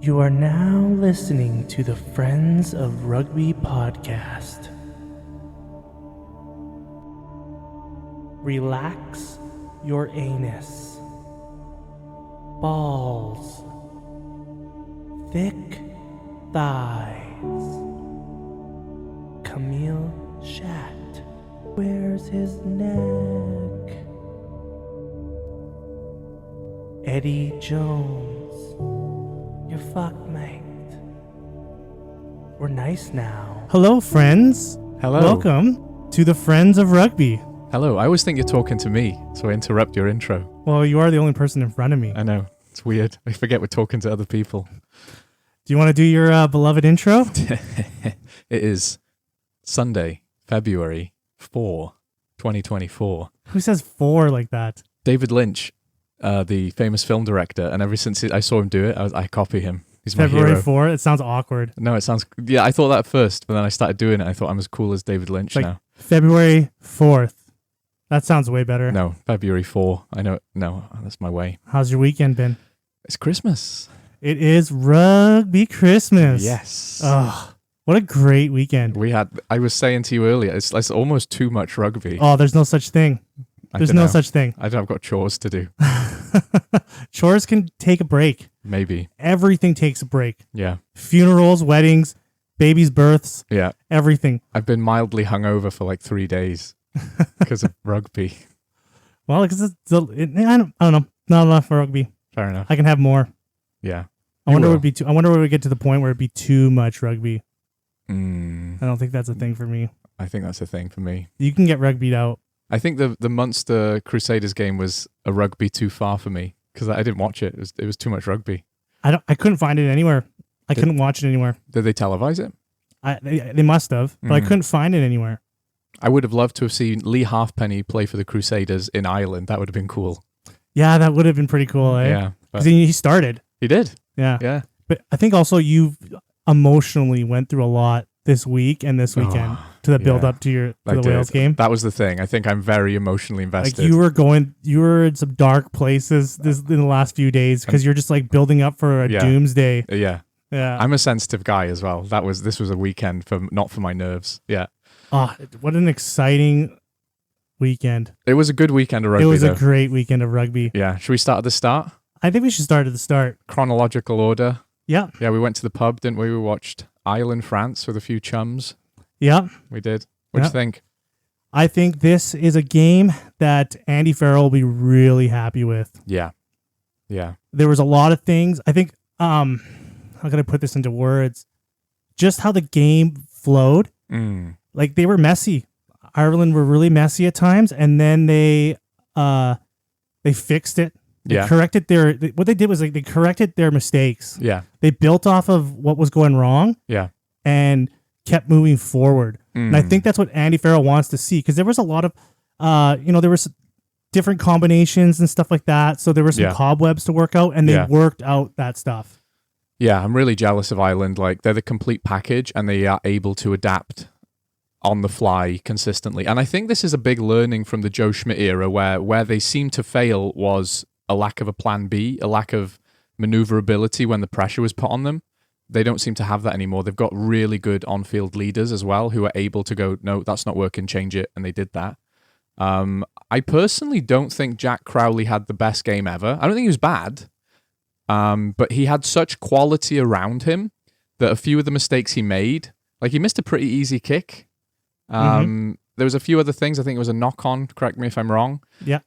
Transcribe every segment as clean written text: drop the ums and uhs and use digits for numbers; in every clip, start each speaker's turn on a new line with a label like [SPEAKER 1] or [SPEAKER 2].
[SPEAKER 1] You are now listening to the Friends of Rugby podcast. Relax your anus. Balls. Thick thighs. Camille Shat. Where's his neck? Eddie Jones. You're fucked, mate. We're nice now. Hello, friends.
[SPEAKER 2] Hello.
[SPEAKER 1] Welcome to the Friends of Rugby.
[SPEAKER 2] Hello. I always think you're talking to me, so I interrupt your intro.
[SPEAKER 1] Well, you are the only person in front of me.
[SPEAKER 2] I know. It's weird. I forget we're talking to other people.
[SPEAKER 1] Do you want to do your beloved intro?
[SPEAKER 2] It is Sunday, February 4, 2024.
[SPEAKER 1] Who says 4 like that?
[SPEAKER 2] David Lynch, the famous film director, and ever since I saw him do it, I copy him. He's my
[SPEAKER 1] February
[SPEAKER 2] hero.
[SPEAKER 1] 4? It sounds awkward.
[SPEAKER 2] No, it sounds... Yeah, I thought that first, but then I started doing it. I thought I'm as cool as David Lynch
[SPEAKER 1] Like
[SPEAKER 2] now.
[SPEAKER 1] February 4th. That sounds way better.
[SPEAKER 2] No, February 4. I know. No, that's my way.
[SPEAKER 1] How's your weekend been?
[SPEAKER 2] It's Christmas.
[SPEAKER 1] It is Rugby Christmas.
[SPEAKER 2] Yes.
[SPEAKER 1] Oh, what a great weekend.
[SPEAKER 2] I was saying to you earlier, it's almost too much rugby.
[SPEAKER 1] Oh, there's no such thing. There's no such thing.
[SPEAKER 2] I've got chores to do.
[SPEAKER 1] Chores can take a break.
[SPEAKER 2] Maybe.
[SPEAKER 1] Everything takes a break.
[SPEAKER 2] Yeah.
[SPEAKER 1] Funerals, weddings, babies' births,
[SPEAKER 2] Yeah.
[SPEAKER 1] everything.
[SPEAKER 2] I've been mildly hungover for like 3 days because of rugby.
[SPEAKER 1] Well, because I don't know. Not enough for rugby.
[SPEAKER 2] Fair enough.
[SPEAKER 1] I can have more.
[SPEAKER 2] Yeah.
[SPEAKER 1] I wonder when we get to the point where it'd be too much rugby. I
[SPEAKER 2] Mm,
[SPEAKER 1] don't think that's a thing for me.
[SPEAKER 2] I think that's a thing for me.
[SPEAKER 1] You can get rugbyed out.
[SPEAKER 2] I think the Munster Crusaders game was a rugby too far for me because I didn't watch it. It was too much rugby.
[SPEAKER 1] I couldn't find it anywhere. I couldn't watch it anywhere.
[SPEAKER 2] Did they televise it?
[SPEAKER 1] They must have, but I couldn't find it anywhere.
[SPEAKER 2] I would have loved to have seen Lee Halfpenny play for the Crusaders in Ireland. That would have been cool.
[SPEAKER 1] Yeah, that would have been pretty cool, eh?
[SPEAKER 2] Yeah.
[SPEAKER 1] Because he started.
[SPEAKER 2] He did.
[SPEAKER 1] Yeah.
[SPEAKER 2] Yeah.
[SPEAKER 1] But I think also you emotionally went through a lot this week and this weekend to the build up to the Wales game.
[SPEAKER 2] That was the thing. I think I'm very emotionally invested.
[SPEAKER 1] Like you were in some dark places in the last few days because you're just like building up for a doomsday.
[SPEAKER 2] Yeah.
[SPEAKER 1] Yeah.
[SPEAKER 2] I'm a sensitive guy as well. This was a weekend not for my nerves. Yeah.
[SPEAKER 1] Oh, what an exciting weekend.
[SPEAKER 2] It was a good weekend of rugby.
[SPEAKER 1] It was
[SPEAKER 2] though.
[SPEAKER 1] a great weekend of rugby.
[SPEAKER 2] Yeah. Should we start at the start?
[SPEAKER 1] I think we should start at the start.
[SPEAKER 2] Chronological order.
[SPEAKER 1] Yeah.
[SPEAKER 2] Yeah, we went to the pub, didn't we? We watched Ireland, France with a few chums.
[SPEAKER 1] Yeah.
[SPEAKER 2] We did. What do you think?
[SPEAKER 1] I think this is a game that Andy Farrell will be really happy with.
[SPEAKER 2] Yeah. Yeah.
[SPEAKER 1] There was a lot of things. I think, how can I put this into words? Just how the game flowed. Like they were messy. Ireland were really messy at times, and then they fixed it. They corrected what they did was like they corrected their mistakes.
[SPEAKER 2] Yeah.
[SPEAKER 1] They built off of what was going wrong.
[SPEAKER 2] Yeah.
[SPEAKER 1] And kept moving forward. And I think that's what Andy Farrell wants to see because there was a lot of, there was different combinations and stuff like that. So there were some cobwebs to work out, and they worked out that stuff.
[SPEAKER 2] Yeah, I'm really jealous of Ireland. Like they're the complete package, and they are able to adapt on the fly consistently. And I think this is a big learning from the Joe Schmidt era, where they seem to fail was a lack of a plan B, a lack of maneuverability when the pressure was put on them. They don't seem to have that anymore. They've got really good on-field leaders as well who are able to go, no, that's not working, change it, and they did that. I personally don't think Jack Crowley had the best game ever. I don't think he was bad, but he had such quality around him that a few of the mistakes he made, like he missed a pretty easy kick. There was a few other things. I think it was a knock-on, correct me if I'm wrong.
[SPEAKER 1] Yeah.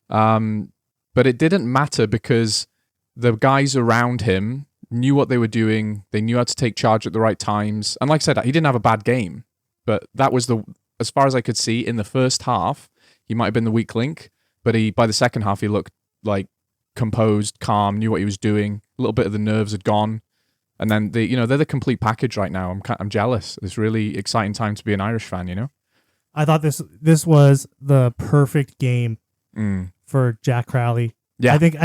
[SPEAKER 2] But it didn't matter because the guys around him knew what they were doing. They knew how to take charge at the right times. And like I said, he didn't have a bad game, but that was as far as I could see in the first half, he might have been the weak link, but by the second half, he looked like composed, calm, knew what he was doing. A little bit of the nerves had gone. And then they're the complete package right now. I'm jealous. It's really exciting time to be an Irish fan, you know?
[SPEAKER 1] I thought this was the perfect game for Jack Crowley.
[SPEAKER 2] Yeah.
[SPEAKER 1] I think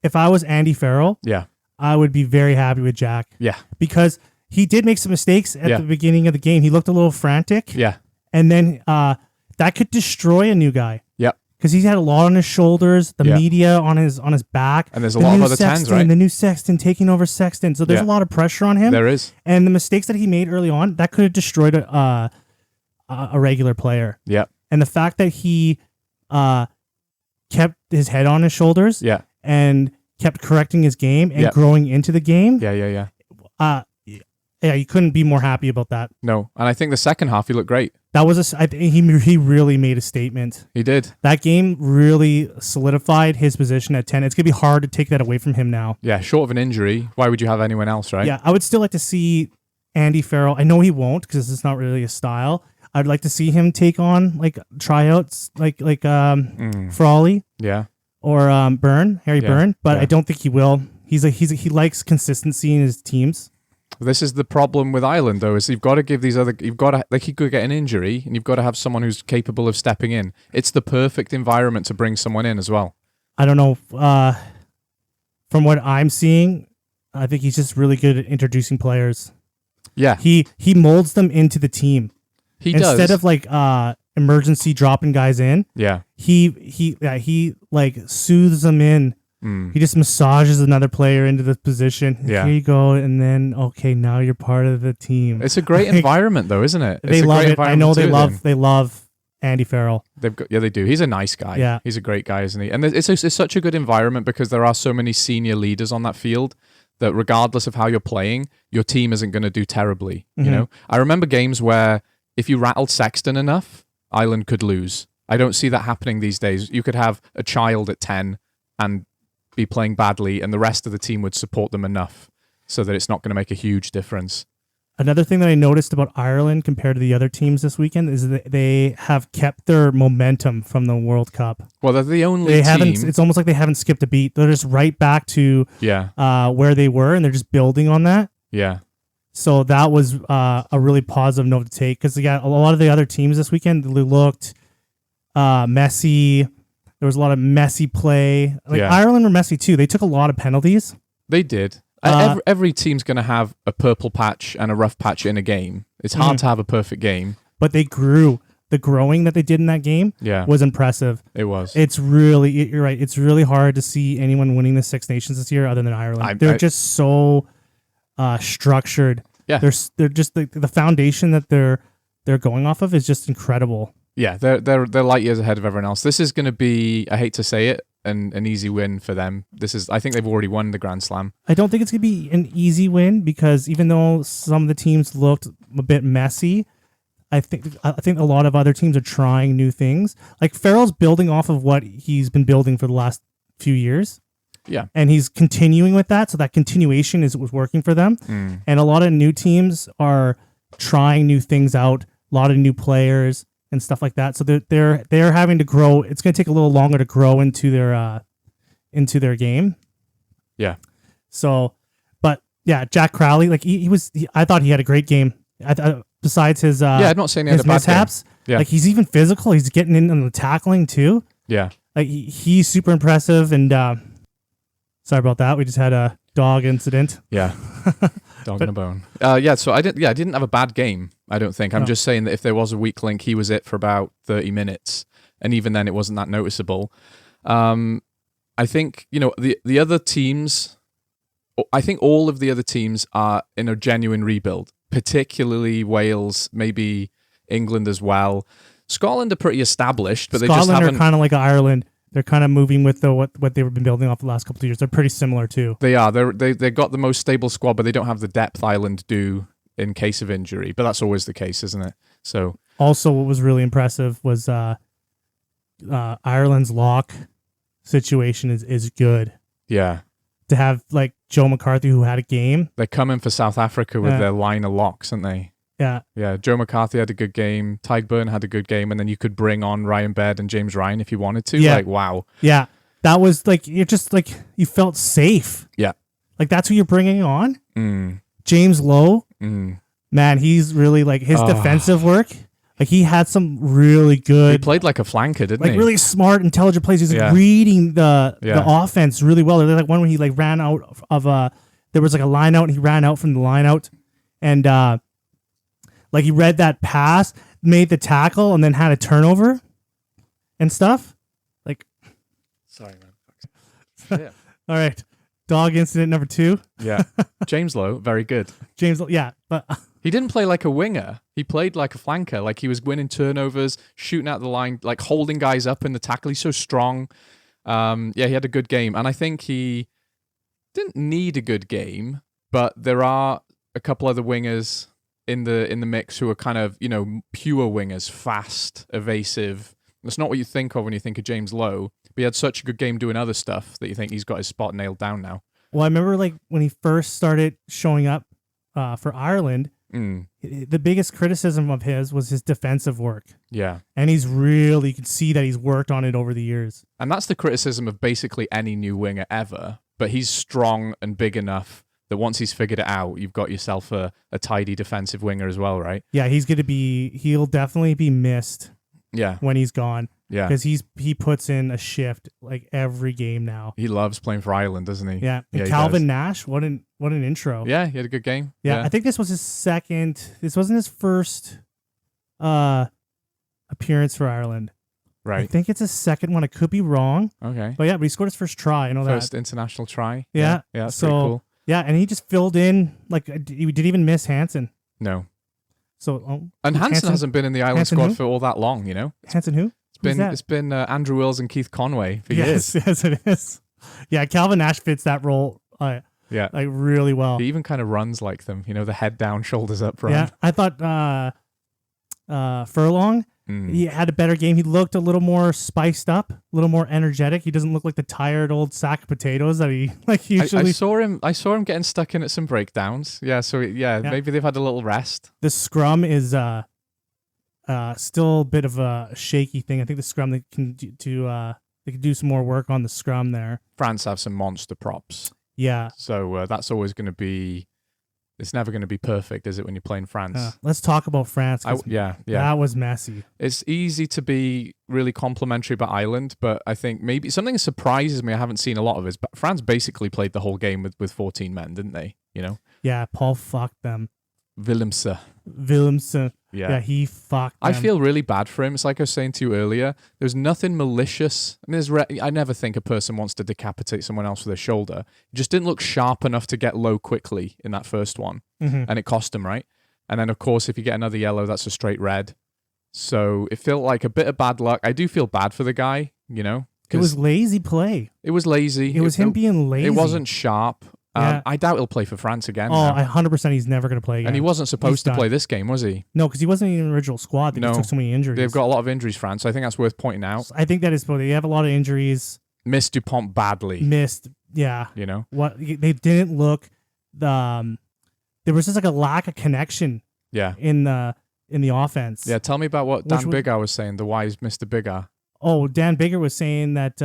[SPEAKER 1] if I was Andy Farrell, I would be very happy with Jack.
[SPEAKER 2] Yeah.
[SPEAKER 1] Because he did make some mistakes at the beginning of the game. He looked a little frantic.
[SPEAKER 2] Yeah.
[SPEAKER 1] And then that could destroy a new guy.
[SPEAKER 2] Yep.
[SPEAKER 1] because he's had a lot on his shoulders, the media on his back,
[SPEAKER 2] and there's a lot of other tens, right?
[SPEAKER 1] The new Sexton taking over Sexton, so there's a lot of pressure on him.
[SPEAKER 2] There is,
[SPEAKER 1] and the mistakes that he made early on that could have destroyed a regular player.
[SPEAKER 2] Yeah,
[SPEAKER 1] and the fact that he kept his head on his shoulders, and kept correcting his game and growing into the game. Yeah, you couldn't be more happy about that.
[SPEAKER 2] No, and I think the second half he looked great.
[SPEAKER 1] That was I think he really made a statement.
[SPEAKER 2] He did.
[SPEAKER 1] That game really solidified his position at 10. It's going to be hard to take that away from him now.
[SPEAKER 2] Yeah, short of an injury, why would you have anyone else, right?
[SPEAKER 1] Yeah, I would still like to see Andy Farrell. I know he won't because it's not really a style. I'd like to see him take on like tryouts like Frawley.
[SPEAKER 2] Yeah.
[SPEAKER 1] Or Harry Byrne, but I don't think he will. He likes consistency in his teams.
[SPEAKER 2] This is the problem with Ireland, though, is you've got to give he could get an injury, and you've got to have someone who's capable of stepping in. It's the perfect environment to bring someone in as well.
[SPEAKER 1] I don't know. From what I'm seeing, I think he's just really good at introducing players.
[SPEAKER 2] Yeah.
[SPEAKER 1] He molds them into the team.
[SPEAKER 2] He does.
[SPEAKER 1] Instead of like emergency dropping guys in.
[SPEAKER 2] Yeah.
[SPEAKER 1] He like soothes them in. He just massages another player into the position.
[SPEAKER 2] Yeah.
[SPEAKER 1] Here you go, and then okay, now you're part of the team.
[SPEAKER 2] It's a great environment, though, isn't it?
[SPEAKER 1] They love it. I know they love Andy Farrell.
[SPEAKER 2] They do. He's a nice guy.
[SPEAKER 1] Yeah,
[SPEAKER 2] he's a great guy, isn't he? And it's such a good environment because there are so many senior leaders on that field that regardless of how you're playing, your team isn't going to do terribly. You know, I remember games where if you rattled Sexton enough, Ireland could lose. I don't see that happening these days. You could have a child at 10 and be playing badly, and the rest of the team would support them enough so that it's not going to make a huge difference.
[SPEAKER 1] Another thing that I noticed about Ireland compared to the other teams this weekend is that they have kept their momentum from the World Cup.
[SPEAKER 2] Well, they're the only team.
[SPEAKER 1] It's almost like they haven't skipped a beat. They're just right back to where they were, and they're just building on that.
[SPEAKER 2] Yeah.
[SPEAKER 1] So that was a really positive note to take because a lot of the other teams this weekend looked messy. There was a lot of messy play. Ireland were messy too. They took a lot of penalties.
[SPEAKER 2] They did. Every team's going to have a purple patch and a rough patch in a game. It's hard to have a perfect game.
[SPEAKER 1] But they grew. The growing that they did in that game was impressive.
[SPEAKER 2] It was.
[SPEAKER 1] You're right. It's really hard to see anyone winning the Six Nations this year other than Ireland. They're just so structured.
[SPEAKER 2] Yeah.
[SPEAKER 1] They're just the foundation that they're going off of is just incredible.
[SPEAKER 2] Yeah, they're light years ahead of everyone else. This is going to be, I hate to say it, an easy win for them. I think they've already won the Grand Slam.
[SPEAKER 1] I don't think it's going to be an easy win because even though some of the teams looked a bit messy, I think a lot of other teams are trying new things. Like Farrell's building off of what he's been building for the last few years.
[SPEAKER 2] Yeah.
[SPEAKER 1] And he's continuing with that, so that continuation was working for them. And a lot of new teams are trying new things out, a lot of new players and stuff like that. So they're having to grow. It's going to take a little longer to grow into their game.
[SPEAKER 2] Yeah.
[SPEAKER 1] So, but yeah, Jack Crowley, like I thought he had a great game. Besides his
[SPEAKER 2] I'm not saying he had a bad
[SPEAKER 1] mishaps.
[SPEAKER 2] Game. Yeah.
[SPEAKER 1] Like he's even physical. He's getting in on the tackling too.
[SPEAKER 2] Yeah.
[SPEAKER 1] Like he's super impressive. And sorry about that. We just had a dog incident.
[SPEAKER 2] Yeah. Dog and a bone. So I didn't have a bad game, I don't think. I'm just saying that if there was a weak link, he was it for about 30 minutes. And even then, it wasn't that noticeable. I think, the other teams, I think all of the other teams are in a genuine rebuild, particularly Wales, maybe England as well. Scotland are pretty established, but
[SPEAKER 1] Scotland
[SPEAKER 2] they just haven't...
[SPEAKER 1] are kind of like Ireland. They're kind of moving with what they've been building off the last couple of years. They're pretty similar too.
[SPEAKER 2] They are. They got the most stable squad, but they don't have the depth Ireland do in case of injury. But that's always the case, isn't it? So
[SPEAKER 1] also, what was really impressive was Ireland's lock situation is good.
[SPEAKER 2] Yeah.
[SPEAKER 1] To have like Joe McCarthy, who had a game.
[SPEAKER 2] They're coming for South Africa with their line of locks, aren't they?
[SPEAKER 1] Yeah.
[SPEAKER 2] Yeah, Joe McCarthy had a good game. Tyburn had a good game. And then you could bring on Ryan Baird and James Ryan if you wanted to.
[SPEAKER 1] Yeah.
[SPEAKER 2] Like, wow.
[SPEAKER 1] Yeah. That was like, you're just like, you felt safe.
[SPEAKER 2] Yeah.
[SPEAKER 1] Like, that's who you're bringing on. James Lowe. Man, he's really like, his defensive work. Like, he had some really good.
[SPEAKER 2] He played like a flanker, didn't he?
[SPEAKER 1] Like, really smart, intelligent plays. He's like reading the offense really well. There's like one where he like ran out of there was like a line out and he ran out from the line out. And, like he read that pass, made the tackle, and then had a turnover and stuff.
[SPEAKER 2] shit.
[SPEAKER 1] All right. Dog incident number 2.
[SPEAKER 2] Yeah. James Lowe, very good.
[SPEAKER 1] James, yeah, but
[SPEAKER 2] He didn't play like a winger. He played like a flanker. Like he was winning turnovers, shooting out the line, like holding guys up in the tackle. He's so strong. Yeah, he had a good game. And I think he didn't need a good game, but there are a couple other wingers in the mix who are kind of, pure wingers, fast, evasive. That's not what you think of when you think of James Lowe. But he had such a good game doing other stuff that you think he's got his spot nailed down now.
[SPEAKER 1] well, I remember like when he first started showing up for Ireland, the biggest criticism of his was his defensive work.
[SPEAKER 2] Yeah.
[SPEAKER 1] And you can see that he's worked on it over the years.
[SPEAKER 2] And that's the criticism of basically any new winger ever. But he's strong and big enough that once he's figured it out, you've got yourself a tidy defensive winger as well, right?
[SPEAKER 1] Yeah, he'll definitely be missed when he's gone.
[SPEAKER 2] Yeah.
[SPEAKER 1] Because he puts in a shift like every game now.
[SPEAKER 2] He loves playing for Ireland, doesn't he?
[SPEAKER 1] Yeah. And
[SPEAKER 2] he
[SPEAKER 1] Calvin
[SPEAKER 2] does.
[SPEAKER 1] Nash, what an intro.
[SPEAKER 2] Yeah, he had a good game.
[SPEAKER 1] Yeah, I think this was his second. This wasn't his first appearance for Ireland. I
[SPEAKER 2] Right.
[SPEAKER 1] think it's his second one. I could be wrong.
[SPEAKER 2] Okay.
[SPEAKER 1] But he scored his first try. I know
[SPEAKER 2] First
[SPEAKER 1] that.
[SPEAKER 2] international try.
[SPEAKER 1] Yeah.
[SPEAKER 2] Yeah, that's
[SPEAKER 1] So,
[SPEAKER 2] pretty cool.
[SPEAKER 1] Yeah, and he just filled in. Like, he didn't even miss Hansen.
[SPEAKER 2] No.
[SPEAKER 1] So,
[SPEAKER 2] And Hansen hasn't been in the Ireland
[SPEAKER 1] Hansen
[SPEAKER 2] squad
[SPEAKER 1] who?
[SPEAKER 2] for all that long,
[SPEAKER 1] Hansen who?
[SPEAKER 2] It's been Andrew Wills and Keith Conway for years.
[SPEAKER 1] Yes, it is. Yeah, Calvin Nash fits that role
[SPEAKER 2] Yeah.
[SPEAKER 1] like really well.
[SPEAKER 2] He even kind of runs like them, the head down, shoulders up run.
[SPEAKER 1] Yeah, I thought Furlong, he had a better game. He looked a little more spiced up, a little more energetic. He doesn't look like the tired old sack of potatoes that he usually.
[SPEAKER 2] I saw him getting stuck in at some breakdowns. Yeah, so maybe they've had a little rest.
[SPEAKER 1] The scrum is still a bit of a shaky thing. I think the scrum they can do some more work on the scrum there.
[SPEAKER 2] France have some monster props.
[SPEAKER 1] Yeah.
[SPEAKER 2] So that's always going to be. It's never going to be perfect, is it, when you're playing France?
[SPEAKER 1] Let's talk about France.
[SPEAKER 2] Yeah.
[SPEAKER 1] That was messy.
[SPEAKER 2] It's easy to be really complimentary about Ireland, but I think maybe something that surprises me, I haven't seen a lot of, is but France basically played the whole game with 14 men, didn't they?
[SPEAKER 1] Yeah, Paul fucked them. Willemse. Yeah, he fucked them.
[SPEAKER 2] I feel really bad for him. It's like I was saying to you earlier. There's nothing malicious. I mean, I never think a person wants to decapitate someone else with their shoulder. He just didn't look sharp enough to get low quickly in that first one. And it cost him, right? And then, of course, if you get another yellow, that's a straight red. So it felt like a bit of bad luck. I do feel bad for the guy,
[SPEAKER 1] It was lazy play.
[SPEAKER 2] It was lazy.
[SPEAKER 1] It was him being lazy.
[SPEAKER 2] It wasn't sharp.
[SPEAKER 1] Yeah.
[SPEAKER 2] I doubt he'll play for France again.
[SPEAKER 1] Oh, 100% he's never going to play again.
[SPEAKER 2] And he wasn't supposed to
[SPEAKER 1] done.
[SPEAKER 2] play this game, was he?
[SPEAKER 1] No, because he wasn't in the original squad. They just took so many injuries.
[SPEAKER 2] They've got a lot of injuries, France. So I think that's worth pointing out.
[SPEAKER 1] I think that is, they have a lot of injuries.
[SPEAKER 2] Missed Dupont badly.
[SPEAKER 1] Yeah.
[SPEAKER 2] What
[SPEAKER 1] they didn't look. There was just like a lack of connection.
[SPEAKER 2] Yeah.
[SPEAKER 1] In the offense.
[SPEAKER 2] Yeah. Tell me about what Dan Biggar was saying. The wise Mr. Biggar.
[SPEAKER 1] Oh, Dan Biggar was saying that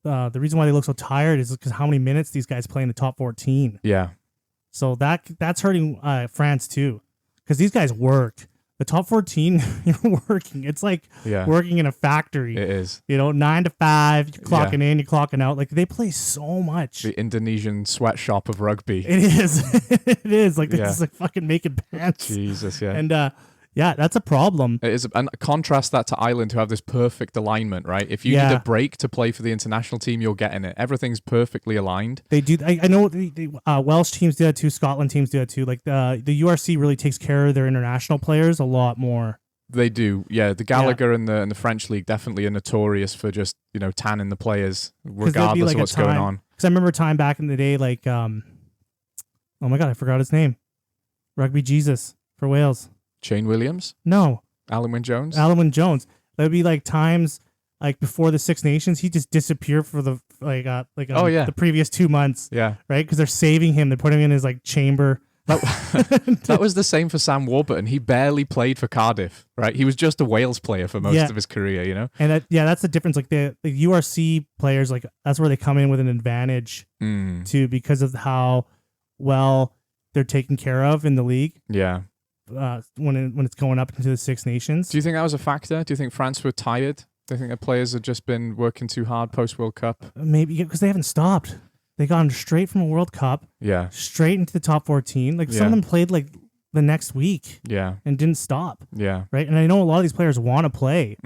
[SPEAKER 1] the reason why they look so tired is because how many minutes these guys play in the top 14.
[SPEAKER 2] Yeah.
[SPEAKER 1] So that's hurting France too, because these guys work. The top 14, you're working. It's like working in a factory.
[SPEAKER 2] It is.
[SPEAKER 1] 9 to 5, you're clocking in, you're clocking out. Like, they play so much.
[SPEAKER 2] The Indonesian sweatshop of rugby.
[SPEAKER 1] It is. It is. Like, this is like fucking making pants.
[SPEAKER 2] Jesus, yeah.
[SPEAKER 1] And, that's a problem.
[SPEAKER 2] It is, and contrast that to Ireland, who have this perfect alignment, right? If you need a break to play for the international team, you're getting it. Everything's perfectly aligned.
[SPEAKER 1] They do. I know the Welsh teams do that too. Scotland teams do that too. Like the URC really takes care of their international players a lot more.
[SPEAKER 2] They do, yeah. The Gallagher and the French league definitely are notorious for just tanning the players regardless of what's going on.
[SPEAKER 1] Because I remember a time back in the day, like oh my god, I forgot his name. Rugby Jesus for Wales.
[SPEAKER 2] Shane Williams?
[SPEAKER 1] No.
[SPEAKER 2] Alan Wynne-Jones?
[SPEAKER 1] There would be like times like before the Six Nations, he just disappeared for the the previous 2 months.
[SPEAKER 2] Yeah.
[SPEAKER 1] Right? Because they're saving him. They're putting him in his like chamber.
[SPEAKER 2] That was the same for Sam Warburton. He barely played for Cardiff, right? He was just a Wales player for most of his career,
[SPEAKER 1] And that's the difference. Like the URC players, like that's where they come in with an advantage too, because of how well they're taken care of in the league.
[SPEAKER 2] Yeah.
[SPEAKER 1] When it's going up into the Six Nations.
[SPEAKER 2] Do you think that was a factor? Do you think France were tired? Do you think the players had just been working too hard post World Cup?
[SPEAKER 1] Maybe because they haven't stopped. They gone straight from a World Cup, straight into the top 14. Like some of them played like the next week, and didn't stop.
[SPEAKER 2] Yeah,
[SPEAKER 1] right. And I know a lot of these players want to play.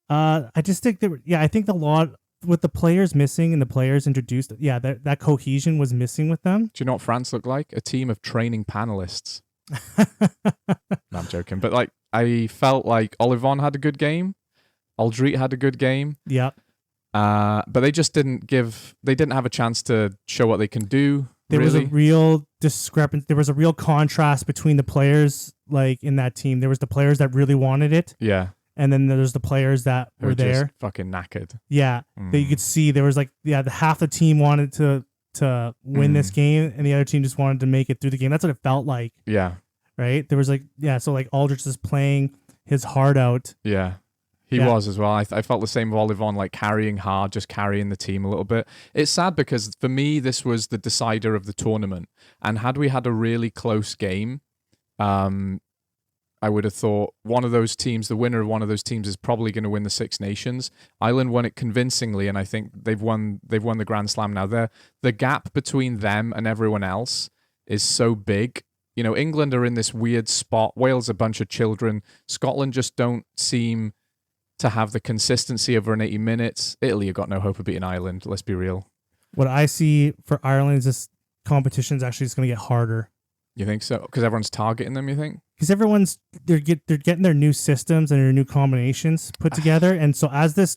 [SPEAKER 1] I just think I think a lot with the players missing and the players introduced, that cohesion was missing with them.
[SPEAKER 2] Do you know what France looked like? A team of training panelists. No, I'm joking. But like, I felt like Olivon had a good game. Aldrit had a good game.
[SPEAKER 1] Yeah.
[SPEAKER 2] But they just didn't have a chance to show what they can do.
[SPEAKER 1] There was a real discrepancy. There was a real contrast between the players, like in that team. There was the players that really wanted it.
[SPEAKER 2] Yeah.
[SPEAKER 1] And then there's the players that were there.
[SPEAKER 2] Just fucking knackered.
[SPEAKER 1] Yeah. That you could see there was like, half the team wanted to win this game and the other team just wanted to make it through the game. That's what it felt like.
[SPEAKER 2] Yeah.
[SPEAKER 1] Right? There was like, so like Aldrich is playing his heart out.
[SPEAKER 2] Yeah. He was as well. I felt the same with Olivon, like carrying hard, just carrying the team a little bit. It's sad because for me, this was the decider of the tournament. And had we had a really close game, I would have thought one of those teams, the winner of one of those teams is probably going to win the Six Nations. Ireland won it convincingly, and I think they've won the Grand Slam now. The gap between them and everyone else is so big. You know, England are in this weird spot. Wales a bunch of children. Scotland just don't seem to have the consistency over an 80 minutes. Italy have got no hope of beating Ireland, let's be real.
[SPEAKER 1] What I see for Ireland is this competition is actually just going to get harder.
[SPEAKER 2] You think so? Because everyone's targeting them, you think?
[SPEAKER 1] Because they're getting their new systems and their new combinations put together, and so as this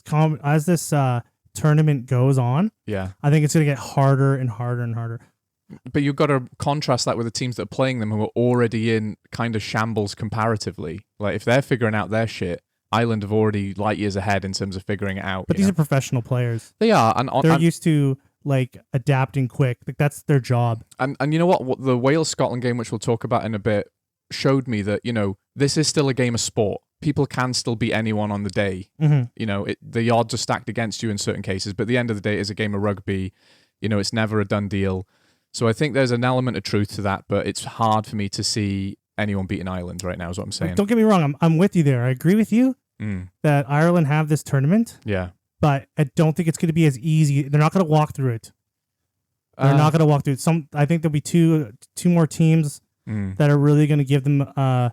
[SPEAKER 1] tournament goes on, I think it's going to get harder and harder and harder.
[SPEAKER 2] But you've got to contrast that with the teams that are playing them who are already in kind of shambles comparatively. Like if they're figuring out their shit, Ireland have already light years ahead in terms of figuring it out.
[SPEAKER 1] But these are professional players.
[SPEAKER 2] They are, and
[SPEAKER 1] they're used to like adapting quick. Like that's their job.
[SPEAKER 2] And you know what? The Wales Scotland game, which we'll talk about in a bit, showed me that this is still a game of sport. People can still beat anyone on the day. Mm-hmm. The odds are stacked against you in certain cases, but at the end of the day, it is a game of rugby. It's never a done deal. So I think there's an element of truth to that, but it's hard for me to see anyone beating Ireland right now. Is what I'm saying.
[SPEAKER 1] Don't get me wrong. I'm with you there. I agree with you. That Ireland have this tournament.
[SPEAKER 2] Yeah.
[SPEAKER 1] But I don't think it's going to be as easy. They're not going to walk through it. They're not going to walk through it. I think there'll be two more teams that are really going to give them a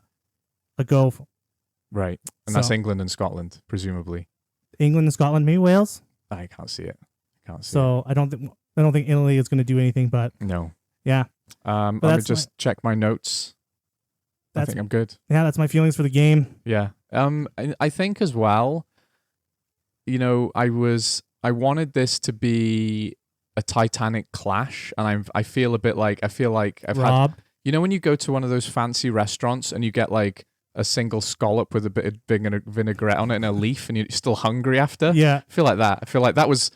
[SPEAKER 1] go.
[SPEAKER 2] Right. And that's England and Scotland, presumably.
[SPEAKER 1] England and Scotland, maybe Wales?
[SPEAKER 2] I can't see it.
[SPEAKER 1] I don't think Italy is going to do anything, but
[SPEAKER 2] no.
[SPEAKER 1] Yeah.
[SPEAKER 2] Let me just check my notes. I think I'm good.
[SPEAKER 1] Yeah, that's my feelings for the game.
[SPEAKER 2] Yeah. I think as well, I wanted this to be a Titanic clash, and I feel like I've
[SPEAKER 1] Rob.
[SPEAKER 2] had, when you go to one of those fancy restaurants and you get like a single scallop with a bit of vinaigrette on it and a leaf, and you're still hungry after.
[SPEAKER 1] Yeah.
[SPEAKER 2] I feel like that. I feel like that was,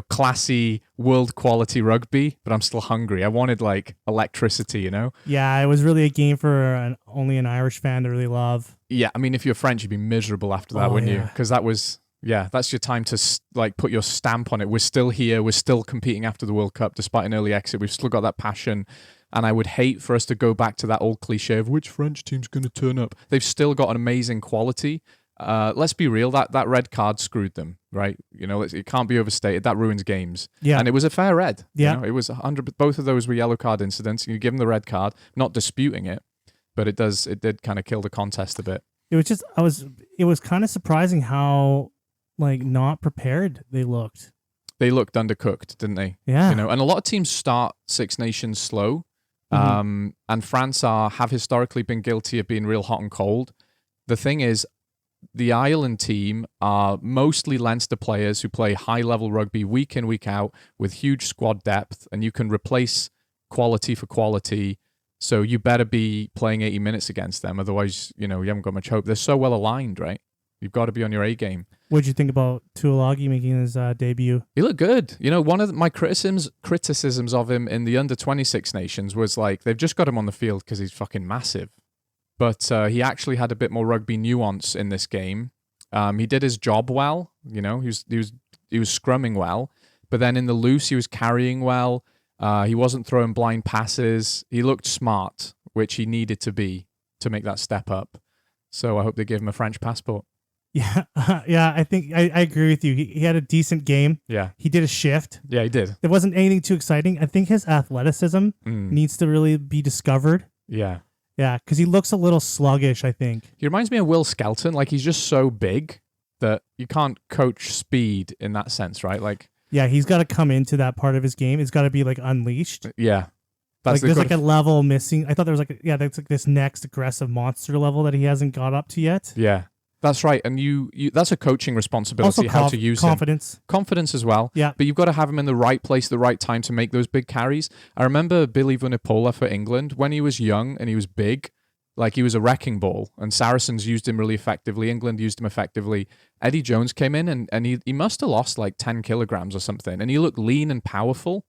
[SPEAKER 2] classy world quality rugby, but I'm still hungry. I wanted like electricity,
[SPEAKER 1] Yeah, it was really a game for only an Irish fan to really love.
[SPEAKER 2] Yeah, I mean, if you're French, you'd be miserable after that, wouldn't you? Because that was, that's your time to like put your stamp on it. We're still here. We're still competing after the World Cup, despite an early exit. We've still got that passion. And I would hate for us to go back to that old cliche of which French team's going to turn up. They've still got an amazing quality. Let's be real. That red card screwed them, right? It can't be overstated. That ruins games. Yeah. And it was a fair red.
[SPEAKER 1] Yeah.
[SPEAKER 2] It was 100. Both of those were yellow card incidents. You give them the red card, not disputing it, but it did kind of kill the contest a bit.
[SPEAKER 1] It was kind of surprising how like not prepared they looked.
[SPEAKER 2] They looked undercooked, didn't they?
[SPEAKER 1] Yeah.
[SPEAKER 2] And a lot of teams start Six Nations slow. And France have historically been guilty of being real hot and cold. The thing is, the Ireland team are mostly Leinster players who play high-level rugby week in, week out with huge squad depth, and you can replace quality for quality. So you better be playing 80 minutes against them. Otherwise, you haven't got much hope. They're so well aligned, right? You've got to be on your A game.
[SPEAKER 1] What did you think about Tuilagi making his debut?
[SPEAKER 2] He looked good. One of my criticisms of him in the under 26 nations was like, they've just got him on the field because he's fucking massive. But he actually had a bit more rugby nuance in this game. He did his job well. He was scrumming well. But then in the loose, he was carrying well. He wasn't throwing blind passes. He looked smart, which he needed to be to make that step up. So I hope they gave him a French passport.
[SPEAKER 1] Yeah, I think I agree with you. He had a decent game.
[SPEAKER 2] Yeah.
[SPEAKER 1] He did a shift.
[SPEAKER 2] Yeah, he did.
[SPEAKER 1] There wasn't anything too exciting. I think his athleticism needs to really be discovered.
[SPEAKER 2] Yeah.
[SPEAKER 1] Yeah, because he looks a little sluggish, I think.
[SPEAKER 2] He reminds me of Will Skelton. Like, he's just so big that you can't coach speed in that sense, right? Like,
[SPEAKER 1] Yeah, he's got to come into that part of his game. It's got to be like unleashed.
[SPEAKER 2] yeah.
[SPEAKER 1] Like there's like a level missing. I thought there was like that's like this next aggressive monster level that he hasn't got up to yet.
[SPEAKER 2] Yeah, that's right. And you that's a coaching responsibility,
[SPEAKER 1] Also
[SPEAKER 2] how to use
[SPEAKER 1] confidence.
[SPEAKER 2] Confidence as well.
[SPEAKER 1] Yeah.
[SPEAKER 2] But you've got to have him in the right place, the right time to make those big carries. I remember Billy Vunipola for England when he was young and he was big, like he was a wrecking ball, and Saracens used him really effectively. England used him effectively. Eddie Jones came in and he must have lost like 10 kilograms or something, and he looked lean and powerful.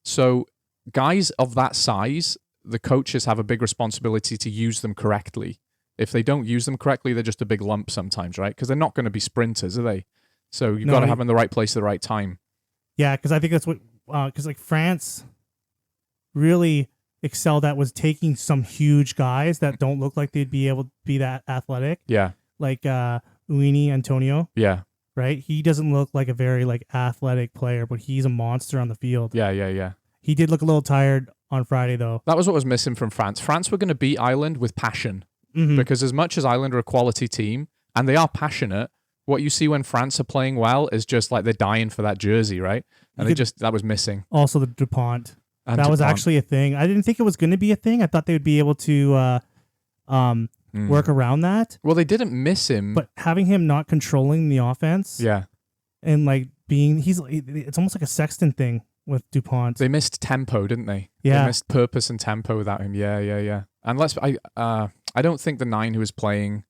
[SPEAKER 2] So guys of that size, the coaches have a big responsibility to use them correctly. If they don't use them correctly, they're just a big lump sometimes, right? Because they're not going to be sprinters, are they? So you've got to have them in the right place at the right time.
[SPEAKER 1] Yeah, because I think that's what, because like France really excelled at was taking some huge guys that don't look like they'd be able to be that athletic.
[SPEAKER 2] Yeah.
[SPEAKER 1] Like Uini Antonio.
[SPEAKER 2] Yeah.
[SPEAKER 1] Right? He doesn't look like a very like athletic player, but he's a monster on the field.
[SPEAKER 2] Yeah.
[SPEAKER 1] He did look a little tired on Friday, though.
[SPEAKER 2] That was what was missing from France. France were going to beat Ireland with passion.
[SPEAKER 1] Mm-hmm.
[SPEAKER 2] Because as much as Ireland are a quality team, and they are passionate, what you see when France are playing well is just like they're dying for that jersey, right? And that was missing.
[SPEAKER 1] Also the DuPont.
[SPEAKER 2] And
[SPEAKER 1] that was
[SPEAKER 2] DuPont.
[SPEAKER 1] actually a thing. I didn't think it was going to be a thing. I thought they would be able to work around that.
[SPEAKER 2] Well, they didn't miss him.
[SPEAKER 1] But having him not controlling the offense.
[SPEAKER 2] Yeah.
[SPEAKER 1] And like it's almost like a Sexton thing with DuPont.
[SPEAKER 2] They missed tempo, didn't they?
[SPEAKER 1] Yeah.
[SPEAKER 2] They missed purpose and tempo without him. Yeah. And I don't think the 9 who was playing,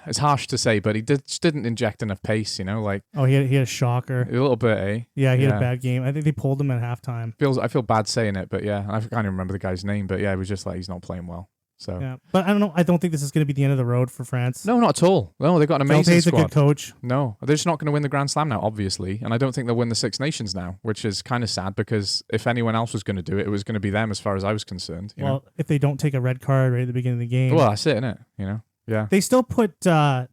[SPEAKER 2] it's harsh to say, but he just didn't inject enough pace, you know, like.
[SPEAKER 1] Oh, he had a shocker.
[SPEAKER 2] A little bit, eh?
[SPEAKER 1] Yeah, he had a bad game. I think they pulled him at halftime.
[SPEAKER 2] I feel bad saying it, but yeah, I can't even remember the guy's name, but yeah, it was just like he's not playing well. So
[SPEAKER 1] yeah, but I don't know. I don't think this is going to be the end of the road for France.
[SPEAKER 2] No, not at all. No, they've got an amazing squad.
[SPEAKER 1] a good coach.
[SPEAKER 2] No, they're just not going to win the Grand Slam now, obviously, and I don't think they'll win the Six Nations now, which is kind of sad because if anyone else was going to do it, it was going to be them as far as I was concerned. You know?
[SPEAKER 1] If they don't take a red card right at the beginning of the game,
[SPEAKER 2] well, that's it, isn't it? You know, yeah.
[SPEAKER 1] They still put a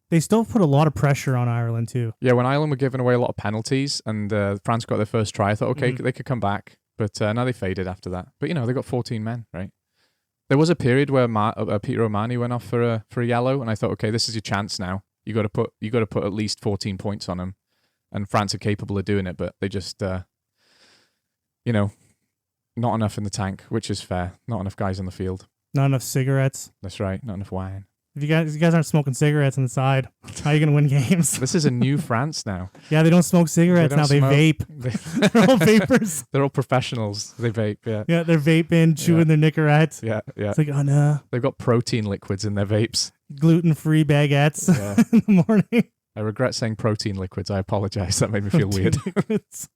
[SPEAKER 1] lot of pressure on Ireland too.
[SPEAKER 2] Yeah, when Ireland were giving away a lot of penalties and France got their first try, I thought, okay, they could come back, but now they faded after that. But you know, they got 14 men, right? There was a period where Peter O'Mahony went off for a yellow, and I thought, okay, this is your chance now. You got to put at least 14 points on them, and France are capable of doing it, but they just, not enough in the tank, which is fair. Not enough guys on the field.
[SPEAKER 1] Not enough cigarettes.
[SPEAKER 2] That's right. Not enough wine.
[SPEAKER 1] If you guys aren't smoking cigarettes on the side, how are you gonna win games?
[SPEAKER 2] This is a new France now.
[SPEAKER 1] Yeah, they don't smoke cigarettes now. They vape. They're all vapors.
[SPEAKER 2] They're all professionals. They vape. Yeah.
[SPEAKER 1] Yeah, they're vaping, chewing their Nicorette.
[SPEAKER 2] Yeah.
[SPEAKER 1] It's like, oh no.
[SPEAKER 2] They've got protein liquids in their vapes.
[SPEAKER 1] Gluten-free baguettes in the morning.
[SPEAKER 2] I regret saying protein liquids. I apologize. That made me feel weird.
[SPEAKER 1] So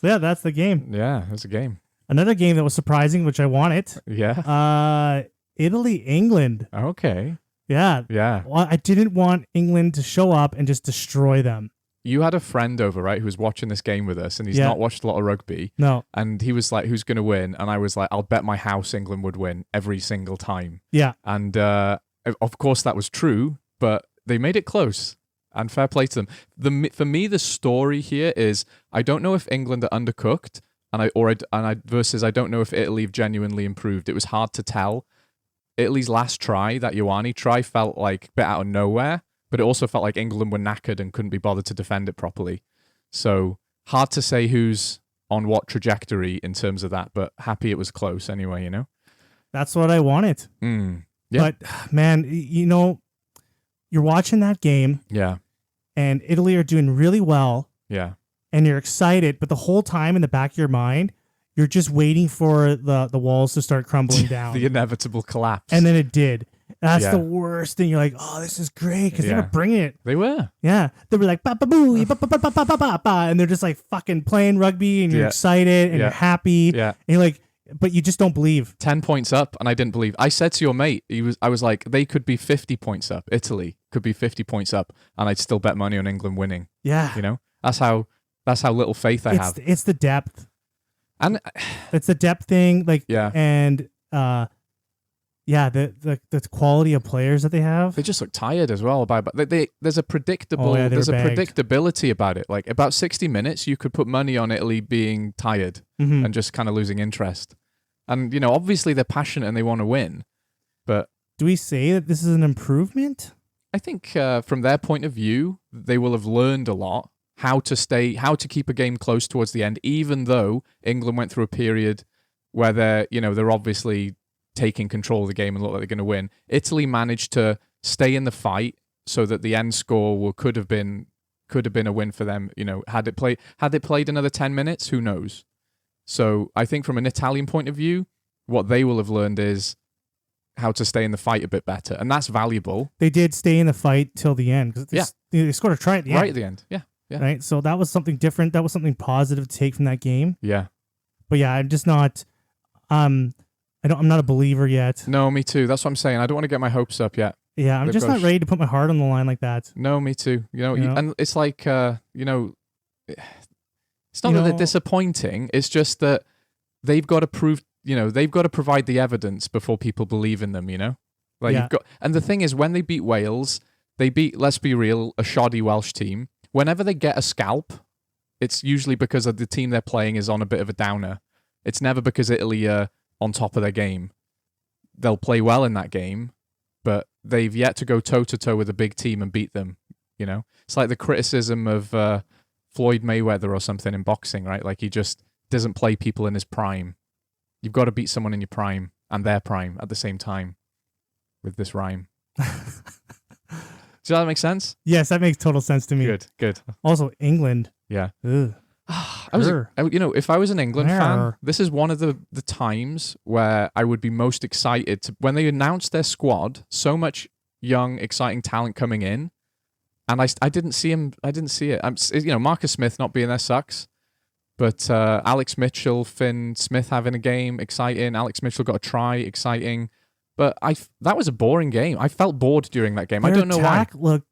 [SPEAKER 1] yeah, that's the game.
[SPEAKER 2] Yeah, it was a game.
[SPEAKER 1] Another game that was surprising, which I wanted.
[SPEAKER 2] Yeah.
[SPEAKER 1] Italy, England.
[SPEAKER 2] Okay.
[SPEAKER 1] Yeah.
[SPEAKER 2] Yeah.
[SPEAKER 1] Well, I didn't want England to show up and just destroy them.
[SPEAKER 2] You had a friend over, right, who was watching this game with us, and he's not watched a lot of rugby.
[SPEAKER 1] No.
[SPEAKER 2] And he was like, who's going to win? And I was like, I'll bet my house England would win every single time.
[SPEAKER 1] Yeah.
[SPEAKER 2] And of course that was true, but they made it close. And fair play to them. For me, the story here is I don't know if England are undercooked, versus I don't know if Italy have genuinely improved. It was hard to tell. Italy's last try, that Ioane try, felt like a bit out of nowhere, but it also felt like England were knackered and couldn't be bothered to defend it properly. So hard to say who's on what trajectory in terms of that, but happy it was close anyway, you know?
[SPEAKER 1] That's what I wanted.
[SPEAKER 2] Yeah.
[SPEAKER 1] But, man, you're watching that game.
[SPEAKER 2] Yeah.
[SPEAKER 1] And Italy are doing really well.
[SPEAKER 2] Yeah.
[SPEAKER 1] And you're excited, but the whole time in the back of your mind, you're just waiting for the walls to start crumbling down.
[SPEAKER 2] The inevitable collapse.
[SPEAKER 1] And then it did. That's the worst thing. You're like, oh, this is great, because they were bringing it.
[SPEAKER 2] They were.
[SPEAKER 1] Yeah. They were like, ba-ba-boo, ba-ba-ba-ba-ba-ba, and they're just like fucking playing rugby, and you're excited, and you're happy.
[SPEAKER 2] Yeah.
[SPEAKER 1] And you're like, but you just don't believe.
[SPEAKER 2] 10 points up, and I didn't believe. I said to your mate, I was like, they could be 50 points up. Italy could be 50 points up, and I'd still bet money on England winning.
[SPEAKER 1] Yeah.
[SPEAKER 2] You know? That's how little faith I have.
[SPEAKER 1] It's the depth.
[SPEAKER 2] And
[SPEAKER 1] it's the depth thing, the quality of players that they have.
[SPEAKER 2] They just look tired as well. But there's a predictability about it. Like about 60 minutes, you could put money on Italy being tired and just kind of losing interest. And obviously they're passionate and they want to win. But
[SPEAKER 1] do we say that this is an improvement?
[SPEAKER 2] I think from their point of view, they will have learned a lot how to keep a game close towards the end, even though England went through a period where they're obviously taking control of the game and look like they're going to win. Italy managed to stay in the fight so that the end score could have been a win for them. Had it played another 10 minutes, who knows? So I think from an Italian point of view, what they will have learned is how to stay in the fight a bit better, and that's valuable.
[SPEAKER 1] They did stay in the fight till the end because they scored a try at the end.
[SPEAKER 2] Right at the end, yeah.
[SPEAKER 1] Right, so that was something different. That was something positive to take from that game.
[SPEAKER 2] Yeah,
[SPEAKER 1] but yeah, I'm just not. I'm not a believer yet.
[SPEAKER 2] No, me too. That's what I'm saying. I don't want to get my hopes up yet.
[SPEAKER 1] Yeah, I'm just not ready to put my heart on the line like that.
[SPEAKER 2] No, me too. And it's like it's not that they're disappointing. It's just that they've got to prove. They've got to provide the evidence before people believe in them. And the thing is, when they beat Wales, they beat, let's be real, a shoddy Welsh team. Whenever they get a scalp, it's usually because of the team they're playing is on a bit of a downer. It's never because Italy are on top of their game. They'll play well in that game, but they've yet to go toe-to-toe with a big team and beat them. It's like the criticism of Floyd Mayweather or something in boxing, right? Like he just doesn't play people in his prime. You've got to beat someone in your prime and their prime at the same time with this rhyme. Does that make sense?
[SPEAKER 1] Yes, that makes total sense to me.
[SPEAKER 2] Good.
[SPEAKER 1] Also, England.
[SPEAKER 2] Yeah.
[SPEAKER 1] Ugh.
[SPEAKER 2] If I was an England fan, this is one of the times where I would be most excited when they announced their squad. So much young, exciting talent coming in, and I didn't see him. I didn't see it. Marcus Smith not being there sucks, but Alex Mitchell, Finn Smith having a game, exciting. Alex Mitchell got a try, exciting. But that was a boring game. I felt bored during that game. I don't know why.
[SPEAKER 1] Their attack looked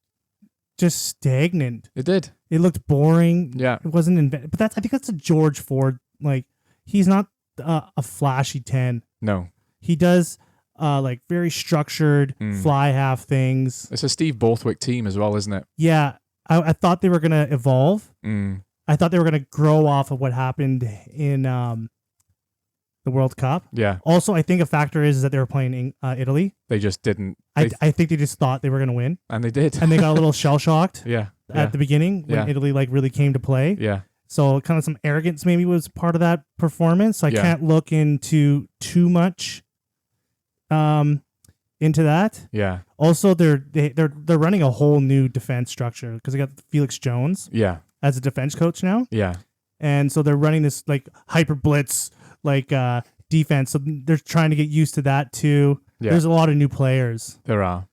[SPEAKER 1] just stagnant.
[SPEAKER 2] It did.
[SPEAKER 1] It looked boring.
[SPEAKER 2] Yeah.
[SPEAKER 1] It wasn't but I think that's a George Ford. Like, he's not a flashy 10.
[SPEAKER 2] No.
[SPEAKER 1] He does very structured fly half things.
[SPEAKER 2] It's a Steve Borthwick team as well, isn't it?
[SPEAKER 1] Yeah. I thought they were going to evolve. I thought they were going to grow off of what happened in the World Cup.
[SPEAKER 2] Yeah.
[SPEAKER 1] Also, I think a factor is that they were playing Italy.
[SPEAKER 2] They just didn't.
[SPEAKER 1] I think they just thought they were going to win.
[SPEAKER 2] And they did.
[SPEAKER 1] And they got a little shell-shocked
[SPEAKER 2] at
[SPEAKER 1] the beginning when Italy really came to play.
[SPEAKER 2] Yeah.
[SPEAKER 1] So kind of some arrogance maybe was part of that performance. So I can't look into too much into that.
[SPEAKER 2] Yeah.
[SPEAKER 1] Also, they're running a whole new defense structure because they got Felix Jones as a defense coach now.
[SPEAKER 2] Yeah.
[SPEAKER 1] And so they're running this hyper blitz defense. So they're trying to get used to that too. Yeah. There's a lot of new players.
[SPEAKER 2] There are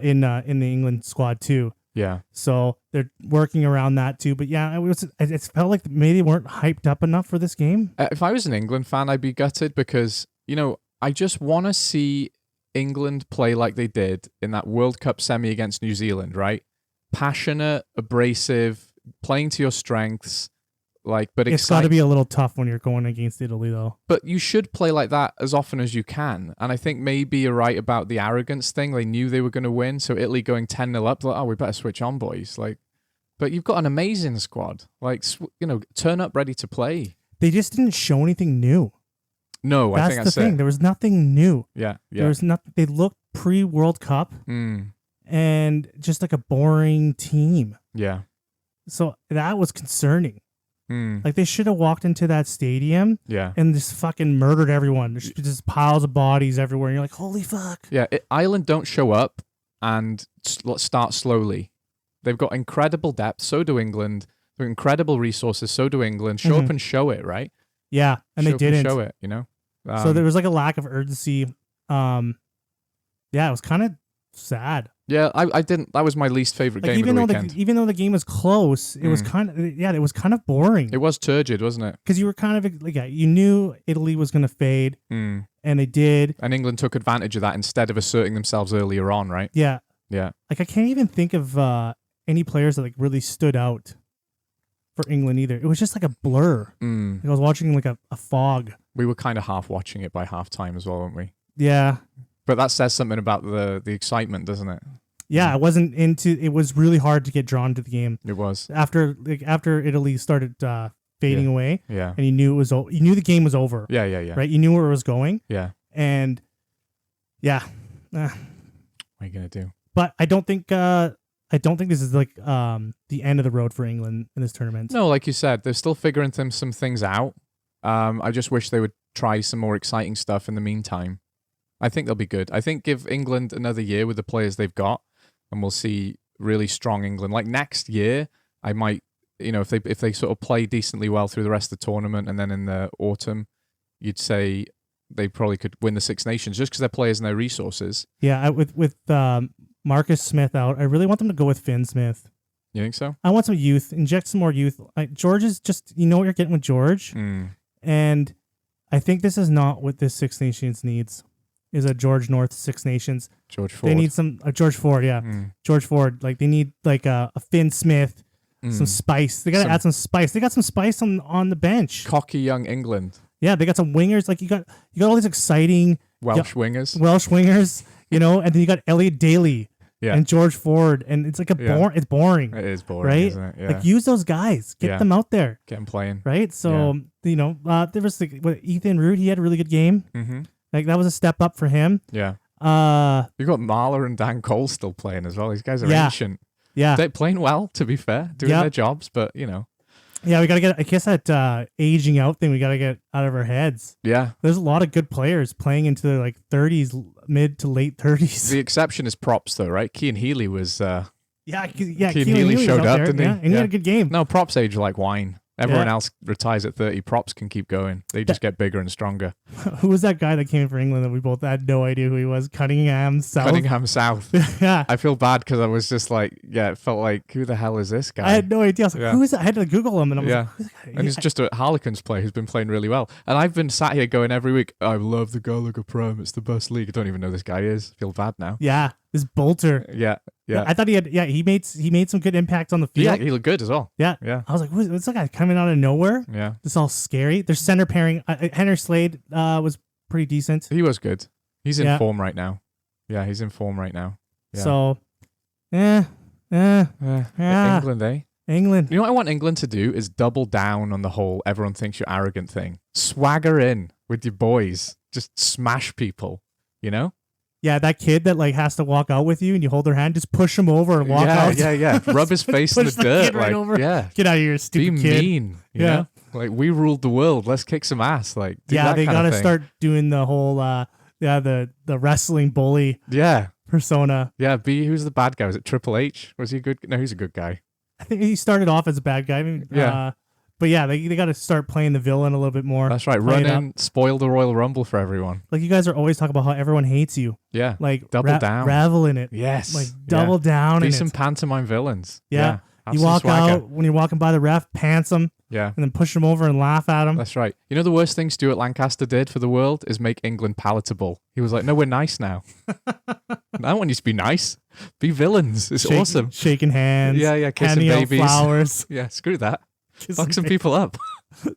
[SPEAKER 1] in the England squad too.
[SPEAKER 2] Yeah.
[SPEAKER 1] So they're working around that too. But yeah, it felt like maybe they weren't hyped up enough for this game.
[SPEAKER 2] If I was an England fan, I'd be gutted because I just want to see England play like they did in that World Cup semi against New Zealand. Right? Passionate, abrasive, playing to your strengths. But
[SPEAKER 1] it's got to be a little tough when you're going against Italy, though.
[SPEAKER 2] But you should play like that as often as you can. And I think maybe you're right about the arrogance thing. They knew they were going to win, so Italy going 10-0 up, like, oh, we better switch on, boys. But you've got an amazing squad. Turn up ready to play.
[SPEAKER 1] They just didn't show anything new.
[SPEAKER 2] No, I think that's
[SPEAKER 1] the thing.
[SPEAKER 2] it.
[SPEAKER 1] There was nothing new.
[SPEAKER 2] Yeah.
[SPEAKER 1] There was nothing. They looked pre-World Cup and just like a boring team.
[SPEAKER 2] Yeah.
[SPEAKER 1] So that was concerning. They should have walked into that stadium and just fucking murdered everyone. There's just piles of bodies everywhere. And you're like, holy fuck.
[SPEAKER 2] Yeah, Ireland don't show up and start slowly. They've got incredible depth. So do England. They're incredible resources. So do England. Show up and show it, right?
[SPEAKER 1] Yeah, and they didn't.
[SPEAKER 2] Show it,
[SPEAKER 1] so there was a lack of urgency. It was kind of sad.
[SPEAKER 2] Yeah, I didn't. That was my least favorite game of the weekend.
[SPEAKER 1] Even though the game was close, it was kind of it was kind of boring.
[SPEAKER 2] It was turgid, wasn't it?
[SPEAKER 1] Because you were kind of you knew Italy was going to fade, and they did.
[SPEAKER 2] And England took advantage of that instead of asserting themselves earlier on, right?
[SPEAKER 1] Yeah,
[SPEAKER 2] yeah.
[SPEAKER 1] I can't even think of any players that really stood out for England either. It was just like a blur. I was watching a fog.
[SPEAKER 2] We were kind of half watching it by half time as well, weren't we?
[SPEAKER 1] Yeah.
[SPEAKER 2] But that says something about the excitement, doesn't it?
[SPEAKER 1] Yeah, it was really hard to get drawn to the game.
[SPEAKER 2] It was.
[SPEAKER 1] After Italy started fading away.
[SPEAKER 2] Yeah.
[SPEAKER 1] And you knew the game was over.
[SPEAKER 2] Yeah.
[SPEAKER 1] Right? You knew where it was going.
[SPEAKER 2] Yeah.
[SPEAKER 1] And yeah.
[SPEAKER 2] What are you going to do?
[SPEAKER 1] But I don't think this is like the end of the road for England in this tournament.
[SPEAKER 2] No, like you said, they're still figuring some things out. I just wish they would try some more exciting stuff in the meantime. I think they'll be good. I think give England another year with the players they've got, and we'll see really strong England. Like next year, I might, if they sort of play decently well through the rest of the tournament, and then in the autumn, you'd say they probably could win the Six Nations just because their players and their resources.
[SPEAKER 1] Yeah, with Marcus Smith out, I really want them to go with Finn Smith.
[SPEAKER 2] You think so?
[SPEAKER 1] I want some youth, inject some more youth. George is just, you know what you're getting with George, and I think this is not what this Six Nations needs. Is a George North Six Nations.
[SPEAKER 2] George Ford.
[SPEAKER 1] They need some George Ford, yeah. George Ford. Like they need like a Finn Smith, some spice. They gotta add some spice. They got some spice on the bench.
[SPEAKER 2] Cocky young England.
[SPEAKER 1] Yeah, they got some wingers. Like you got all these exciting
[SPEAKER 2] Welsh wingers.
[SPEAKER 1] And then you got Elliot Daly and George Ford, and it's like it's boring.
[SPEAKER 2] It is boring,
[SPEAKER 1] right?
[SPEAKER 2] Isn't it? Yeah.
[SPEAKER 1] Like use those guys, get them out there,
[SPEAKER 2] get them playing,
[SPEAKER 1] right? So there was Ethan Root. He had a really good game. Like that was a step up for him.
[SPEAKER 2] Yeah. You got Marler and Dan Cole still playing as well. These guys are ancient.
[SPEAKER 1] Yeah.
[SPEAKER 2] They're playing well, to be fair, doing their jobs, but
[SPEAKER 1] Yeah, we gotta get. I guess that aging out thing we gotta get out of our heads.
[SPEAKER 2] Yeah.
[SPEAKER 1] There's a lot of good players playing into their like 30s, mid to late 30s.
[SPEAKER 2] The exception is props, though, right? Keane Healy was.
[SPEAKER 1] Keane
[SPEAKER 2] Healy showed up, didn't he?
[SPEAKER 1] Yeah, and he had a good game.
[SPEAKER 2] No, props age like wine. Everyone else retires at 30. Props can keep going. They just get bigger and stronger.
[SPEAKER 1] Who was that guy that came for England that we both had no idea who he was? Cunningham South.
[SPEAKER 2] Yeah. I feel bad because I was just like, it felt like, who the hell is this guy?
[SPEAKER 1] I had no idea. I was like, who is that? I had to Google him, and I was like, who's that guy?
[SPEAKER 2] And he's just a Harlequins player who's been playing really well. And I've been sat here going every week, I love the Gallagher Prem. It's the best league. I don't even know who this guy is. I feel bad now.
[SPEAKER 1] Yeah, this Bolter.
[SPEAKER 2] Yeah.
[SPEAKER 1] I thought he made some good impact on the field.
[SPEAKER 2] Yeah, he looked good as well.
[SPEAKER 1] Yeah. I was like, what's that guy coming out of nowhere?
[SPEAKER 2] Yeah.
[SPEAKER 1] This is all scary. Their center pairing, Henry Slade was pretty decent.
[SPEAKER 2] He was good. He's in form right now. Yeah, he's in form right now. Yeah.
[SPEAKER 1] So,
[SPEAKER 2] England, eh?
[SPEAKER 1] England.
[SPEAKER 2] You know what I want England to do is double down on the whole everyone thinks you're arrogant thing. Swagger in with your boys. Just smash people,
[SPEAKER 1] Yeah, that kid that like has to walk out with you and you hold their hand, just push him over and walk out.
[SPEAKER 2] Yeah. Rub his face in the dirt.
[SPEAKER 1] Kid right over.
[SPEAKER 2] Yeah.
[SPEAKER 1] Get out of here, stupid
[SPEAKER 2] Be
[SPEAKER 1] kid.
[SPEAKER 2] mean. You know? Like we ruled the world. Let's kick some ass. Like do that
[SPEAKER 1] they
[SPEAKER 2] kind
[SPEAKER 1] gotta
[SPEAKER 2] of thing.
[SPEAKER 1] start doing the whole the wrestling bully persona.
[SPEAKER 2] Yeah, who's the bad guy? Was it Triple H? Was he good? No, he's a good guy.
[SPEAKER 1] I think he started off as a bad guy. I mean, but yeah, they got to start playing the villain a little bit more.
[SPEAKER 2] That's right. Run in, spoil the Royal Rumble for everyone.
[SPEAKER 1] Like you guys are always talking about how everyone hates you.
[SPEAKER 2] Yeah.
[SPEAKER 1] Like
[SPEAKER 2] double down.
[SPEAKER 1] Revel in it.
[SPEAKER 2] Yes.
[SPEAKER 1] Like double down in it.
[SPEAKER 2] Be some pantomime villains.
[SPEAKER 1] Yeah. You walk out when you're walking by the ref, pants them.
[SPEAKER 2] Yeah.
[SPEAKER 1] And then push them over and laugh at them.
[SPEAKER 2] That's right. You know the worst thing Stuart Lancaster did for the world is make England palatable. He was like, no, we're nice now. I don't want you to be nice. Be villains. It's awesome.
[SPEAKER 1] Shaking hands.
[SPEAKER 2] Yeah. Kissing
[SPEAKER 1] handing out
[SPEAKER 2] babies.
[SPEAKER 1] flowers.
[SPEAKER 2] Yeah, screw that. Fuck some people up.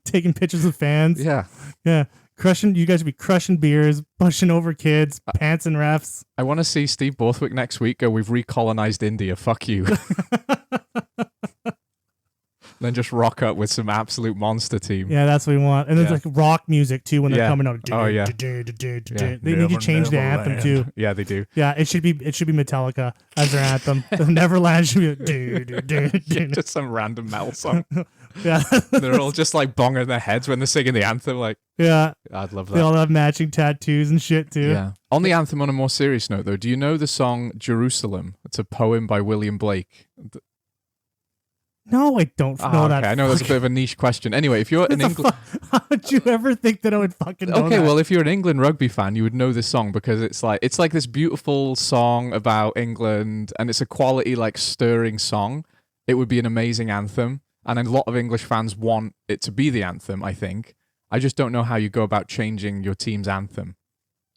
[SPEAKER 1] Taking pictures with fans.
[SPEAKER 2] Yeah.
[SPEAKER 1] You guys would be crushing beers, pushing over kids, pants and refs.
[SPEAKER 2] I want to see Steve Borthwick next week go, we've recolonized India. Fuck you. Then just rock up with some absolute monster team.
[SPEAKER 1] Yeah, that's what we want. And there's like rock music too when they're coming out.
[SPEAKER 2] Oh yeah.
[SPEAKER 1] They need to change the anthem too.
[SPEAKER 2] Yeah, they do.
[SPEAKER 1] Yeah, it should be Metallica as their anthem. Neverland should be
[SPEAKER 2] just some random metal song.
[SPEAKER 1] Yeah.
[SPEAKER 2] They're all just like bonging their heads when they're singing the anthem. Like, I'd love that.
[SPEAKER 1] They all have matching tattoos and shit too.
[SPEAKER 2] Yeah. On the anthem, on a more serious note though, do you know the song Jerusalem? It's a poem by William Blake.
[SPEAKER 1] No, I don't know that.
[SPEAKER 2] I know that's a bit of a niche question. Anyway, if you're an England...
[SPEAKER 1] How would you ever think that I would fucking know that?
[SPEAKER 2] Well, if you're an England rugby fan, you would know this song because it's like this beautiful song about England and it's a quality, like, stirring song. It would be an amazing anthem. And a lot of English fans want it to be the anthem, I think. I just don't know how you go about changing your team's anthem.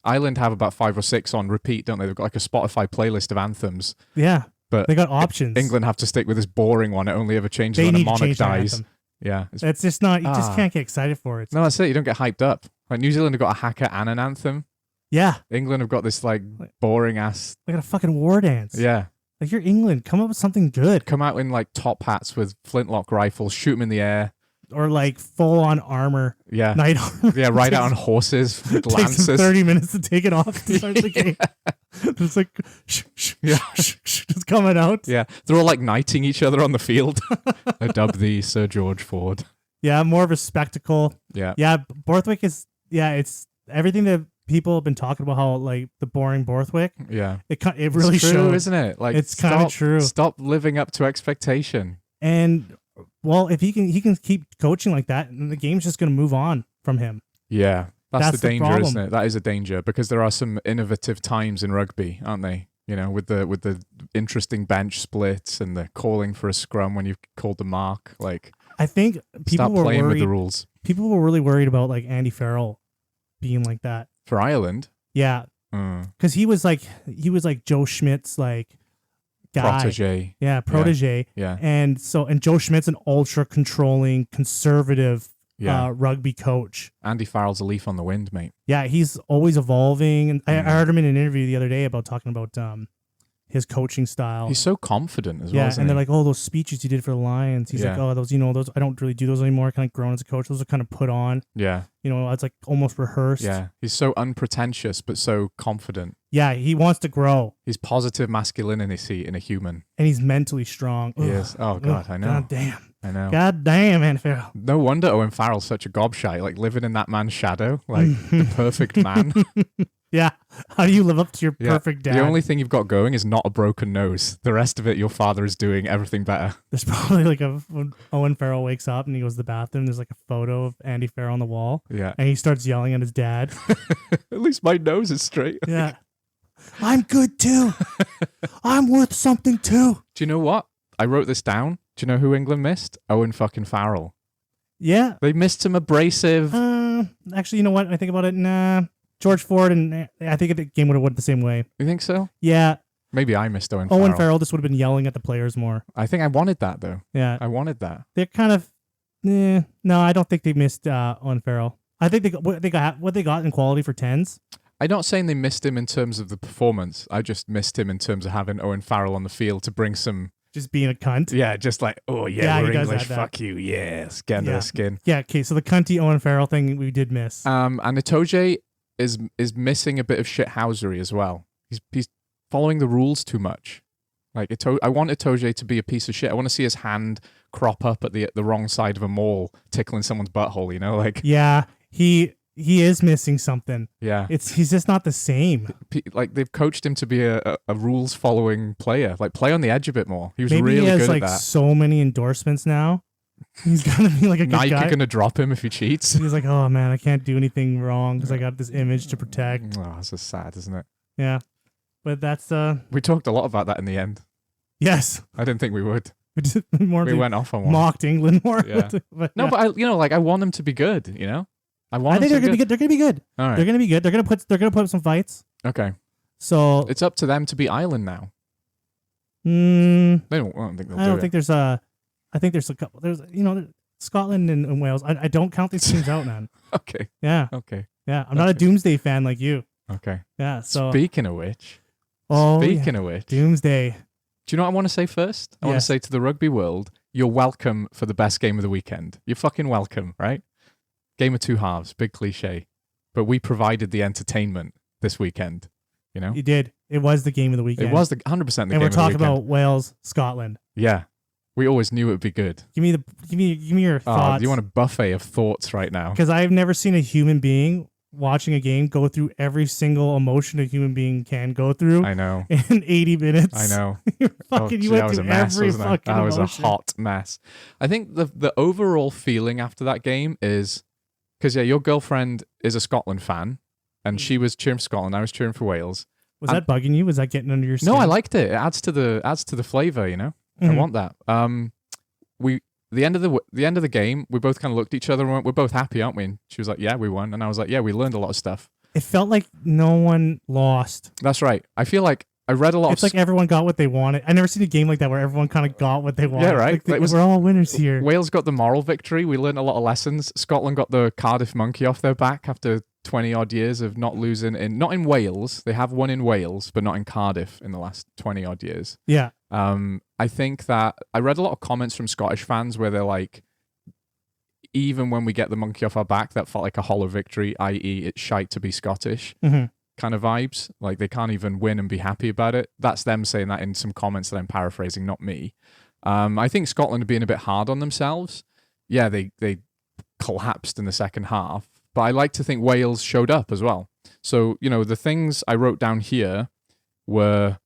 [SPEAKER 2] Ireland have about 5 or 6 on repeat, don't they? They've got like a Spotify playlist of anthems.
[SPEAKER 1] Yeah.
[SPEAKER 2] But
[SPEAKER 1] they got options.
[SPEAKER 2] England have to stick with this boring one. It only ever changes when a monarch dies. Yeah.
[SPEAKER 1] It's just not, you just can't get excited for it.
[SPEAKER 2] No, that's it. You don't get hyped up. Like New Zealand have got a haka and an anthem.
[SPEAKER 1] Yeah.
[SPEAKER 2] England have got this like boring ass.
[SPEAKER 1] They got a fucking war dance.
[SPEAKER 2] Yeah.
[SPEAKER 1] Like you're England. Come up with something good.
[SPEAKER 2] Come out in like top hats with flintlock rifles, shoot them in the air.
[SPEAKER 1] Or like full on armor.
[SPEAKER 2] Yeah.
[SPEAKER 1] Knight armor.
[SPEAKER 2] Yeah, ride out on horses with lances.
[SPEAKER 1] Takes 30 minutes to take it off to start the game. Just like just coming out.
[SPEAKER 2] Yeah, they're all like knighting each other on the field. I dub thee Sir George Ford.
[SPEAKER 1] Yeah, more of a spectacle.
[SPEAKER 2] Yeah.
[SPEAKER 1] Yeah, Borthwick is, it's everything that people have been talking about, how like the boring Borthwick.
[SPEAKER 2] Yeah.
[SPEAKER 1] It really
[SPEAKER 2] it's true,
[SPEAKER 1] shows,
[SPEAKER 2] isn't it? Like,
[SPEAKER 1] it's kind of true.
[SPEAKER 2] Stop living up to expectation.
[SPEAKER 1] And well, if he can keep coaching like that, and the game's just going to move on from him.
[SPEAKER 2] Yeah. That's the danger,
[SPEAKER 1] problem.
[SPEAKER 2] isn't it? That is a danger, because there are some innovative times in rugby, aren't they? You know, with the interesting bench splits and the calling for a scrum when you've called the mark. Like,
[SPEAKER 1] I think people
[SPEAKER 2] start
[SPEAKER 1] were
[SPEAKER 2] playing
[SPEAKER 1] worried,
[SPEAKER 2] with the rules.
[SPEAKER 1] People were really worried about like Andy Farrell being like that
[SPEAKER 2] For Ireland?
[SPEAKER 1] Yeah, because he was like Joe Schmidt's like guy.
[SPEAKER 2] Protege.
[SPEAKER 1] Yeah, protege.
[SPEAKER 2] Yeah.
[SPEAKER 1] And Joe Schmidt's an ultra controlling, conservative rugby coach.
[SPEAKER 2] Andy Farrell's a leaf on the wind, mate.
[SPEAKER 1] Yeah, he's always evolving. And I heard him in an interview the other day about talking about his coaching style.
[SPEAKER 2] He's so confident as well.
[SPEAKER 1] Yeah,
[SPEAKER 2] isn't
[SPEAKER 1] and they're
[SPEAKER 2] he?
[SPEAKER 1] like, oh, those speeches you did for the Lions. He's like, oh, those I don't really do those anymore. Kind of grown as a coach. Those are kind of put on.
[SPEAKER 2] Yeah.
[SPEAKER 1] It's like almost rehearsed.
[SPEAKER 2] Yeah. He's so unpretentious, but so confident.
[SPEAKER 1] Yeah, he wants to grow.
[SPEAKER 2] He's positive masculinity in a human.
[SPEAKER 1] And he's mentally strong.
[SPEAKER 2] He is. Oh, God, I know.
[SPEAKER 1] God damn.
[SPEAKER 2] I know.
[SPEAKER 1] God damn, Andy Farrell.
[SPEAKER 2] No wonder Owen Farrell's such a gobshite, like living in that man's shadow, like the perfect man.
[SPEAKER 1] Yeah. How do you live up to your perfect dad?
[SPEAKER 2] The only thing you've got going is not a broken nose. The rest of it, your father is doing everything better.
[SPEAKER 1] There's probably like when Owen Farrell wakes up and he goes to the bathroom, there's like a photo of Andy Farrell on the wall.
[SPEAKER 2] Yeah.
[SPEAKER 1] And he starts yelling at his dad.
[SPEAKER 2] At least my nose is straight.
[SPEAKER 1] Yeah. I'm good too. I'm worth something too.
[SPEAKER 2] Do you know what? I wrote this down. Do you know who England missed? Owen fucking Farrell.
[SPEAKER 1] Yeah.
[SPEAKER 2] They missed some abrasive.
[SPEAKER 1] Actually, you know what? I think about it. Nah. George Ford, and I think the game would have went the same way.
[SPEAKER 2] You think so?
[SPEAKER 1] Yeah.
[SPEAKER 2] Maybe I missed Owen Farrell.
[SPEAKER 1] Owen Farrell just would have been yelling at the players more.
[SPEAKER 2] I think I wanted that, though.
[SPEAKER 1] Yeah.
[SPEAKER 2] I wanted that.
[SPEAKER 1] They're kind of... no, I don't think they missed Owen Farrell. I think what they got in quality for 10s.
[SPEAKER 2] I'm not saying they missed him in terms of the performance. I just missed him in terms of having Owen Farrell on the field to bring some...
[SPEAKER 1] Just being a cunt.
[SPEAKER 2] Yeah, just like, oh yeah, we're English, fuck you, yes, get under the skin.
[SPEAKER 1] Yeah, okay, so the cunty Owen Farrell thing we did miss.
[SPEAKER 2] And Itoje is missing a bit of shithousery as well. He's following the rules too much. Like I want Itoje to be a piece of shit. I want to see his hand crop up at the wrong side of a maul, tickling someone's butthole. You know, like
[SPEAKER 1] yeah, he is missing something.
[SPEAKER 2] Yeah,
[SPEAKER 1] he's just not the same.
[SPEAKER 2] Like they've coached him to be a rules following player. Like play on the edge a bit more. He was
[SPEAKER 1] Maybe
[SPEAKER 2] really
[SPEAKER 1] he has
[SPEAKER 2] good
[SPEAKER 1] like
[SPEAKER 2] at that.
[SPEAKER 1] So many endorsements now. He's gonna be like a good
[SPEAKER 2] Nike
[SPEAKER 1] guy.
[SPEAKER 2] are gonna drop him if he cheats.
[SPEAKER 1] He's like, oh man, I can't do anything wrong because I got this image to protect.
[SPEAKER 2] Oh, that's just sad, isn't it?
[SPEAKER 1] Yeah, but that's
[SPEAKER 2] We talked a lot about that in the end.
[SPEAKER 1] Yes,
[SPEAKER 2] I didn't think we would.
[SPEAKER 1] We
[SPEAKER 2] went off on one.
[SPEAKER 1] Mocked England more.
[SPEAKER 2] Yeah.
[SPEAKER 1] But
[SPEAKER 2] I want them to be good. You know, I
[SPEAKER 1] think they're gonna be good. They're gonna be good.
[SPEAKER 2] All right.
[SPEAKER 1] They're gonna be good. They're gonna put up some fights.
[SPEAKER 2] Okay.
[SPEAKER 1] So
[SPEAKER 2] it's up to them to beat Ireland now. I don't think they'll do it.
[SPEAKER 1] I think there's a couple. There's Scotland and Wales. I don't count these teams out, man.
[SPEAKER 2] Okay.
[SPEAKER 1] Yeah.
[SPEAKER 2] Okay.
[SPEAKER 1] Yeah. I'm not a Doomsday fan like you.
[SPEAKER 2] Okay.
[SPEAKER 1] Yeah. So
[SPEAKER 2] speaking of which,
[SPEAKER 1] of
[SPEAKER 2] which,
[SPEAKER 1] Doomsday.
[SPEAKER 2] Do you know what I want to say first? I want to say to the rugby world, you're welcome for the best game of the weekend. You're fucking welcome, right? Game of two halves, big cliche. But we provided the entertainment this weekend, you know?
[SPEAKER 1] You did. It was the game of the weekend.
[SPEAKER 2] It was 100% the game of the weekend.
[SPEAKER 1] And we're talking about Wales, Scotland.
[SPEAKER 2] Yeah. We always knew it would be good.
[SPEAKER 1] Give me your thoughts.
[SPEAKER 2] You want a buffet of thoughts right now?
[SPEAKER 1] Because I've never seen a human being watching a game go through every single emotion a human being can go through.
[SPEAKER 2] I know.
[SPEAKER 1] In 80 minutes.
[SPEAKER 2] I know.
[SPEAKER 1] You went through every fucking
[SPEAKER 2] That was
[SPEAKER 1] emotion.
[SPEAKER 2] a hot mess. I think the overall feeling after that game is, because your girlfriend is a Scotland fan, and she was cheering for Scotland. I was cheering for Wales.
[SPEAKER 1] Was that bugging you? Was that getting under your skin?
[SPEAKER 2] No, I liked it. It adds to the flavor. You know, I want that. The end of the game, we both kind of looked at each other and went, we're both happy, aren't we? And she was like, yeah, we won. And I was like, yeah, we learned a lot of stuff.
[SPEAKER 1] It felt like no one lost.
[SPEAKER 2] That's right. I feel like I read a lot
[SPEAKER 1] It's like everyone got what they wanted. I never seen a game like that where everyone kind of got what they wanted.
[SPEAKER 2] Yeah, right.
[SPEAKER 1] Like we're all winners here.
[SPEAKER 2] Wales got the moral victory. We learned a lot of lessons. Scotland got the Cardiff monkey off their back after 20 odd years of not losing not in Wales. They have won in Wales, but not in Cardiff in the last 20 odd years.
[SPEAKER 1] Yeah.
[SPEAKER 2] I think that I read a lot of comments from Scottish fans where they're like, even when we get the monkey off our back, that felt like a hollow victory, i.e. it's shite to be Scottish.
[SPEAKER 1] Mm-hmm.
[SPEAKER 2] kind of vibes. Like they can't even win and be happy about it. That's them saying that in some comments that I'm paraphrasing, not me. I think Scotland are being a bit hard on themselves. Yeah, they collapsed in the second half, but I like to think Wales showed up as well. So, the things I wrote down here were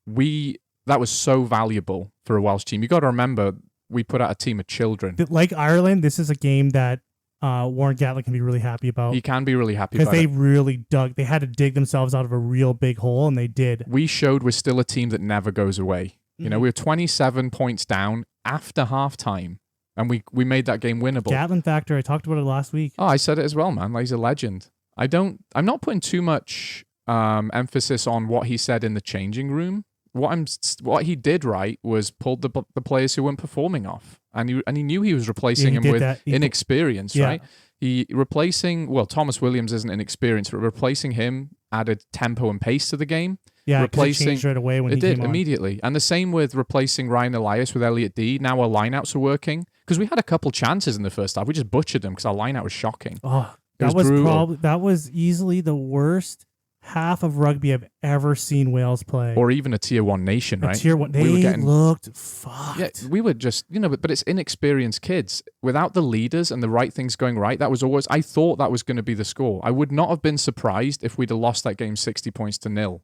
[SPEAKER 2] that was so valuable for a Welsh team. You got to remember, we put out a team of children.
[SPEAKER 1] Like Ireland, this is a game that Warren Gatland can be really happy about.
[SPEAKER 2] He can be really happy about
[SPEAKER 1] because they really they had to dig themselves out of a real big hole, and they did.
[SPEAKER 2] We showed we're still a team that never goes away. We were 27 points down after halftime, and we made that game winnable.
[SPEAKER 1] Gatland factor, I talked about it last week.
[SPEAKER 2] Oh, I said it as well, man. Like, he's a legend. I'm not putting too much emphasis on what he said in the changing room. What he did right was pulled the players who weren't performing off, and he knew he was replacing him with inexperience, right? Thomas Williams isn't inexperienced, but replacing him added tempo and pace to the game.
[SPEAKER 1] Yeah, it changed right away when he came on.
[SPEAKER 2] Immediately. And the same with replacing Ryan Elias with Elliot D. Now our lineouts are working, because we had a couple chances in the first half. We just butchered them because our lineout was shocking.
[SPEAKER 1] Oh, that was easily the worst half of rugby I've ever seen Wales play.
[SPEAKER 2] Or even a tier 1 nation, right?
[SPEAKER 1] Tier 1. They looked fucked.
[SPEAKER 2] Yeah, we were just, but it's inexperienced kids. Without the leaders and the right things going right, I thought that was going to be the score. I would not have been surprised if we'd have lost that game 60 points to 0,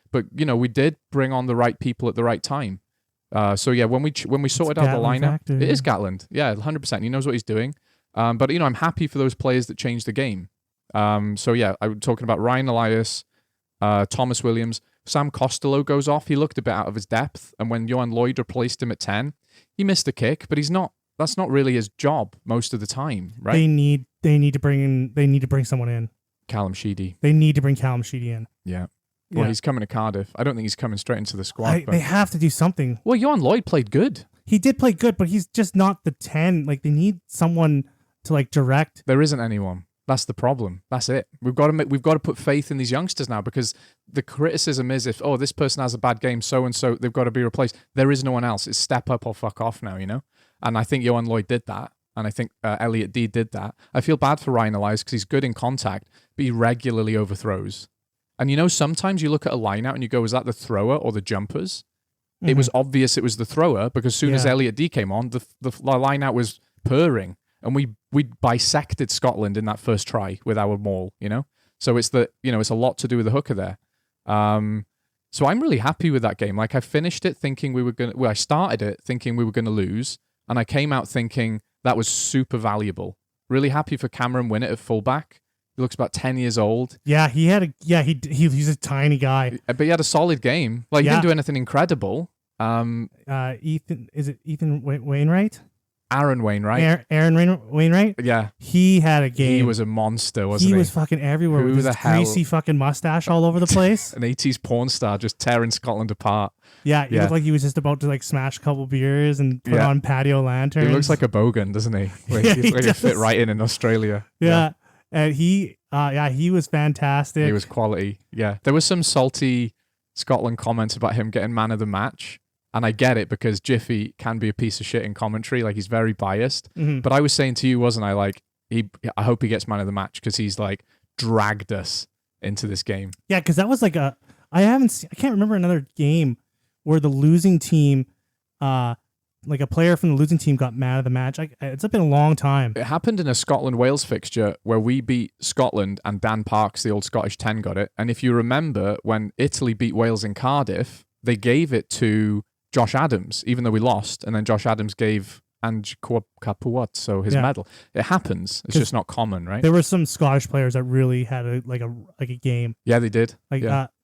[SPEAKER 2] But, we did bring on the right people at the right time. When we sorted out the lineup, it is Gatland. Yeah, 100%. He knows what he's doing. But, I'm happy for those players that changed the game. I'm talking about Ryan Elias, Thomas Williams. Sam Costello goes off. He looked a bit out of his depth, and when Johan Lloyd replaced him at 10, he missed a kick, but that's not really his job most of the time, right?
[SPEAKER 1] They need to bring someone in.
[SPEAKER 2] Callum Sheedy.
[SPEAKER 1] They need to bring Callum Sheedy in.
[SPEAKER 2] Yeah. Well, he's coming to Cardiff. I don't think he's coming straight into the squad.
[SPEAKER 1] They have to do something.
[SPEAKER 2] Well, Johan Lloyd played good.
[SPEAKER 1] He did play good, but he's just not the 10. Like, they need someone to direct.
[SPEAKER 2] There isn't anyone. That's the problem. That's it. We've got to put faith in these youngsters now, because the criticism is if this person has a bad game, so and so, they've got to be replaced. There is no one else. It's step up or fuck off now, And I think Johan Lloyd did that, and I think Elliot D did that. I feel bad for Ryan Elias because he's good in contact, but he regularly overthrows. And sometimes you look at a lineout and you go, is that the thrower or the jumpers? Mm-hmm. It was obvious it was the thrower, because as soon as Elliot D came on, the lineout was purring. And we bisected Scotland in that first try with our maul, So it's it's a lot to do with the hooker there. So I'm really happy with that game. Like, I finished it thinking I started it thinking we were going to lose, and I came out thinking that was super valuable. Really happy for Cameron Winnett at fullback. He looks about 10 years old.
[SPEAKER 1] Yeah, he's a tiny guy.
[SPEAKER 2] But he had a solid game. Like, he didn't do anything incredible.
[SPEAKER 1] Ethan Wainwright?
[SPEAKER 2] Aaron Wainwright.
[SPEAKER 1] Aaron Wainwright?
[SPEAKER 2] Yeah.
[SPEAKER 1] He had a game.
[SPEAKER 2] He was a monster, wasn't he?
[SPEAKER 1] He was fucking everywhere with his greasy fucking mustache all over the place.
[SPEAKER 2] An 80s porn star just tearing Scotland apart.
[SPEAKER 1] Yeah, he looked like he was just about to smash a couple beers and put on patio lanterns.
[SPEAKER 2] He looks like a bogan, doesn't he? He fit right in Australia.
[SPEAKER 1] Yeah. And he was fantastic.
[SPEAKER 2] He was quality. Yeah. There was some salty Scotland comments about him getting man of the match. And I get it, because Jiffy can be a piece of shit in commentary. Like, he's very biased. Mm-hmm. But I was saying to you, wasn't I? Like, I hope he gets man of the match, because he's dragged us into this game. Yeah,
[SPEAKER 1] because that was I can't remember another game where the losing team, a player from the losing team got man of the match. It's been a long time.
[SPEAKER 2] It happened in a Scotland-Wales fixture where we beat Scotland and Dan Parks, the old Scottish 10, got it. And if you remember, when Italy beat Wales in Cardiff, they gave it to Josh Adams, even though we lost, and then Josh Adams gave Ange Capuozzo his medal. It happens. It's just not common, right?
[SPEAKER 1] There were some Scottish players that really had a game.
[SPEAKER 2] Yeah, they did.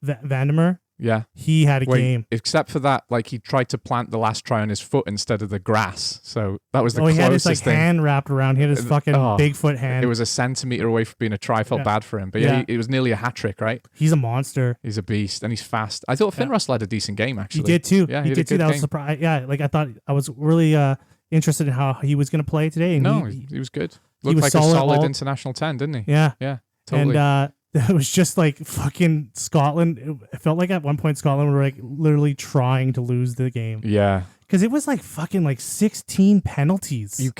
[SPEAKER 1] Vandermeer.
[SPEAKER 2] Yeah.
[SPEAKER 1] He had a game.
[SPEAKER 2] Except for that, he tried to plant the last try on his foot instead of the grass. So that was the closest
[SPEAKER 1] thing. He had his
[SPEAKER 2] thing.
[SPEAKER 1] hand wrapped around. He had his fucking Bigfoot hand.
[SPEAKER 2] It was a centimeter away from being a try. I felt bad for him. But it was nearly a hat trick, right?
[SPEAKER 1] He's a monster.
[SPEAKER 2] He's a beast, and he's fast. I thought Finn Russell had a decent game, actually.
[SPEAKER 1] He did too.
[SPEAKER 2] Yeah,
[SPEAKER 1] he did too. That was surprised. Yeah, I thought I was really interested in how he was going to play today. And
[SPEAKER 2] he was good. Looked like a solid international 10, didn't he?
[SPEAKER 1] Yeah.
[SPEAKER 2] Yeah, totally.
[SPEAKER 1] And it was just fucking Scotland. It felt like at one point Scotland were literally trying to lose the game.
[SPEAKER 2] Yeah.
[SPEAKER 1] Because it was fucking 16 penalties.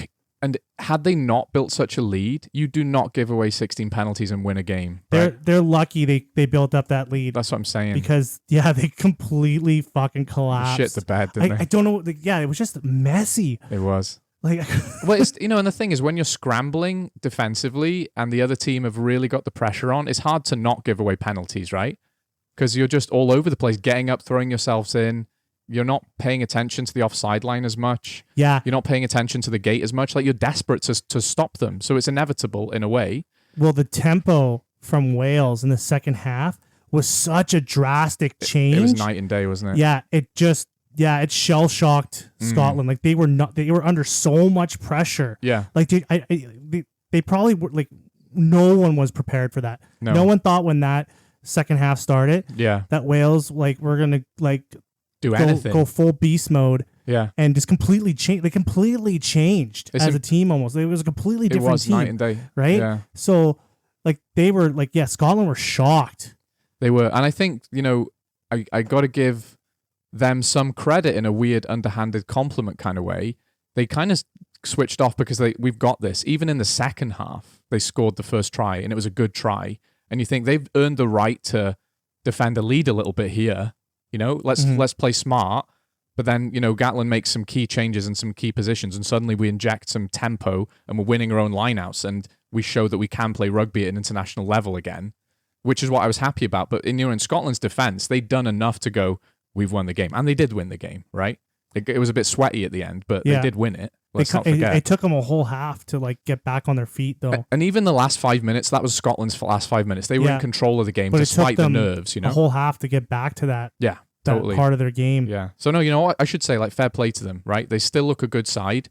[SPEAKER 2] And had they not built such a lead, you do not give away 16 penalties and win a game.
[SPEAKER 1] They're lucky they built up that lead.
[SPEAKER 2] That's what I'm saying.
[SPEAKER 1] Because they completely fucking collapsed.
[SPEAKER 2] Shit the bed, didn't they?
[SPEAKER 1] I don't know. It was just messy.
[SPEAKER 2] It was.
[SPEAKER 1] Like,
[SPEAKER 2] well, it's, and the thing is, when you're scrambling defensively and the other team have really got the pressure on, it's hard to not give away penalties, right? Because you're just all over the place, getting up, throwing yourselves in. You're not paying attention to the offside line as much.
[SPEAKER 1] Yeah.
[SPEAKER 2] You're not paying attention to the gate as much. Like, you're desperate to stop them. So it's inevitable in a way.
[SPEAKER 1] Well, the tempo from Wales in the second half was such a drastic change.
[SPEAKER 2] It was night and day, wasn't it?
[SPEAKER 1] Yeah. It shell shocked Scotland. Like, they were under so much pressure.
[SPEAKER 2] Yeah.
[SPEAKER 1] Like, they probably were, like, no one was prepared for that. No one thought when that second half started that Wales, like, were going to, like,
[SPEAKER 2] do anything.
[SPEAKER 1] Go full beast mode.
[SPEAKER 2] Yeah.
[SPEAKER 1] And just completely change. They completely changed as a team almost. It was a completely different team. It was
[SPEAKER 2] night and day.
[SPEAKER 1] Right?
[SPEAKER 2] Yeah.
[SPEAKER 1] So, like, they were, like, Scotland were shocked.
[SPEAKER 2] They were. And I think, I got to give them some credit in a weird, underhanded compliment kind of way. They kind of switched off because we've got this. Even in the second half, they scored the first try, and it was a good try. And you think they've earned the right to defend a lead a little bit here. Let's play smart. But then, Gatland makes some key changes in some key positions, and suddenly we inject some tempo, and we're winning our own lineouts, and we show that we can play rugby at an international level again, which is what I was happy about. But in Scotland's defense, they'd done enough to go, we've won the game, and they did win the game, right? It was a bit sweaty at the end, but they did win it. Let's not forget.
[SPEAKER 1] It took them a whole half to, like, get back on their feet, though.
[SPEAKER 2] And even the last 5 minutes, that was Scotland's last 5 minutes. They were in control of the game, despite the nerves.
[SPEAKER 1] A whole half to get back to that.
[SPEAKER 2] Yeah.
[SPEAKER 1] That
[SPEAKER 2] totally.
[SPEAKER 1] part of their game.
[SPEAKER 2] Yeah. So no, you know what? I should say, like, fair play to them, right? They still look a good side.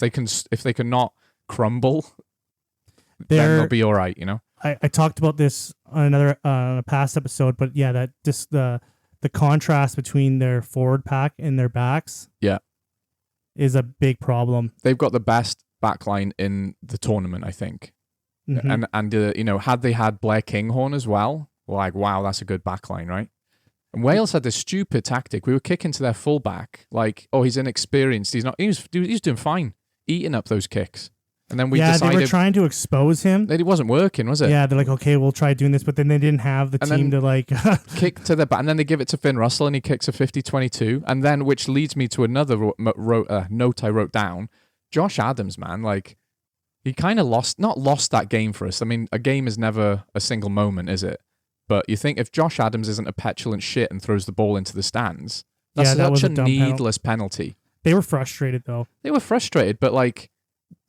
[SPEAKER 2] If they can not crumble, then they'll be all right,
[SPEAKER 1] I talked about this on a past episode, but that just the contrast between their forward pack and their backs is a big problem.
[SPEAKER 2] They've got the best backline in the tournament, I think. Mm-hmm. And had they had Blair Kinghorn as well, like, wow, that's a good backline, right? And Wales had this stupid tactic. We were kicking to their fullback, like, oh, he's inexperienced. He's not. He was doing fine, eating up those kicks. And then we decided
[SPEAKER 1] they were trying to expose him.
[SPEAKER 2] It wasn't working, was it?
[SPEAKER 1] Yeah, they're like, okay, we'll try doing this, but then they didn't have the team to, like,
[SPEAKER 2] kick to the back, and then they give it to Finn Russell, and he kicks a 50-22, and then which leads me to another note I wrote down. Josh Adams, man, like, he kind of not lost that game for us. I mean, a game is never a single moment, is it? But you think if Josh Adams isn't a petulant shit and throws the ball into the stands, that's such a needless penalty.
[SPEAKER 1] They were frustrated, though.
[SPEAKER 2] They were frustrated, but, like,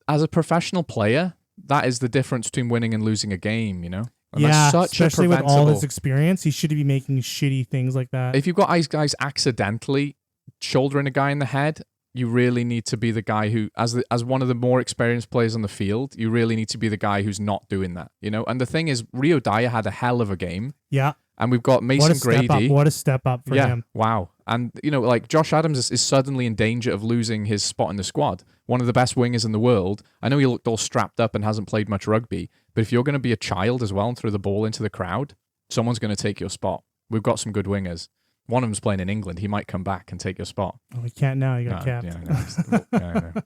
[SPEAKER 2] as a professional player, that is the difference between winning and losing a game, And that's such
[SPEAKER 1] especially with all his experience, he should be making shitty things like that.
[SPEAKER 2] If you've got guys accidentally shouldering a guy in the head, you really need to be the guy who, as one of the more experienced players on the field, you really need to be the guy who's not doing that, And the thing is, Rio Dyer had a hell of a game.
[SPEAKER 1] Yeah.
[SPEAKER 2] And we've got Mason Grady.
[SPEAKER 1] What a step up for him.
[SPEAKER 2] Wow. And, like, Josh Adams is suddenly in danger of losing his spot in the squad. One of the best wingers in the world. I know he looked all strapped up and hasn't played much rugby, but if you're going to be a child as well and throw the ball into the crowd, someone's going to take your spot. We've got some good wingers. One of them's playing in England. He might come back and take your spot.
[SPEAKER 1] Oh, he can't now. You got capped.
[SPEAKER 2] Yeah,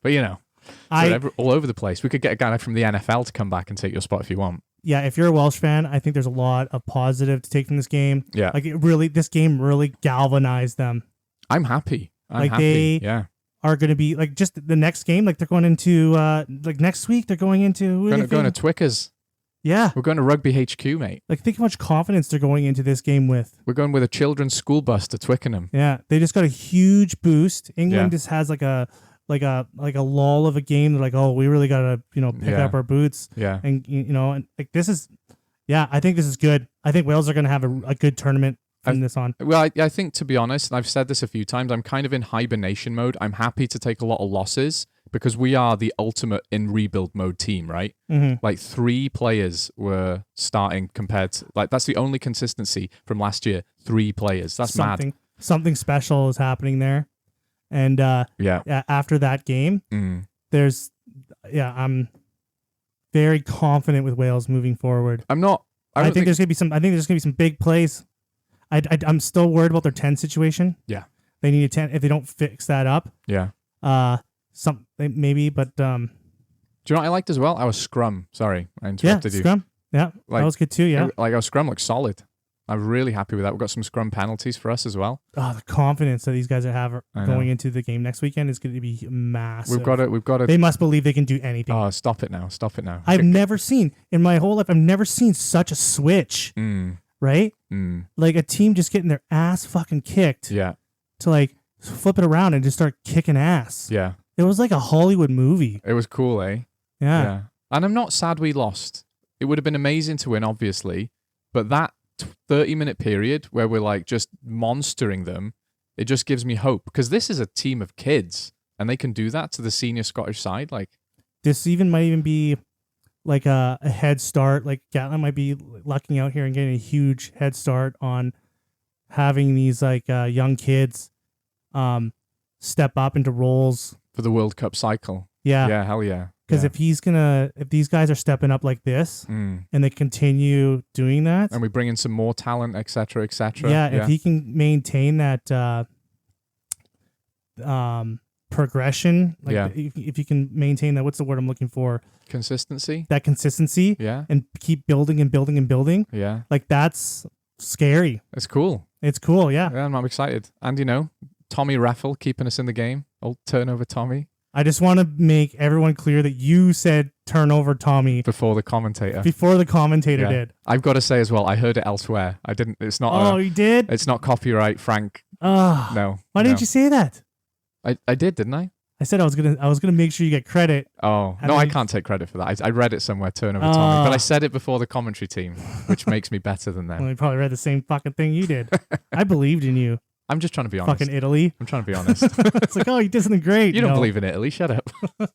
[SPEAKER 2] but, all over the place. We could get a guy from the NFL to come back and take your spot if you want.
[SPEAKER 1] Yeah, if you're a Welsh fan, I think there's a lot of positive to take from this game.
[SPEAKER 2] Yeah.
[SPEAKER 1] Like, this game really galvanized them.
[SPEAKER 2] I'm happy. They
[SPEAKER 1] are going to be, like, just the next game, like, they're going into, like, next week, they're going into...
[SPEAKER 2] Going to Twickers.
[SPEAKER 1] Yeah.
[SPEAKER 2] We're going to Rugby HQ, mate.
[SPEAKER 1] Like, think how much confidence they're going into this game with.
[SPEAKER 2] We're going with a children's school bus to Twickenham.
[SPEAKER 1] Yeah, they just got a huge boost. England just has, like a lull of a game. They're like, oh, we really got to, pick up our boots.
[SPEAKER 2] Yeah.
[SPEAKER 1] And, and, like, this is... Yeah, I think this is good. I think Wales are going to have a good tournament from this on.
[SPEAKER 2] Well, I think, to be honest, and I've said this a few times, I'm kind of in hibernation mode. I'm happy to take a lot of losses because we are the ultimate in rebuild mode team, right?
[SPEAKER 1] Mm-hmm.
[SPEAKER 2] Like, 3 players were starting compared to... Like, that's the only consistency from last year. 3 players. That's mad.
[SPEAKER 1] Something special is happening there. And after that game, I'm very confident with Wales moving forward.
[SPEAKER 2] I'm not.
[SPEAKER 1] I think there's gonna be some big plays. I'm still worried about their 10 situation.
[SPEAKER 2] Yeah,
[SPEAKER 1] they need a 10 if they don't fix that up.
[SPEAKER 2] Yeah.
[SPEAKER 1] Maybe, but
[SPEAKER 2] Do you know what I liked as well? Our scrum. Sorry, I interrupted you.
[SPEAKER 1] Scrum. Yeah,
[SPEAKER 2] Like,
[SPEAKER 1] that was good too. Yeah.
[SPEAKER 2] Like our scrum looks solid. I'm really happy with that. We've got some scrum penalties for us as well.
[SPEAKER 1] Oh, the confidence that these guys have
[SPEAKER 2] I
[SPEAKER 1] going
[SPEAKER 2] know.
[SPEAKER 1] into the game next weekend is going to be massive.
[SPEAKER 2] We've got to.
[SPEAKER 1] They must believe they can do anything.
[SPEAKER 2] Oh, stop it now! Stop it now!
[SPEAKER 1] I've never seen in my whole life. I've never seen such a switch. Right? Like a team just getting their ass fucking kicked.
[SPEAKER 2] Yeah.
[SPEAKER 1] To like flip it around and just start kicking ass.
[SPEAKER 2] Yeah.
[SPEAKER 1] It was like a Hollywood movie.
[SPEAKER 2] It was cool, eh?
[SPEAKER 1] Yeah.
[SPEAKER 2] And I'm not sad we lost. It would have been amazing to win, obviously, but that 30-minute period where we're like just monstering them, it just gives me hope because this is a team of kids and they can do that to the senior Scottish side. Like
[SPEAKER 1] this might even be like a head start. Like Gatland might be lucking out here and getting a huge head start on having these like young kids step up into roles
[SPEAKER 2] for the World Cup cycle.
[SPEAKER 1] Yeah.
[SPEAKER 2] Yeah, hell yeah.
[SPEAKER 1] Because if these guys are stepping up like this and they continue doing that,
[SPEAKER 2] and we bring in some more talent, etc., etc.
[SPEAKER 1] Yeah, if he can maintain that progression, like if you can maintain that, what's the word I'm looking for?
[SPEAKER 2] Consistency.
[SPEAKER 1] That consistency.
[SPEAKER 2] Yeah.
[SPEAKER 1] And keep building and building and building.
[SPEAKER 2] Yeah.
[SPEAKER 1] Like that's scary.
[SPEAKER 2] It's cool.
[SPEAKER 1] It's cool. Yeah.
[SPEAKER 2] Yeah, I'm excited. And Tommy Raffle keeping us in the game. Old turnover Tommy.
[SPEAKER 1] I just want to make everyone clear that you said turnover Tommy
[SPEAKER 2] before the commentator.
[SPEAKER 1] Did.
[SPEAKER 2] I've got to say as well, I heard it elsewhere. I didn't. It's not.
[SPEAKER 1] Oh, you did?
[SPEAKER 2] It's not copyright, Frank.
[SPEAKER 1] Oh,
[SPEAKER 2] no.
[SPEAKER 1] Why didn't you say that?
[SPEAKER 2] I did, didn't I?
[SPEAKER 1] I said I was gonna make sure you get credit.
[SPEAKER 2] Oh no, I can't take credit for that. I read it somewhere, turnover Tommy, but I said it before the commentary team, which makes me better than them.
[SPEAKER 1] Well, they probably read the same fucking thing you did. I believed in you.
[SPEAKER 2] I'm just trying to be honest.
[SPEAKER 1] Fucking Italy.
[SPEAKER 2] I'm trying to be honest.
[SPEAKER 1] It's like, oh, you did something great.
[SPEAKER 2] You don't believe in Italy. Shut up.
[SPEAKER 1] But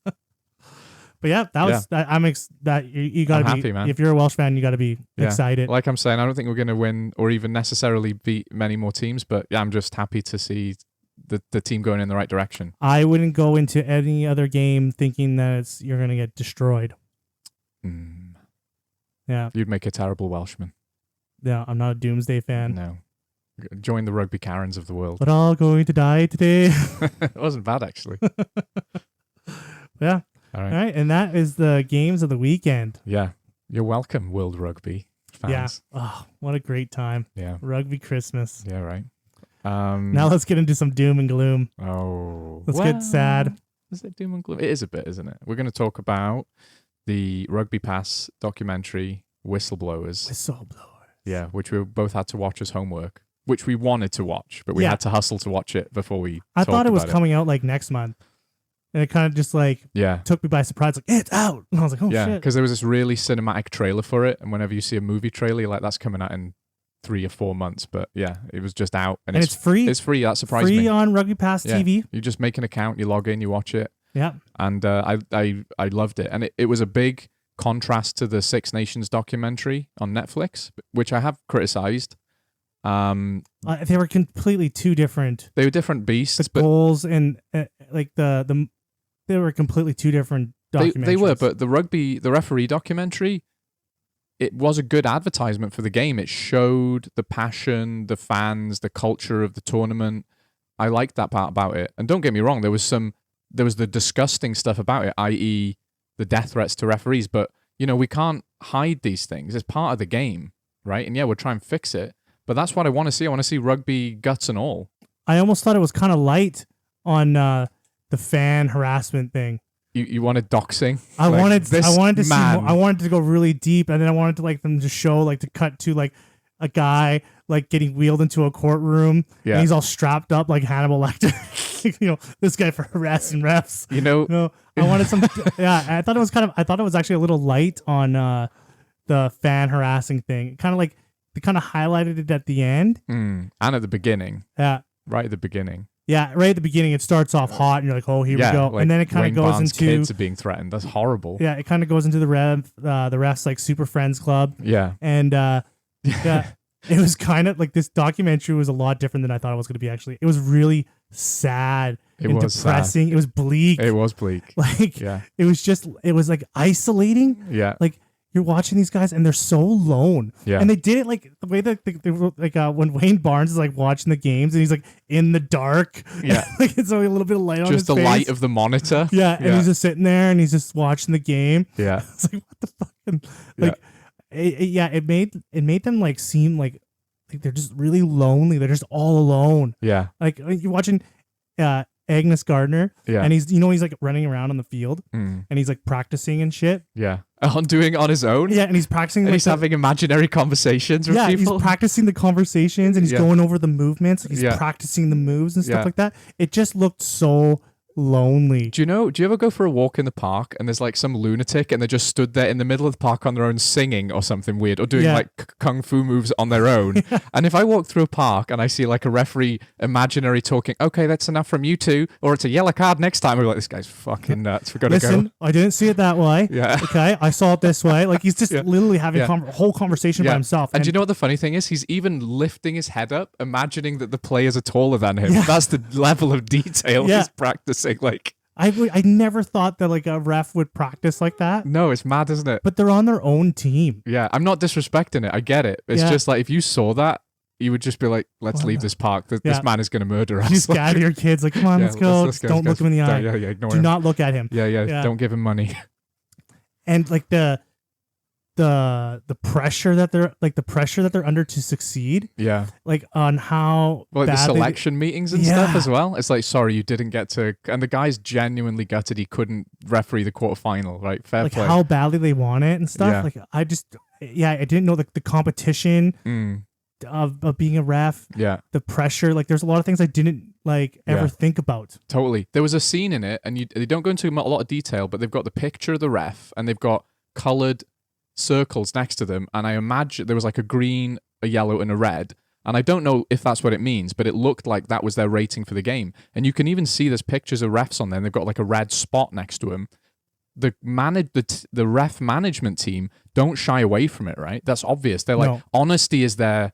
[SPEAKER 1] yeah, that was. You gotta
[SPEAKER 2] I'm
[SPEAKER 1] be
[SPEAKER 2] happy, man.
[SPEAKER 1] If you're a Welsh fan, you gotta be excited.
[SPEAKER 2] Like I'm saying, I don't think we're gonna win or even necessarily beat many more teams, but yeah, I'm just happy to see the team going in the right direction.
[SPEAKER 1] I wouldn't go into any other game thinking that you're gonna get destroyed. Yeah,
[SPEAKER 2] you'd make a terrible Welshman.
[SPEAKER 1] Yeah, I'm not a Doomsday fan.
[SPEAKER 2] No. Join the rugby Karens of the world.
[SPEAKER 1] We're all going to die today.
[SPEAKER 2] It wasn't bad, actually.
[SPEAKER 1] Yeah.
[SPEAKER 2] All right.
[SPEAKER 1] And that is the games of the weekend.
[SPEAKER 2] Yeah. You're welcome, World Rugby fans.
[SPEAKER 1] Yeah. Oh, what a great time.
[SPEAKER 2] Yeah.
[SPEAKER 1] Rugby Christmas.
[SPEAKER 2] Yeah, right.
[SPEAKER 1] Now let's get into some doom and gloom.
[SPEAKER 2] Oh.
[SPEAKER 1] Let's get sad.
[SPEAKER 2] Is it doom and gloom? It is a bit, isn't it? We're going to talk about the Rugby Pass documentary, Whistleblowers. Yeah, which we both had to watch as homework. Which we wanted to watch, but we had to hustle to watch it before we
[SPEAKER 1] I thought it was coming out like next month. And it kind of just like took me by surprise. Like, it's out. And I was like, oh, shit.
[SPEAKER 2] Yeah, because there was this really cinematic trailer for it. And whenever you see a movie trailer, you're like, that's coming out in 3 or 4 months. But yeah, it was just out. And
[SPEAKER 1] it's free.
[SPEAKER 2] It's free. That surprised me.
[SPEAKER 1] Free on Rugby Pass TV.
[SPEAKER 2] You just make an account, you log in, you watch it.
[SPEAKER 1] Yeah.
[SPEAKER 2] And I loved it. And it was a big contrast to the Six Nations documentary on Netflix, which I have criticized.
[SPEAKER 1] They were completely two different.
[SPEAKER 2] They were different beasts.
[SPEAKER 1] The goals and like they were completely two different documentaries.
[SPEAKER 2] They were, but the referee documentary, it was a good advertisement for the game. It showed the passion, the fans, the culture of the tournament. I liked that part about it. And don't get me wrong, there was the disgusting stuff about it, i.e. the death threats to referees. But, we can't hide these things. It's part of the game, right? And yeah, we'll try and fix it. But that's what I want to see. I want to see rugby guts and all. I
[SPEAKER 1] almost thought it was kind of light on the fan harassment thing.
[SPEAKER 2] You wanted doxing?
[SPEAKER 1] I wanted to go really deep, and then I wanted to them to show to cut to a guy getting wheeled into a courtroom, and he's all strapped up like Hannibal Lecter. This guy for harassing refs. I wanted some. I thought it was actually a little light on the fan harassing thing. They kind of highlighted it at the end.
[SPEAKER 2] And at the beginning.
[SPEAKER 1] Yeah.
[SPEAKER 2] Right at the beginning.
[SPEAKER 1] Yeah, right at the beginning, it starts off hot, and you're like, "Oh, here we go," and then it kind of goes into
[SPEAKER 2] kids are being threatened. That's horrible.
[SPEAKER 1] Yeah, it kind of goes into the refs Super Friends Club.
[SPEAKER 2] Yeah,
[SPEAKER 1] and it was kind of this documentary was a lot different than I thought it was going to be. Actually, it was really sad and depressing. Sad. It was bleak.
[SPEAKER 2] It was bleak.
[SPEAKER 1] It was isolating.
[SPEAKER 2] Yeah,
[SPEAKER 1] you're watching these guys and they're so lone.
[SPEAKER 2] Yeah.
[SPEAKER 1] And they did it like the way that they were like when Wayne Barnes is like watching the games and he's like in the dark.
[SPEAKER 2] Yeah.
[SPEAKER 1] Like it's only a little bit of light on his
[SPEAKER 2] Just the
[SPEAKER 1] face.
[SPEAKER 2] light of the monitor.
[SPEAKER 1] Yeah. And he's just sitting there and he's just watching the game.
[SPEAKER 2] Yeah.
[SPEAKER 1] It's like, what the fuck? Like, it made them like seem like they're just really lonely. They're just all alone.
[SPEAKER 2] Yeah.
[SPEAKER 1] Like you're watching Agnes Gardner.
[SPEAKER 2] Yeah.
[SPEAKER 1] And he's like running around on the field and he's like practicing and shit.
[SPEAKER 2] Yeah. Doing it on his own?
[SPEAKER 1] Yeah, and he's practicing.
[SPEAKER 2] And he's having imaginary conversations with people?
[SPEAKER 1] He's practicing the conversations and he's going over the movements. He's
[SPEAKER 2] Yeah.
[SPEAKER 1] practicing the moves and stuff like that. It just looked so lonely.
[SPEAKER 2] Do you ever go for a walk in the park and there's like some lunatic and they just stood there in the middle of the park on their own singing or something weird or doing like kung fu moves on their own? And if I walk through a park and I see like a referee imaginary talking, okay, that's enough from you two, or it's a yellow card next time, I'm like, this guy's fucking nuts. We gotta go.
[SPEAKER 1] I didn't see it that way.
[SPEAKER 2] Yeah.
[SPEAKER 1] Okay, I saw it this way. Like he's just literally having a whole conversation by himself.
[SPEAKER 2] And do you know what the funny thing is? He's even lifting his head up, imagining that the players are taller than him. That's the level of detail he's practicing. Like,
[SPEAKER 1] I never thought that like a ref would practice like that.
[SPEAKER 2] No, it's mad, isn't it?
[SPEAKER 1] But they're on their own team.
[SPEAKER 2] Yeah, I'm not disrespecting it. I get it. It's just like if you saw that, you would just be like, let's leave this park. This man is going to murder us.
[SPEAKER 1] You just gather your kids like, come on, let's go. Don't look him in the eye.
[SPEAKER 2] Ignore
[SPEAKER 1] Do
[SPEAKER 2] him.
[SPEAKER 1] not look at him.
[SPEAKER 2] Yeah. Don't give him money.
[SPEAKER 1] And like the pressure that they're under to succeed.
[SPEAKER 2] Yeah.
[SPEAKER 1] Like on how
[SPEAKER 2] like the selection meetings and stuff as well. It's like, sorry, you didn't get to, and the guy's genuinely gutted he couldn't referee the quarterfinal, right? Fair
[SPEAKER 1] like
[SPEAKER 2] play.
[SPEAKER 1] how badly they want it and stuff.
[SPEAKER 2] Yeah.
[SPEAKER 1] Like I didn't know the competition of being a ref.
[SPEAKER 2] Yeah.
[SPEAKER 1] The pressure. Like there's a lot of things I didn't like ever think about.
[SPEAKER 2] Totally. There was a scene in it, and they don't go into a lot of detail, but they've got the picture of the ref, and they've got colored circles next to them, and I imagine there was like a green, a yellow, and a red, and I don't know if that's what it means, but it looked like that was their rating for the game. And you can even see there's pictures of refs on there, and they've got like a red spot next to them. The ref management team don't shy away from it, right? That's obvious. They're like, honesty is their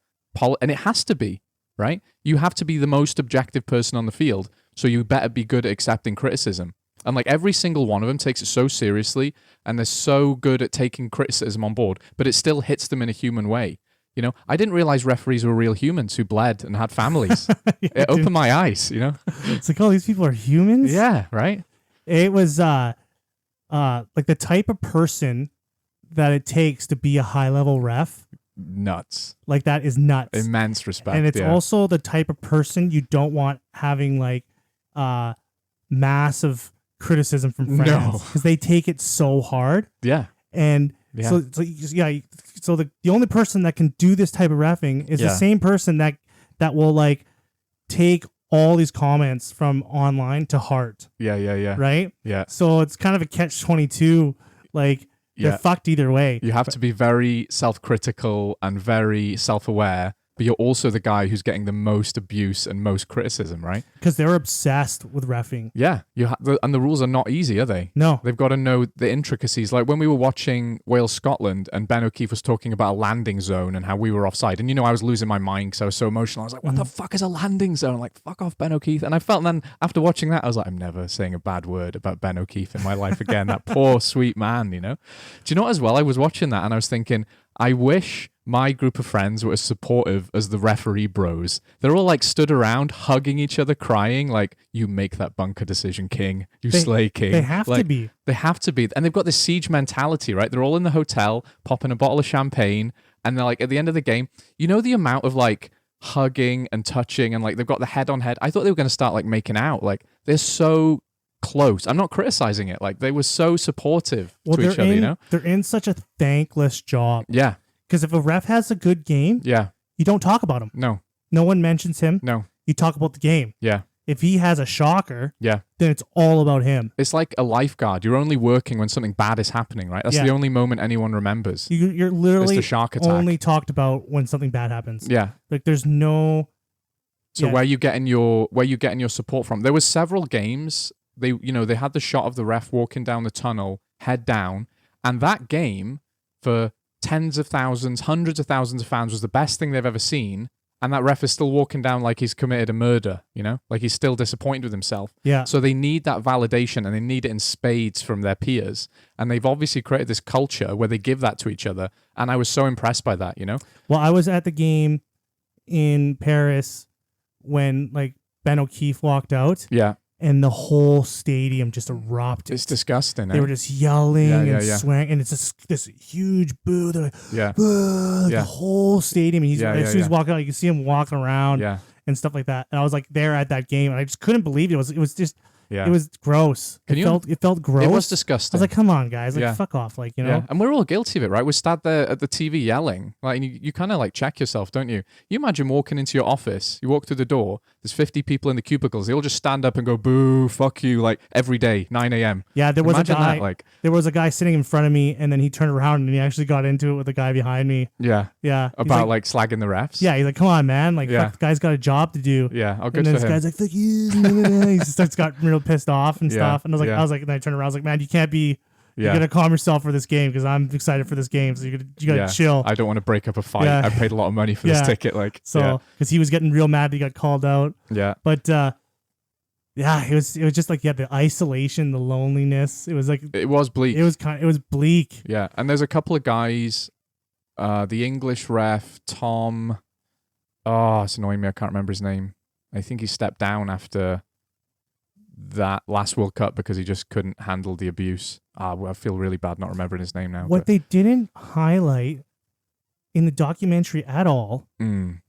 [SPEAKER 2] and it has to be, right? You have to be the most objective person on the field, so you better be good at accepting criticism. And like every single one of them takes it so seriously, and they're so good at taking criticism on board, but it still hits them in a human way. You know, I didn't realize referees were real humans who bled and had families. It opened my eyes, you know?
[SPEAKER 1] It's like, oh, these people are humans?
[SPEAKER 2] Yeah, right?
[SPEAKER 1] It was like the type of person that it takes to be a high-level ref.
[SPEAKER 2] Nuts.
[SPEAKER 1] Like that is nuts.
[SPEAKER 2] Immense respect.
[SPEAKER 1] And it's also the type of person you don't want having like massive criticism from friends because they take it so hard.
[SPEAKER 2] Yeah.
[SPEAKER 1] And so the only person that can do this type of reffing is the same person that will like take all these comments from online to heart.
[SPEAKER 2] Yeah.
[SPEAKER 1] Right?
[SPEAKER 2] Yeah.
[SPEAKER 1] So it's kind of a catch-22. Like they're fucked either way.
[SPEAKER 2] You have to be very self-critical and very self-aware, but you're also the guy who's getting the most abuse and most criticism, right?
[SPEAKER 1] Because they're obsessed with reffing.
[SPEAKER 2] Yeah, and the rules are not easy, are they?
[SPEAKER 1] No.
[SPEAKER 2] They've got to know the intricacies. Like when we were watching Wales-Scotland and Ben O'Keefe was talking about a landing zone and how we were offside. And, I was losing my mind because I was so emotional. I was like, what the fuck is a landing zone? Like, fuck off, Ben O'Keefe. And I felt then after watching that, I was like, I'm never saying a bad word about Ben O'Keefe in my life again. That poor, sweet man, Do you know what as well? I was watching that and I was thinking, I wish my group of friends were as supportive as the referee bros. They're all like stood around hugging each other, crying like, you make that bunker decision, king. You slay, king.
[SPEAKER 1] They have to be.
[SPEAKER 2] They have to be. And they've got this siege mentality, right? They're all in the hotel, popping a bottle of champagne. And they're like, at the end of the game, the amount of like hugging and touching and like they've got the head on head. I thought they were going to start like making out. Like they're so close. I'm not criticizing it. Like they were so supportive to each other,
[SPEAKER 1] They're in such a thankless job.
[SPEAKER 2] Yeah.
[SPEAKER 1] Because if a ref has a good game, you don't talk about him.
[SPEAKER 2] No.
[SPEAKER 1] No one mentions him.
[SPEAKER 2] No.
[SPEAKER 1] You talk about the game.
[SPEAKER 2] Yeah.
[SPEAKER 1] If he has a shocker,
[SPEAKER 2] then
[SPEAKER 1] it's all about him.
[SPEAKER 2] It's like a lifeguard. You're only working when something bad is happening, right? That's the only moment anyone remembers.
[SPEAKER 1] You're literally
[SPEAKER 2] the shark attack.
[SPEAKER 1] Only talked about when something bad happens.
[SPEAKER 2] Yeah.
[SPEAKER 1] Like there's no.
[SPEAKER 2] So where you getting your support from? There was several games. They had the shot of the ref walking down the tunnel, head down, and that game for tens of thousands, hundreds of thousands of fans was the best thing they've ever seen. and that ref is still walking down like he's committed a murder, you know? Like he's still disappointed with himself.
[SPEAKER 1] Yeah.
[SPEAKER 2] So they need that validation, and they need it in spades from their peers. And they've obviously created this culture where they give that to each other. And I was so impressed by that, you know?
[SPEAKER 1] Well, I was at the game in Paris when like Ben O'Keefe walked out.
[SPEAKER 2] Yeah.
[SPEAKER 1] And the whole stadium just erupted.
[SPEAKER 2] It's disgusting.
[SPEAKER 1] They were just yelling and
[SPEAKER 2] yeah.
[SPEAKER 1] swearing, and it's just this huge boo. They're like,
[SPEAKER 2] Yeah.
[SPEAKER 1] like the whole stadium. And he's as soon as he's walking out, you can see him walking around and stuff like that. And I was like there at that game, and I just couldn't believe it. It was just. Yeah. It was gross. It felt gross.
[SPEAKER 2] It was disgusting.
[SPEAKER 1] I was like, come on, guys. Like, fuck off. Like, you know?
[SPEAKER 2] Yeah. And we're all guilty of it, right? We're sat there at the TV yelling. Like, you kind of like check yourself, don't you? You imagine walking into your office. You walk through the door. There's 50 people in the cubicles. They all just stand up and go, boo, fuck you, like every day, 9 a.m.
[SPEAKER 1] Yeah, there was
[SPEAKER 2] Imagine
[SPEAKER 1] a guy.
[SPEAKER 2] That, like,
[SPEAKER 1] there was a guy sitting in front of me, and then he turned around and he actually got into it with the guy behind me.
[SPEAKER 2] Yeah.
[SPEAKER 1] Yeah.
[SPEAKER 2] About like slagging the refs.
[SPEAKER 1] Yeah, he's like, come on, man. Like, fuck, the guy's got a job to do.
[SPEAKER 2] Yeah. Oh, good
[SPEAKER 1] and then
[SPEAKER 2] for
[SPEAKER 1] this
[SPEAKER 2] him.
[SPEAKER 1] guy's like, fuck you. He just starts got real pissed off and stuff. And I was like, and I turned around. I was like, man, you can't be. You gotta calm yourself for this game because I'm excited for this game. So you gotta chill.
[SPEAKER 2] I don't want to break up a fight. I paid a lot of money for this ticket. Like,
[SPEAKER 1] so because he was getting real mad that he got called out.
[SPEAKER 2] Yeah.
[SPEAKER 1] But it was just like the isolation, the loneliness. It was like
[SPEAKER 2] it was bleak.
[SPEAKER 1] It was bleak.
[SPEAKER 2] Yeah, and there's a couple of guys. The English ref Tom. Oh, it's annoying me. I can't remember his name. I think he stepped down after that last World Cup because he just couldn't handle the abuse. I feel really bad not remembering his name now.
[SPEAKER 1] What they didn't highlight in the documentary at all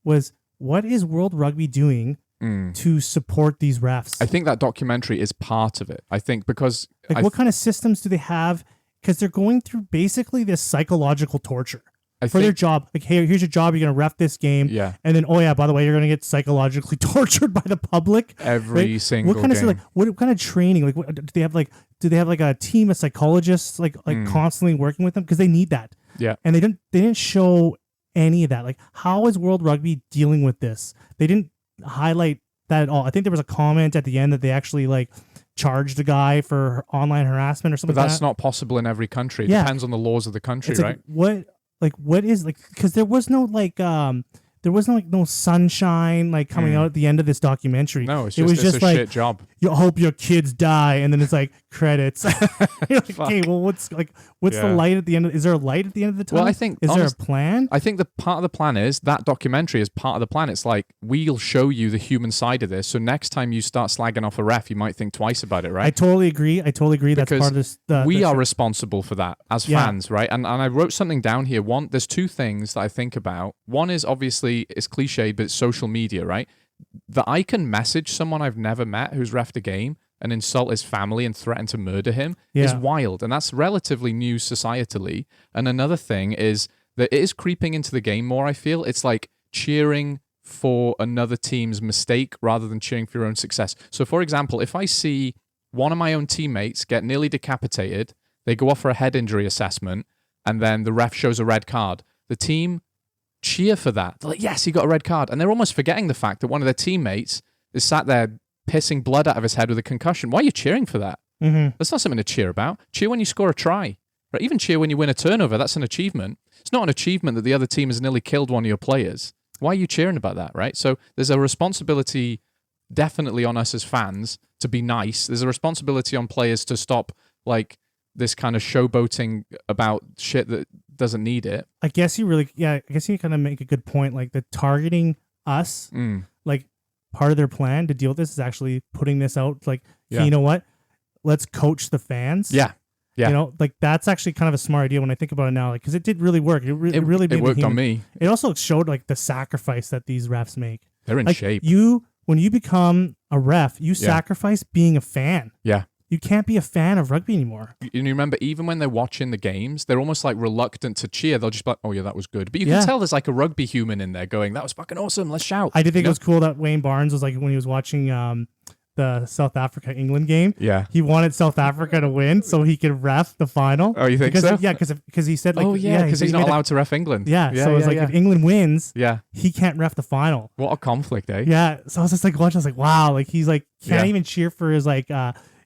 [SPEAKER 1] was what is World Rugby doing to support these refs.
[SPEAKER 2] I think that documentary is part of it. I think because
[SPEAKER 1] what kind of systems do they have? Because they're going through basically this psychological torture. Their job. Like, hey, here's your job. You're going to ref this game.
[SPEAKER 2] Yeah.
[SPEAKER 1] And then, by the way, you're going to get psychologically tortured by the public.
[SPEAKER 2] Every single
[SPEAKER 1] what kind
[SPEAKER 2] game. Of
[SPEAKER 1] what kind of training? Like, do they have like a team of psychologists constantly working with them? Because they need that.
[SPEAKER 2] Yeah.
[SPEAKER 1] And they didn't show any of that. Like, how is World Rugby dealing with this? They didn't highlight that at all. I think there was a comment at the end that they actually charged a guy for online harassment or something.
[SPEAKER 2] But that's not possible in every country. It depends on the laws of the country,
[SPEAKER 1] it's
[SPEAKER 2] right?
[SPEAKER 1] What is because there was no no sunshine coming out at the end of this documentary.
[SPEAKER 2] No, it was just a shit job.
[SPEAKER 1] You hope your kids die, and then it's like credits. You're like, okay, well, what's the light at the end? Is there a light at the end of the tunnel?
[SPEAKER 2] Well, I think
[SPEAKER 1] there a plan?
[SPEAKER 2] I think the part of the plan is that documentary is part of the plan. It's like we'll show you the human side of this. So next time you start slagging off a ref, you might think twice about it, right?
[SPEAKER 1] I totally agree. Because that's part of this.
[SPEAKER 2] We are responsible for that as fans, right? And I wrote something down here. There's two things that I think about. One is obviously it's cliched, but it's social media, right? That I can message someone I've never met who's reffed a game and insult his family and threaten to murder him is wild. And that's relatively new societally. And another thing is that it is creeping into the game more, I feel. It's like cheering for another team's mistake rather than cheering for your own success. So, for example, if I see one of my own teammates get nearly decapitated, they go off for a head injury assessment, and then the ref shows a red card, the team cheer for that. They're like, yes, he got a red card. And they're almost forgetting the fact that one of their teammates is sat there pissing blood out of his head with a concussion. Why are you cheering for that?
[SPEAKER 1] Mm-hmm.
[SPEAKER 2] That's not something to cheer about. Cheer when you score a try. Right? Even cheer when you win a turnover. That's an achievement. It's not an achievement that the other team has nearly killed one of your players. Why are you cheering about that, right? So there's a responsibility definitely on us as fans to be nice. There's a responsibility on players to stop this kind of showboating about shit that doesn't need it.
[SPEAKER 1] I guess you kind of make a good point. Like the targeting us, part of their plan to deal with this is actually putting this out. Like, hey, you know what? Let's coach the fans.
[SPEAKER 2] Yeah. Yeah.
[SPEAKER 1] You know, that's actually kind of a smart idea when I think about it now. Because it did really work. It really
[SPEAKER 2] it worked on me.
[SPEAKER 1] It also showed the sacrifice that these refs make.
[SPEAKER 2] They're in shape.
[SPEAKER 1] When you become a ref, you sacrifice being a fan.
[SPEAKER 2] Yeah.
[SPEAKER 1] You can't be a fan of rugby anymore.
[SPEAKER 2] You remember, even when they're watching the games, they're almost reluctant to cheer. They'll just be like, oh yeah, that was good. But you can tell there's a rugby human in there going, that was fucking awesome, let's shout.
[SPEAKER 1] I did think it was cool that Wayne Barnes was when he was watching the South Africa-England game.
[SPEAKER 2] Yeah.
[SPEAKER 1] He wanted South Africa to win so he could ref the final.
[SPEAKER 2] Oh, you think so?
[SPEAKER 1] Yeah, because he said
[SPEAKER 2] because he's not allowed to ref England.
[SPEAKER 1] Yeah, so it's if England wins,
[SPEAKER 2] yeah,
[SPEAKER 1] he can't ref the final.
[SPEAKER 2] What a conflict, eh?
[SPEAKER 1] Yeah, so I was just watching, I was wow, he's can't even cheer for his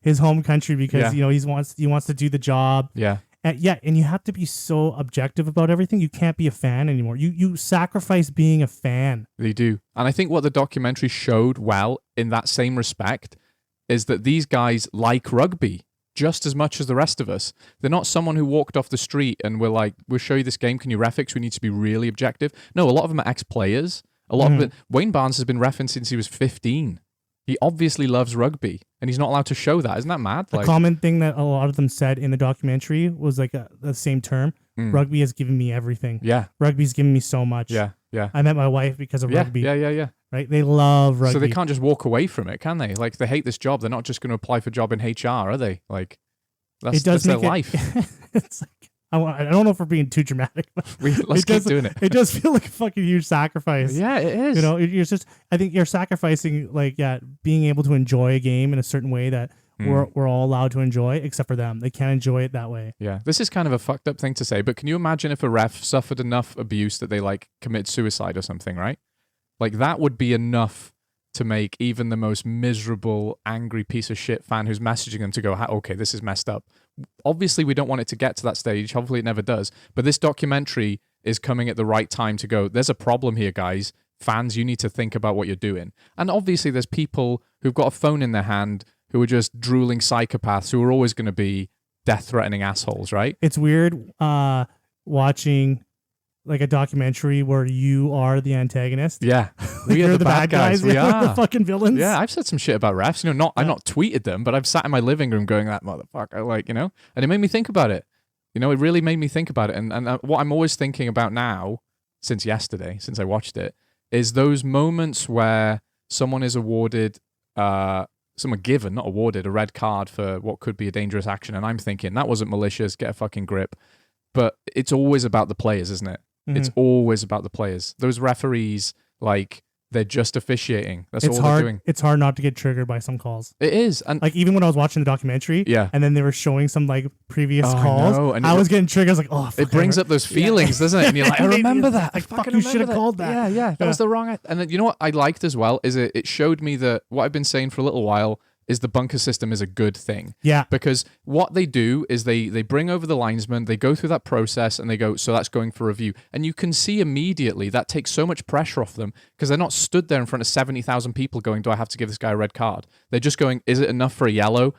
[SPEAKER 1] his home country because he wants to do the job.
[SPEAKER 2] Yeah.
[SPEAKER 1] And you have to be so objective about everything. You can't be a fan anymore. You sacrifice being a fan.
[SPEAKER 2] They do. And I think what the documentary showed well in that same respect is that these guys like rugby just as much as the rest of us. They're not someone who walked off the street and we're like, we'll show you this game, can you ref it? 'Cause we need to be really objective. No, a lot of them are ex-players. A lot of it. Wayne Barnes has been reffing since he was 15. He obviously loves rugby, and he's not allowed to show that. Isn't that mad?
[SPEAKER 1] A common thing that a lot of them said in the documentary was like the same term. Rugby has given me everything.
[SPEAKER 2] Yeah.
[SPEAKER 1] Rugby's given me so much.
[SPEAKER 2] Yeah.
[SPEAKER 1] I met my wife because of rugby.
[SPEAKER 2] Yeah.
[SPEAKER 1] Right? They love rugby.
[SPEAKER 2] So they can't just walk away from it, can they? Like, they hate this job. They're not just going to apply for a job in HR, are they? Like, that's their life.
[SPEAKER 1] It's like, I don't know if we're being too dramatic, but
[SPEAKER 2] let's keep doing it.
[SPEAKER 1] It does feel like a fucking huge sacrifice.
[SPEAKER 2] Yeah, it is.
[SPEAKER 1] You know, I think you're sacrificing, like, being able to enjoy a game in a certain way that we're all allowed to enjoy, except for them. They can't enjoy it that way.
[SPEAKER 2] Yeah, this is kind of a fucked up thing to say, but can you imagine if a ref suffered enough abuse that they, like, commit suicide or something, right? Like, that would be enough to make even the most miserable, angry piece of shit fan who's messaging them to go, okay, this is messed up. Obviously, we don't want it to get to that stage. Hopefully it never does. But this documentary is coming at the right time to go, there's a problem here, guys. Fans, you need to think about what you're doing. And obviously, there's people who've got a phone in their hand who are just drooling psychopaths who are always going to be death-threatening assholes, right?
[SPEAKER 1] It's weird watching like a documentary where you are the antagonist.
[SPEAKER 2] Yeah. We are the bad guys. We are
[SPEAKER 1] the fucking villains.
[SPEAKER 2] Yeah, I've said some shit about refs. I've not tweeted them, but I've sat in my living room going, that motherfucker, like, and it made me think about it. It really made me think about it. And what I'm always thinking about now, since yesterday, since I watched it, is those moments where someone is awarded, someone given, not awarded, a red card for what could be a dangerous action. And I'm thinking, that wasn't malicious, get a fucking grip. But it's always about the players, isn't it? Mm-hmm. It's always about the players. Those referees, like, they're just officiating. That's all they're doing.
[SPEAKER 1] It's hard not to get triggered by some calls.
[SPEAKER 2] It is. And
[SPEAKER 1] like, even when I was watching the documentary, and then they were showing some like previous calls, I was getting triggered. I was like, oh, fuck,
[SPEAKER 2] it brings up those feelings, doesn't it? And you're like, I remember that.
[SPEAKER 1] Like, fuck, you should have called that.
[SPEAKER 2] Yeah. That was the wrong. And then, you know what I liked as well is it showed me that what I've been saying for a little while is the bunker system is a good thing.
[SPEAKER 1] Yeah.
[SPEAKER 2] Because what they do is they bring over the linesman, they go through that process, and they go, so that's going for review. And you can see immediately that takes so much pressure off them because they're not stood there in front of 70,000 people going, do I have to give this guy a red card? They're just going, is it enough for a yellow?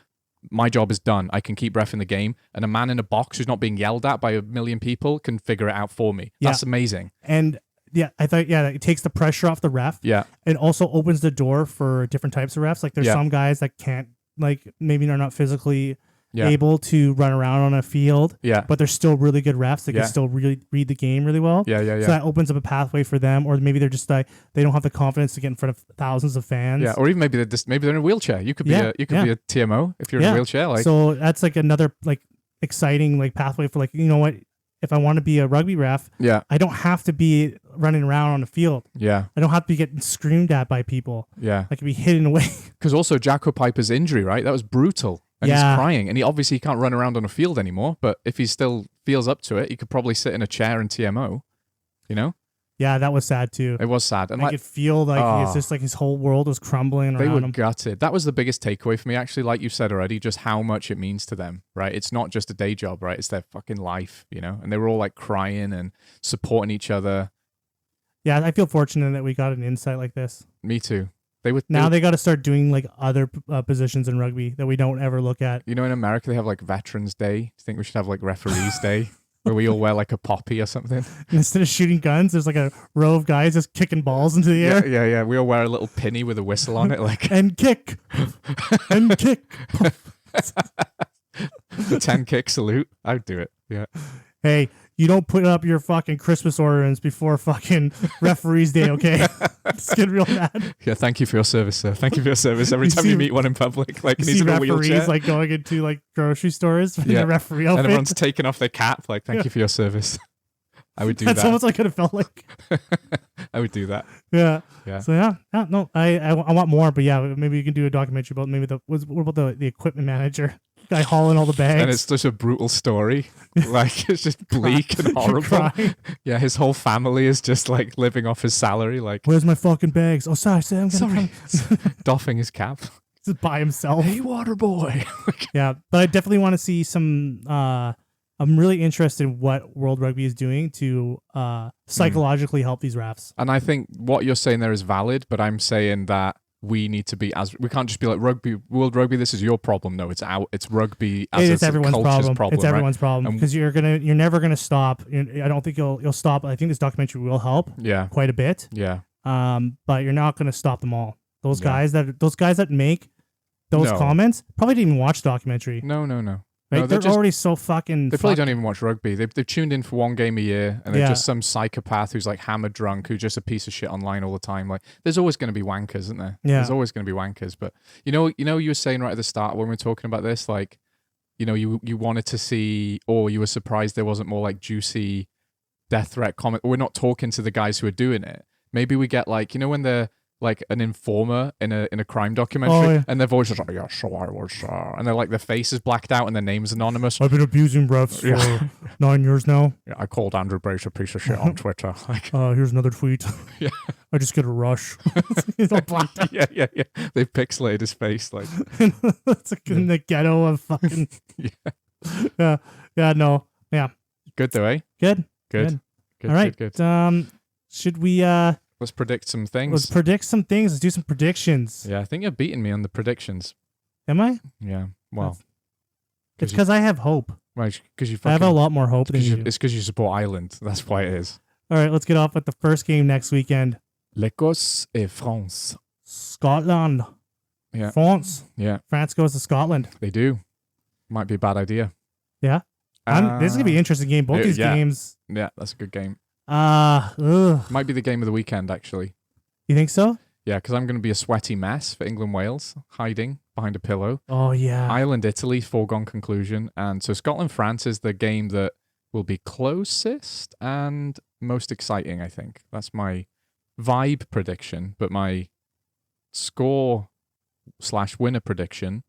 [SPEAKER 2] My job is done. I can keep reffing the game. And a man in a box who's not being yelled at by a million people can figure it out for me. That's amazing.
[SPEAKER 1] And yeah, I thought, it takes the pressure off the ref.
[SPEAKER 2] Yeah.
[SPEAKER 1] It also opens the door for different types of refs. Like, there's some guys that can't, like, maybe they're not physically able to run around on a field.
[SPEAKER 2] Yeah.
[SPEAKER 1] But they're still really good refs. They can still really read the game really well.
[SPEAKER 2] Yeah.
[SPEAKER 1] So that opens up a pathway for them. Or maybe they're just like, they don't have the confidence to get in front of thousands of fans.
[SPEAKER 2] Yeah. Or even maybe they're in a wheelchair. You could be be a TMO if you're in a wheelchair. Like,
[SPEAKER 1] so that's like another like exciting like pathway for, like, you know what? If I want to be a rugby ref, I don't have to be running around on the field.
[SPEAKER 2] Yeah.
[SPEAKER 1] I don't have to be getting screamed at by people.
[SPEAKER 2] Yeah.
[SPEAKER 1] I can be hidden away.
[SPEAKER 2] Because also Jacko Piper's injury, right? That was brutal. And he's crying. And he obviously can't run around on a field anymore. But if he still feels up to it, he could probably sit in a chair and TMO,
[SPEAKER 1] Yeah, that was sad too.
[SPEAKER 2] It was sad. And
[SPEAKER 1] I could feel like it's just like his whole world was crumbling
[SPEAKER 2] they
[SPEAKER 1] around
[SPEAKER 2] were
[SPEAKER 1] him.
[SPEAKER 2] gutted. That was the biggest takeaway for me, actually, like you said already, just how much it means to them, right? It's not just a day job, right? It's their fucking life, And they were all like crying and supporting each other.
[SPEAKER 1] Yeah, I feel fortunate that we got an insight like this.
[SPEAKER 2] Me too.
[SPEAKER 1] They got to start doing like other positions in rugby that we don't ever look at.
[SPEAKER 2] In America, they have like Veterans Day. Do you think we should have like Referees Day? Where we all wear like a poppy or something.
[SPEAKER 1] And instead of shooting guns, there's like a row of guys just kicking balls into the air.
[SPEAKER 2] Yeah. We all wear a little pinny with a whistle on it, like
[SPEAKER 1] and kick, and kick.
[SPEAKER 2] 10 kick salute. I'd do it. Yeah.
[SPEAKER 1] Hey, you don't put up your fucking Christmas ornaments before fucking Referees Day, okay? Just get real mad.
[SPEAKER 2] Yeah, thank you for your service, sir. Thank you for your service. Every time you meet one in public, like,
[SPEAKER 1] you
[SPEAKER 2] needs
[SPEAKER 1] see
[SPEAKER 2] a wheelchair.
[SPEAKER 1] referees like going into like grocery stores in the referee outfit.
[SPEAKER 2] And everyone's taking off their cap, like, thank you for your service. I would do that.
[SPEAKER 1] That's almost like what it felt like.
[SPEAKER 2] I would do that.
[SPEAKER 1] Yeah. So no, I want more, but maybe you can do a documentary about maybe what about the equipment manager guy hauling all the bags?
[SPEAKER 2] And it's such a brutal story. Like, it's just bleak and horrible. Yeah, his whole family is just like living off his salary. Like,
[SPEAKER 1] where's my fucking bags? Oh, sorry, sorry.
[SPEAKER 2] Doffing his cap.
[SPEAKER 1] Just by himself.
[SPEAKER 2] Hey, water boy.
[SPEAKER 1] Yeah, but I definitely want to see some I'm really interested in what World Rugby is doing to psychologically help these refs.
[SPEAKER 2] And I think what you're saying there is valid, but I'm saying that we need to be we can't just be like World Rugby. This is your problem. No, it's rugby as
[SPEAKER 1] It's
[SPEAKER 2] a
[SPEAKER 1] everyone's
[SPEAKER 2] culture's
[SPEAKER 1] problem. It's everyone's
[SPEAKER 2] right?
[SPEAKER 1] problem because you're never gonna stop. I don't think you'll stop. I think this documentary will help.
[SPEAKER 2] Yeah,
[SPEAKER 1] quite a bit.
[SPEAKER 2] Yeah.
[SPEAKER 1] But you're not gonna stop them all. Those guys that make those comments probably didn't even watch the documentary.
[SPEAKER 2] No.
[SPEAKER 1] Right?
[SPEAKER 2] No,
[SPEAKER 1] they're already so fucking.
[SPEAKER 2] They probably don't even watch rugby. They've tuned in for one game a year, and they're just some psychopath who's like hammered drunk, who's just a piece of shit online all the time. Like, there's always going to be wankers, isn't there?
[SPEAKER 1] Yeah.
[SPEAKER 2] There's always going to be wankers. But you know, you were saying right at the start when we were talking about this, like, you know, you wanted to see, or you were surprised there wasn't more like juicy death threat comment. We're not talking to the guys who are doing it. Maybe we get like, you know, when they're like an informer in a crime documentary, and their voice is like, yeah, so I was, and they're like, their face is blacked out and their name's anonymous.
[SPEAKER 1] I've been abusing refs for 9 years now.
[SPEAKER 2] Yeah, I called Andrew Brace a piece of shit on Twitter. Like,
[SPEAKER 1] here's another tweet.
[SPEAKER 2] Yeah,
[SPEAKER 1] I just get a rush. It's all blacked out.
[SPEAKER 2] Yeah. They've pixelated his face, like
[SPEAKER 1] it's like in the ghetto of fucking. No.
[SPEAKER 2] Good though, eh?
[SPEAKER 1] Good.
[SPEAKER 2] All
[SPEAKER 1] right.
[SPEAKER 2] Good.
[SPEAKER 1] Should we?
[SPEAKER 2] Let's predict some things.
[SPEAKER 1] Let's predict some things. Let's do some predictions.
[SPEAKER 2] Yeah, I think you're beating me on the predictions.
[SPEAKER 1] Am I?
[SPEAKER 2] Yeah. Well,
[SPEAKER 1] it's because I have hope.
[SPEAKER 2] Right, because you.
[SPEAKER 1] I have a lot more hope than you.
[SPEAKER 2] It's because you support Ireland. That's why it is.
[SPEAKER 1] All right, let's get off with the first game next weekend.
[SPEAKER 2] L'Écosse et France.
[SPEAKER 1] Scotland.
[SPEAKER 2] Yeah.
[SPEAKER 1] France.
[SPEAKER 2] Yeah.
[SPEAKER 1] France goes to Scotland.
[SPEAKER 2] They do. Might be a bad idea.
[SPEAKER 1] Yeah. This is gonna be an interesting game. Both these games.
[SPEAKER 2] Yeah, that's a good game.
[SPEAKER 1] Ugh.
[SPEAKER 2] Might be the game of the weekend, actually.
[SPEAKER 1] You think so?
[SPEAKER 2] Yeah, because I'm going to be a sweaty mess for England-Wales, hiding behind a pillow.
[SPEAKER 1] Oh, yeah.
[SPEAKER 2] Ireland-Italy, foregone conclusion. And so Scotland-France is the game that will be closest and most exciting, I think. That's my vibe prediction. But my score/winner prediction,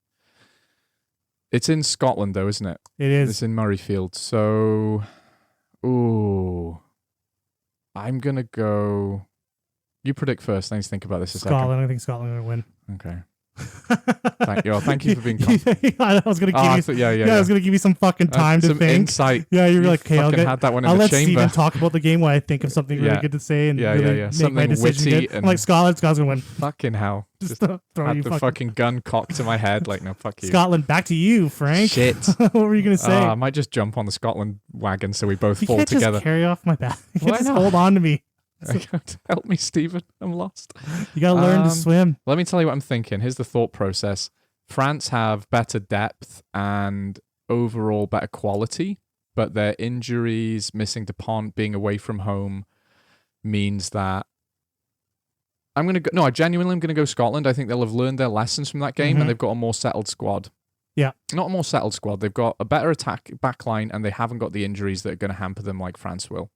[SPEAKER 2] it's in Scotland, though, isn't it?
[SPEAKER 1] It is.
[SPEAKER 2] It's in Murrayfield. So, ooh... I'm going to go... You predict first. I need to think about this a second.
[SPEAKER 1] Scotland. I think Scotland are going to
[SPEAKER 2] win. Okay. Thank you for being
[SPEAKER 1] I was going to give you... I was going to give you some fucking time to
[SPEAKER 2] some
[SPEAKER 1] think.
[SPEAKER 2] Insight.
[SPEAKER 1] Yeah, you're like, okay,
[SPEAKER 2] had that one in
[SPEAKER 1] I'll
[SPEAKER 2] the
[SPEAKER 1] let
[SPEAKER 2] chamber.
[SPEAKER 1] Steven talk about the game while I think of something really good to say and really make
[SPEAKER 2] something
[SPEAKER 1] my decision
[SPEAKER 2] witty.
[SPEAKER 1] I'm like, Scotland's going to win.
[SPEAKER 2] Fucking hell.
[SPEAKER 1] Just
[SPEAKER 2] throw
[SPEAKER 1] you
[SPEAKER 2] the fucking gun cocked to my head. Like, no, fuck you.
[SPEAKER 1] Scotland, back to you, Frank.
[SPEAKER 2] Shit.
[SPEAKER 1] What were you going to say?
[SPEAKER 2] I might just jump on the Scotland wagon so we both fall
[SPEAKER 1] can't
[SPEAKER 2] together.
[SPEAKER 1] Just carry off my back. You
[SPEAKER 2] Why
[SPEAKER 1] can't just
[SPEAKER 2] not?
[SPEAKER 1] hold on to me.
[SPEAKER 2] Help me, Stephen. I'm lost.
[SPEAKER 1] You got to learn to swim.
[SPEAKER 2] Let me tell you what I'm thinking. Here's the thought process. France have better depth and overall better quality, but their injuries, missing Dupont, being away from home, means that I'm going to go... No, I genuinely am going to go Scotland. I think they'll have learned their lessons from that game and they've got a more settled squad.
[SPEAKER 1] Yeah.
[SPEAKER 2] Not a more settled squad. They've got a better attack backline and they haven't got the injuries that are going to hamper them like France will.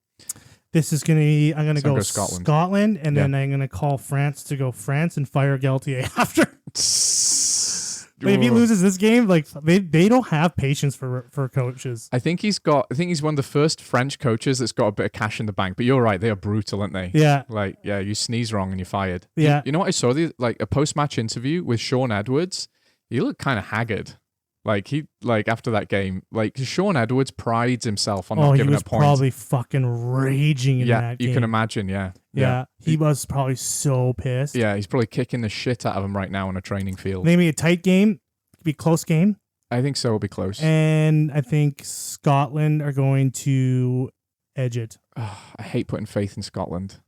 [SPEAKER 1] This is going to be, I'm going to go
[SPEAKER 2] Scotland,
[SPEAKER 1] and then I'm going to call France to go France and fire Galtier after. But if he loses this game, like they don't have patience for coaches.
[SPEAKER 2] I think he's one of the first French coaches that's got a bit of cash in the bank. But you're right, they are brutal, aren't they?
[SPEAKER 1] Yeah.
[SPEAKER 2] Like, yeah, you sneeze wrong and you're fired.
[SPEAKER 1] Yeah.
[SPEAKER 2] You know what I saw? A post-match interview with Sean Edwards. He looked kind of haggard. After that game, Sean Edwards prides himself on not giving up points.
[SPEAKER 1] He was probably fucking raging in that game.
[SPEAKER 2] You can imagine, yeah.
[SPEAKER 1] He was probably so pissed.
[SPEAKER 2] Yeah, he's probably kicking the shit out of him right now on a training field.
[SPEAKER 1] Maybe a tight game, could be a close game.
[SPEAKER 2] I think so, it'll be close.
[SPEAKER 1] And I think Scotland are going to edge it.
[SPEAKER 2] I hate putting faith in Scotland.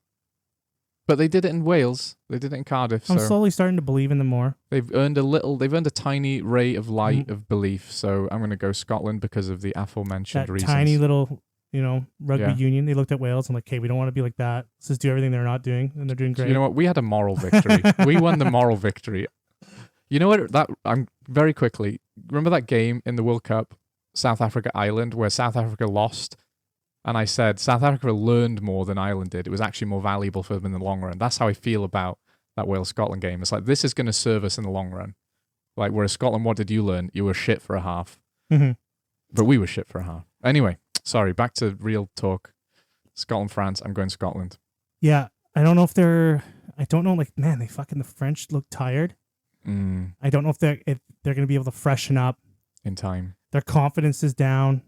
[SPEAKER 2] But they did it in Wales. They did it in Cardiff.
[SPEAKER 1] I'm slowly starting to believe in them more.
[SPEAKER 2] They've earned a tiny ray of light of belief. So I'm going to go Scotland because of the aforementioned reasons.
[SPEAKER 1] Tiny little, rugby union. They looked at Wales and like, hey, we don't want to be like that. Let's just do everything they're not doing. And they're doing great.
[SPEAKER 2] You know what? We had a moral victory. We won the moral victory. You know what? I'm very quickly. Remember that game in the World Cup, South Africa, Ireland, where South Africa lost? And I said, South Africa learned more than Ireland did. It was actually more valuable for them in the long run. That's how I feel about that Wales-Scotland game. It's like, this is going to serve us in the long run. Like, whereas Scotland, what did you learn? You were shit for a half.
[SPEAKER 1] Mm-hmm.
[SPEAKER 2] But we were shit for a half. Anyway, sorry, back to real talk. Scotland, France, I'm going Scotland.
[SPEAKER 1] Yeah, I don't know, like, man, the French look tired. I don't know if they're going to be able to freshen up.
[SPEAKER 2] In time.
[SPEAKER 1] Their confidence is down.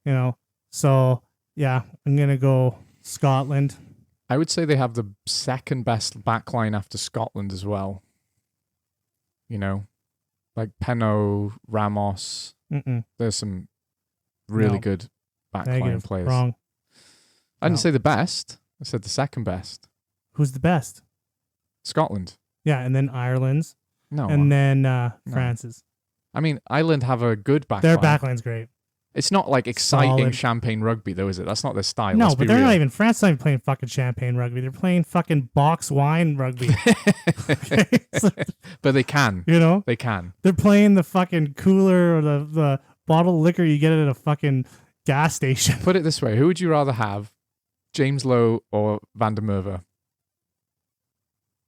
[SPEAKER 1] You know, so yeah, I'm gonna go Scotland.
[SPEAKER 2] I would say they have the second best backline after Scotland as well. You know, like Peno, Ramos.
[SPEAKER 1] Mm-mm.
[SPEAKER 2] There's some really
[SPEAKER 1] No.
[SPEAKER 2] good backline
[SPEAKER 1] Negative.
[SPEAKER 2] players.
[SPEAKER 1] Wrong.
[SPEAKER 2] I didn't
[SPEAKER 1] No.
[SPEAKER 2] say the best. I said the second best.
[SPEAKER 1] Who's the best?
[SPEAKER 2] Scotland.
[SPEAKER 1] Yeah, and then Ireland's,
[SPEAKER 2] No.
[SPEAKER 1] and then France's.
[SPEAKER 2] I mean, Ireland have a good backline.
[SPEAKER 1] Their backline's great.
[SPEAKER 2] It's not like exciting
[SPEAKER 1] Solid.
[SPEAKER 2] champagne rugby, though, is it? That's not their style.
[SPEAKER 1] No,
[SPEAKER 2] let's
[SPEAKER 1] but
[SPEAKER 2] be
[SPEAKER 1] they're
[SPEAKER 2] real.
[SPEAKER 1] not even. France not even playing fucking champagne rugby. They're playing fucking box wine rugby. Okay? So,
[SPEAKER 2] But they can.
[SPEAKER 1] you know,
[SPEAKER 2] They can.
[SPEAKER 1] they're playing the fucking cooler or the bottle of liquor you get at a fucking gas station.
[SPEAKER 2] Put it this way. Who would you rather have, James Lowe or Van der Merwe?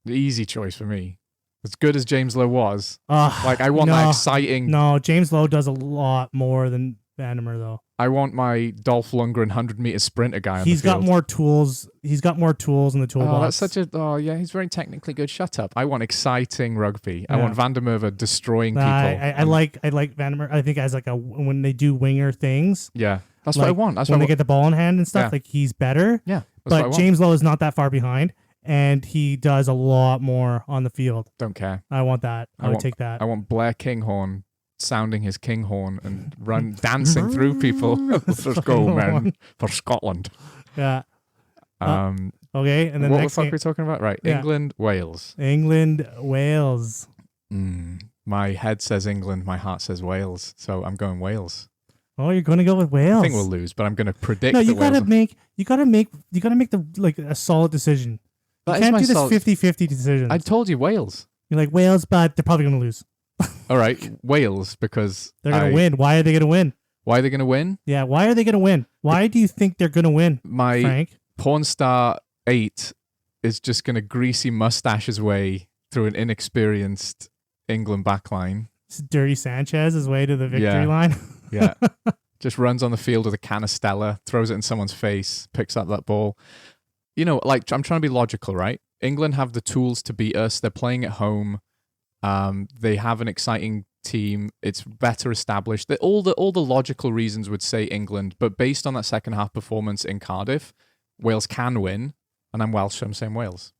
[SPEAKER 2] The easy choice for me. As good as James Lowe was, like I want that exciting.
[SPEAKER 1] No, James Lowe does a lot more than Vandermeer though.
[SPEAKER 2] I want my Dolph Lundgren 100-meter sprinter guy on
[SPEAKER 1] He's
[SPEAKER 2] the field.
[SPEAKER 1] got more tools. He's got more tools in the toolbox.
[SPEAKER 2] Oh, that's such a. Oh, yeah, he's very technically good. Shut up. I want exciting rugby. I
[SPEAKER 1] Yeah.
[SPEAKER 2] want Van der Merwe destroying people.
[SPEAKER 1] I like Vandermeer. I think as like when they do winger things,
[SPEAKER 2] Yeah, that's
[SPEAKER 1] like,
[SPEAKER 2] what I want. That's
[SPEAKER 1] when
[SPEAKER 2] what
[SPEAKER 1] they get the ball in hand and stuff,
[SPEAKER 2] Yeah.
[SPEAKER 1] like he's better.
[SPEAKER 2] Yeah, that's what I
[SPEAKER 1] But
[SPEAKER 2] want.
[SPEAKER 1] James Lowe is not that far behind, and he does a lot more on the field.
[SPEAKER 2] Don't care.
[SPEAKER 1] I want that. I would
[SPEAKER 2] want-
[SPEAKER 1] take that.
[SPEAKER 2] I want Blair Kinghorn sounding his king horn and run dancing through people. Let's go, man, for Scotland.
[SPEAKER 1] Yeah.
[SPEAKER 2] Um,
[SPEAKER 1] Okay. And then
[SPEAKER 2] what the
[SPEAKER 1] next
[SPEAKER 2] fuck are
[SPEAKER 1] game,
[SPEAKER 2] we talking about? Right,
[SPEAKER 1] Yeah.
[SPEAKER 2] England, Wales.
[SPEAKER 1] England, Wales.
[SPEAKER 2] My head says England, my heart says Wales, so I'm going Wales.
[SPEAKER 1] Oh, you're going to go with Wales.
[SPEAKER 2] I think we'll lose, but I'm going to predict.
[SPEAKER 1] No, you
[SPEAKER 2] that Wales
[SPEAKER 1] gotta make the like a solid decision. You
[SPEAKER 2] That is
[SPEAKER 1] can't
[SPEAKER 2] my
[SPEAKER 1] do this
[SPEAKER 2] solid-
[SPEAKER 1] 50-50 decision.
[SPEAKER 2] I told you Wales.
[SPEAKER 1] You're like Wales, but they're probably gonna lose.
[SPEAKER 2] All right, Wales, because
[SPEAKER 1] They're gonna win. Why are they gonna win?
[SPEAKER 2] Why are they going to win?
[SPEAKER 1] Yeah, why are they gonna win? Why do you think they're gonna win,
[SPEAKER 2] My
[SPEAKER 1] Frank?
[SPEAKER 2] porn star 8 is just going to greasy mustache his way through an inexperienced England backline.
[SPEAKER 1] It's Dirty Sanchez's way to the victory
[SPEAKER 2] Yeah.
[SPEAKER 1] line.
[SPEAKER 2] Yeah. Just runs on the field with a can of Stella, throws it in someone's face, picks up that ball. You know, like, I'm trying to be logical, right? England have the tools to beat us. They're playing at home. They have an exciting team. It's better established. All the logical reasons would say England, but based on that second half performance in Cardiff, Wales can win. And I'm Welsh, so I'm saying Wales.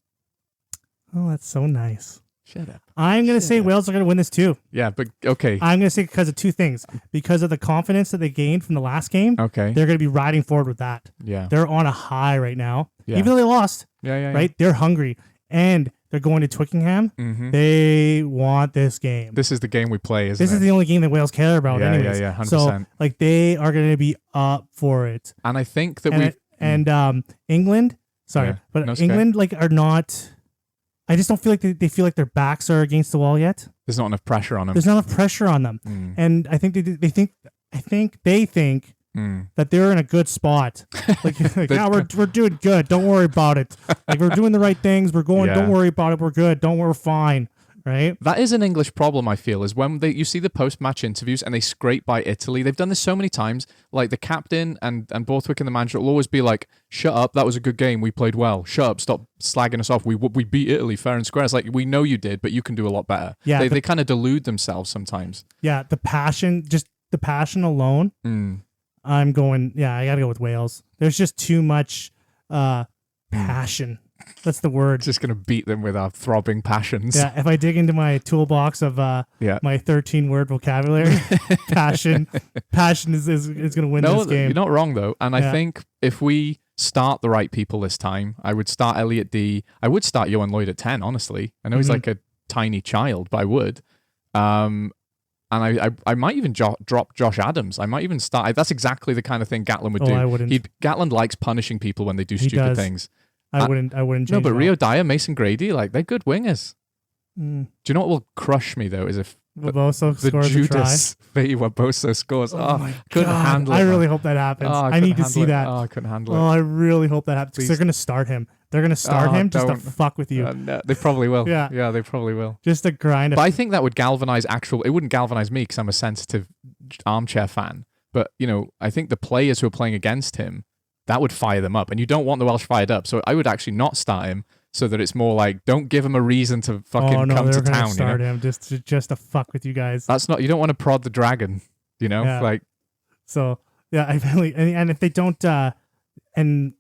[SPEAKER 1] Oh, that's so nice.
[SPEAKER 2] Shut up.
[SPEAKER 1] I'm gonna say Wales are gonna win this too.
[SPEAKER 2] Yeah, but okay.
[SPEAKER 1] I'm gonna say because of two things. Because of the confidence that they gained from the last game,
[SPEAKER 2] Okay.
[SPEAKER 1] they're gonna be riding forward with that.
[SPEAKER 2] Yeah.
[SPEAKER 1] They're on a high right now.
[SPEAKER 2] Yeah.
[SPEAKER 1] Even though they lost,
[SPEAKER 2] Yeah.
[SPEAKER 1] right? They're hungry. And they're going to Twickenham.
[SPEAKER 2] Mm-hmm.
[SPEAKER 1] They want this game.
[SPEAKER 2] This is the game we play, isn't
[SPEAKER 1] This
[SPEAKER 2] it?
[SPEAKER 1] is the only game that Wales care about
[SPEAKER 2] Yeah,
[SPEAKER 1] anyways.
[SPEAKER 2] yeah, 100%.
[SPEAKER 1] So, like, they are going to be up for it.
[SPEAKER 2] And I think that
[SPEAKER 1] England, sorry,
[SPEAKER 2] Yeah.
[SPEAKER 1] but
[SPEAKER 2] No, it's
[SPEAKER 1] England, like, are not... I just don't feel like they feel like their backs are against the wall yet.
[SPEAKER 2] there's not enough pressure on them.
[SPEAKER 1] There's not enough pressure on them. And I think they think that they're in a good spot. Like yeah, we're doing good. Don't worry about it. Like, we're doing the right things. We're going.
[SPEAKER 2] Yeah.
[SPEAKER 1] Don't worry about it. We're good. We're fine. Right?
[SPEAKER 2] That is an English problem, I feel, is when you see the post-match interviews and they scrape by Italy. They've done this so many times. Like, the captain and Borthwick and the manager will always be like, shut up, that was a good game, we played well. Shut up, stop slagging us off. We beat Italy fair and square. It's like, we know you did, but you can do a lot better.
[SPEAKER 1] Yeah,
[SPEAKER 2] They kind of delude themselves sometimes.
[SPEAKER 1] Yeah, the passion alone. I'm going. Yeah, I got to go with Wales. There's just too much passion. That's the word.
[SPEAKER 2] Just going to beat them with our throbbing passions.
[SPEAKER 1] Yeah, if I dig into my toolbox of my 13-word vocabulary, passion is going to win this game.
[SPEAKER 2] You're not wrong, though. And I
[SPEAKER 1] Yeah.
[SPEAKER 2] think if we start the right people this time, I would start Elliot D. I would start Johan Lloyd at 10, honestly. I know he's like a tiny child, but I would. And I might even drop Josh Adams. I might even start. That's exactly the kind of thing Gatlin would do.
[SPEAKER 1] I wouldn't.
[SPEAKER 2] Gatland likes punishing people when they do
[SPEAKER 1] He
[SPEAKER 2] stupid
[SPEAKER 1] does.
[SPEAKER 2] things.
[SPEAKER 1] I wouldn't change
[SPEAKER 2] No, but
[SPEAKER 1] it
[SPEAKER 2] Rio Dyer, Mason Grady, like, they're good wingers.
[SPEAKER 1] all.
[SPEAKER 2] Do you know what will crush me, though, is if
[SPEAKER 1] Boboso
[SPEAKER 2] the
[SPEAKER 1] scores a try.
[SPEAKER 2] Judas Waboso scores. Oh,
[SPEAKER 1] my
[SPEAKER 2] couldn't
[SPEAKER 1] God.
[SPEAKER 2] handle it.
[SPEAKER 1] I
[SPEAKER 2] man.
[SPEAKER 1] really hope that happens.
[SPEAKER 2] Oh,
[SPEAKER 1] I need to
[SPEAKER 2] couldn't
[SPEAKER 1] see
[SPEAKER 2] handle it.
[SPEAKER 1] that.
[SPEAKER 2] Oh, I couldn't handle
[SPEAKER 1] Oh,
[SPEAKER 2] it.
[SPEAKER 1] I really hope that happens. 'Cause
[SPEAKER 2] Please.
[SPEAKER 1] they're going to start him. They're going to start him just to
[SPEAKER 2] don't.
[SPEAKER 1] fuck with you.
[SPEAKER 2] No, they probably will.
[SPEAKER 1] Yeah.
[SPEAKER 2] They probably will.
[SPEAKER 1] Just to grind.
[SPEAKER 2] But I think that would galvanize it wouldn't galvanize me because I'm a sensitive armchair fan. But, I think the players who are playing against him, that would fire them up. And you don't want the Welsh fired up. So I would actually not start him so that it's more like, don't give him a reason to fucking come
[SPEAKER 1] they're
[SPEAKER 2] to
[SPEAKER 1] gonna
[SPEAKER 2] town.
[SPEAKER 1] start him just to fuck with you guys.
[SPEAKER 2] That's not, you don't want to prod the dragon,
[SPEAKER 1] Yeah.
[SPEAKER 2] like,
[SPEAKER 1] So Yeah, I really and if they don't and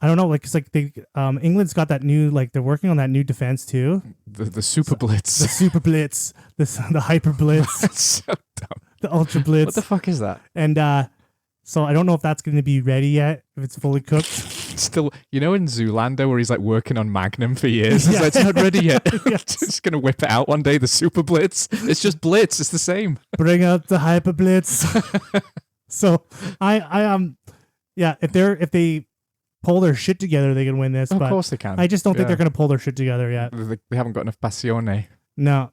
[SPEAKER 1] I don't know, like it's like they England's got that new like they're working on that new defense too.
[SPEAKER 2] The super blitz.
[SPEAKER 1] The super blitz, the hyper blitz,
[SPEAKER 2] That's so dumb.
[SPEAKER 1] the ultra blitz.
[SPEAKER 2] What the fuck is that?
[SPEAKER 1] And so I don't know if that's going to be ready yet, if it's fully cooked.
[SPEAKER 2] Still, you know, in Zoolander where he's like working on Magnum for years, he's like, it's not ready yet. Just gonna whip it out one day. The super blitz. It's just blitz. It's the same.
[SPEAKER 1] Bring out the hyper blitz. So if they pull their shit together, they can win this.
[SPEAKER 2] Of
[SPEAKER 1] but
[SPEAKER 2] course they can.
[SPEAKER 1] I just don't think they're going to pull their shit together yet.
[SPEAKER 2] They haven't got enough passione.
[SPEAKER 1] No,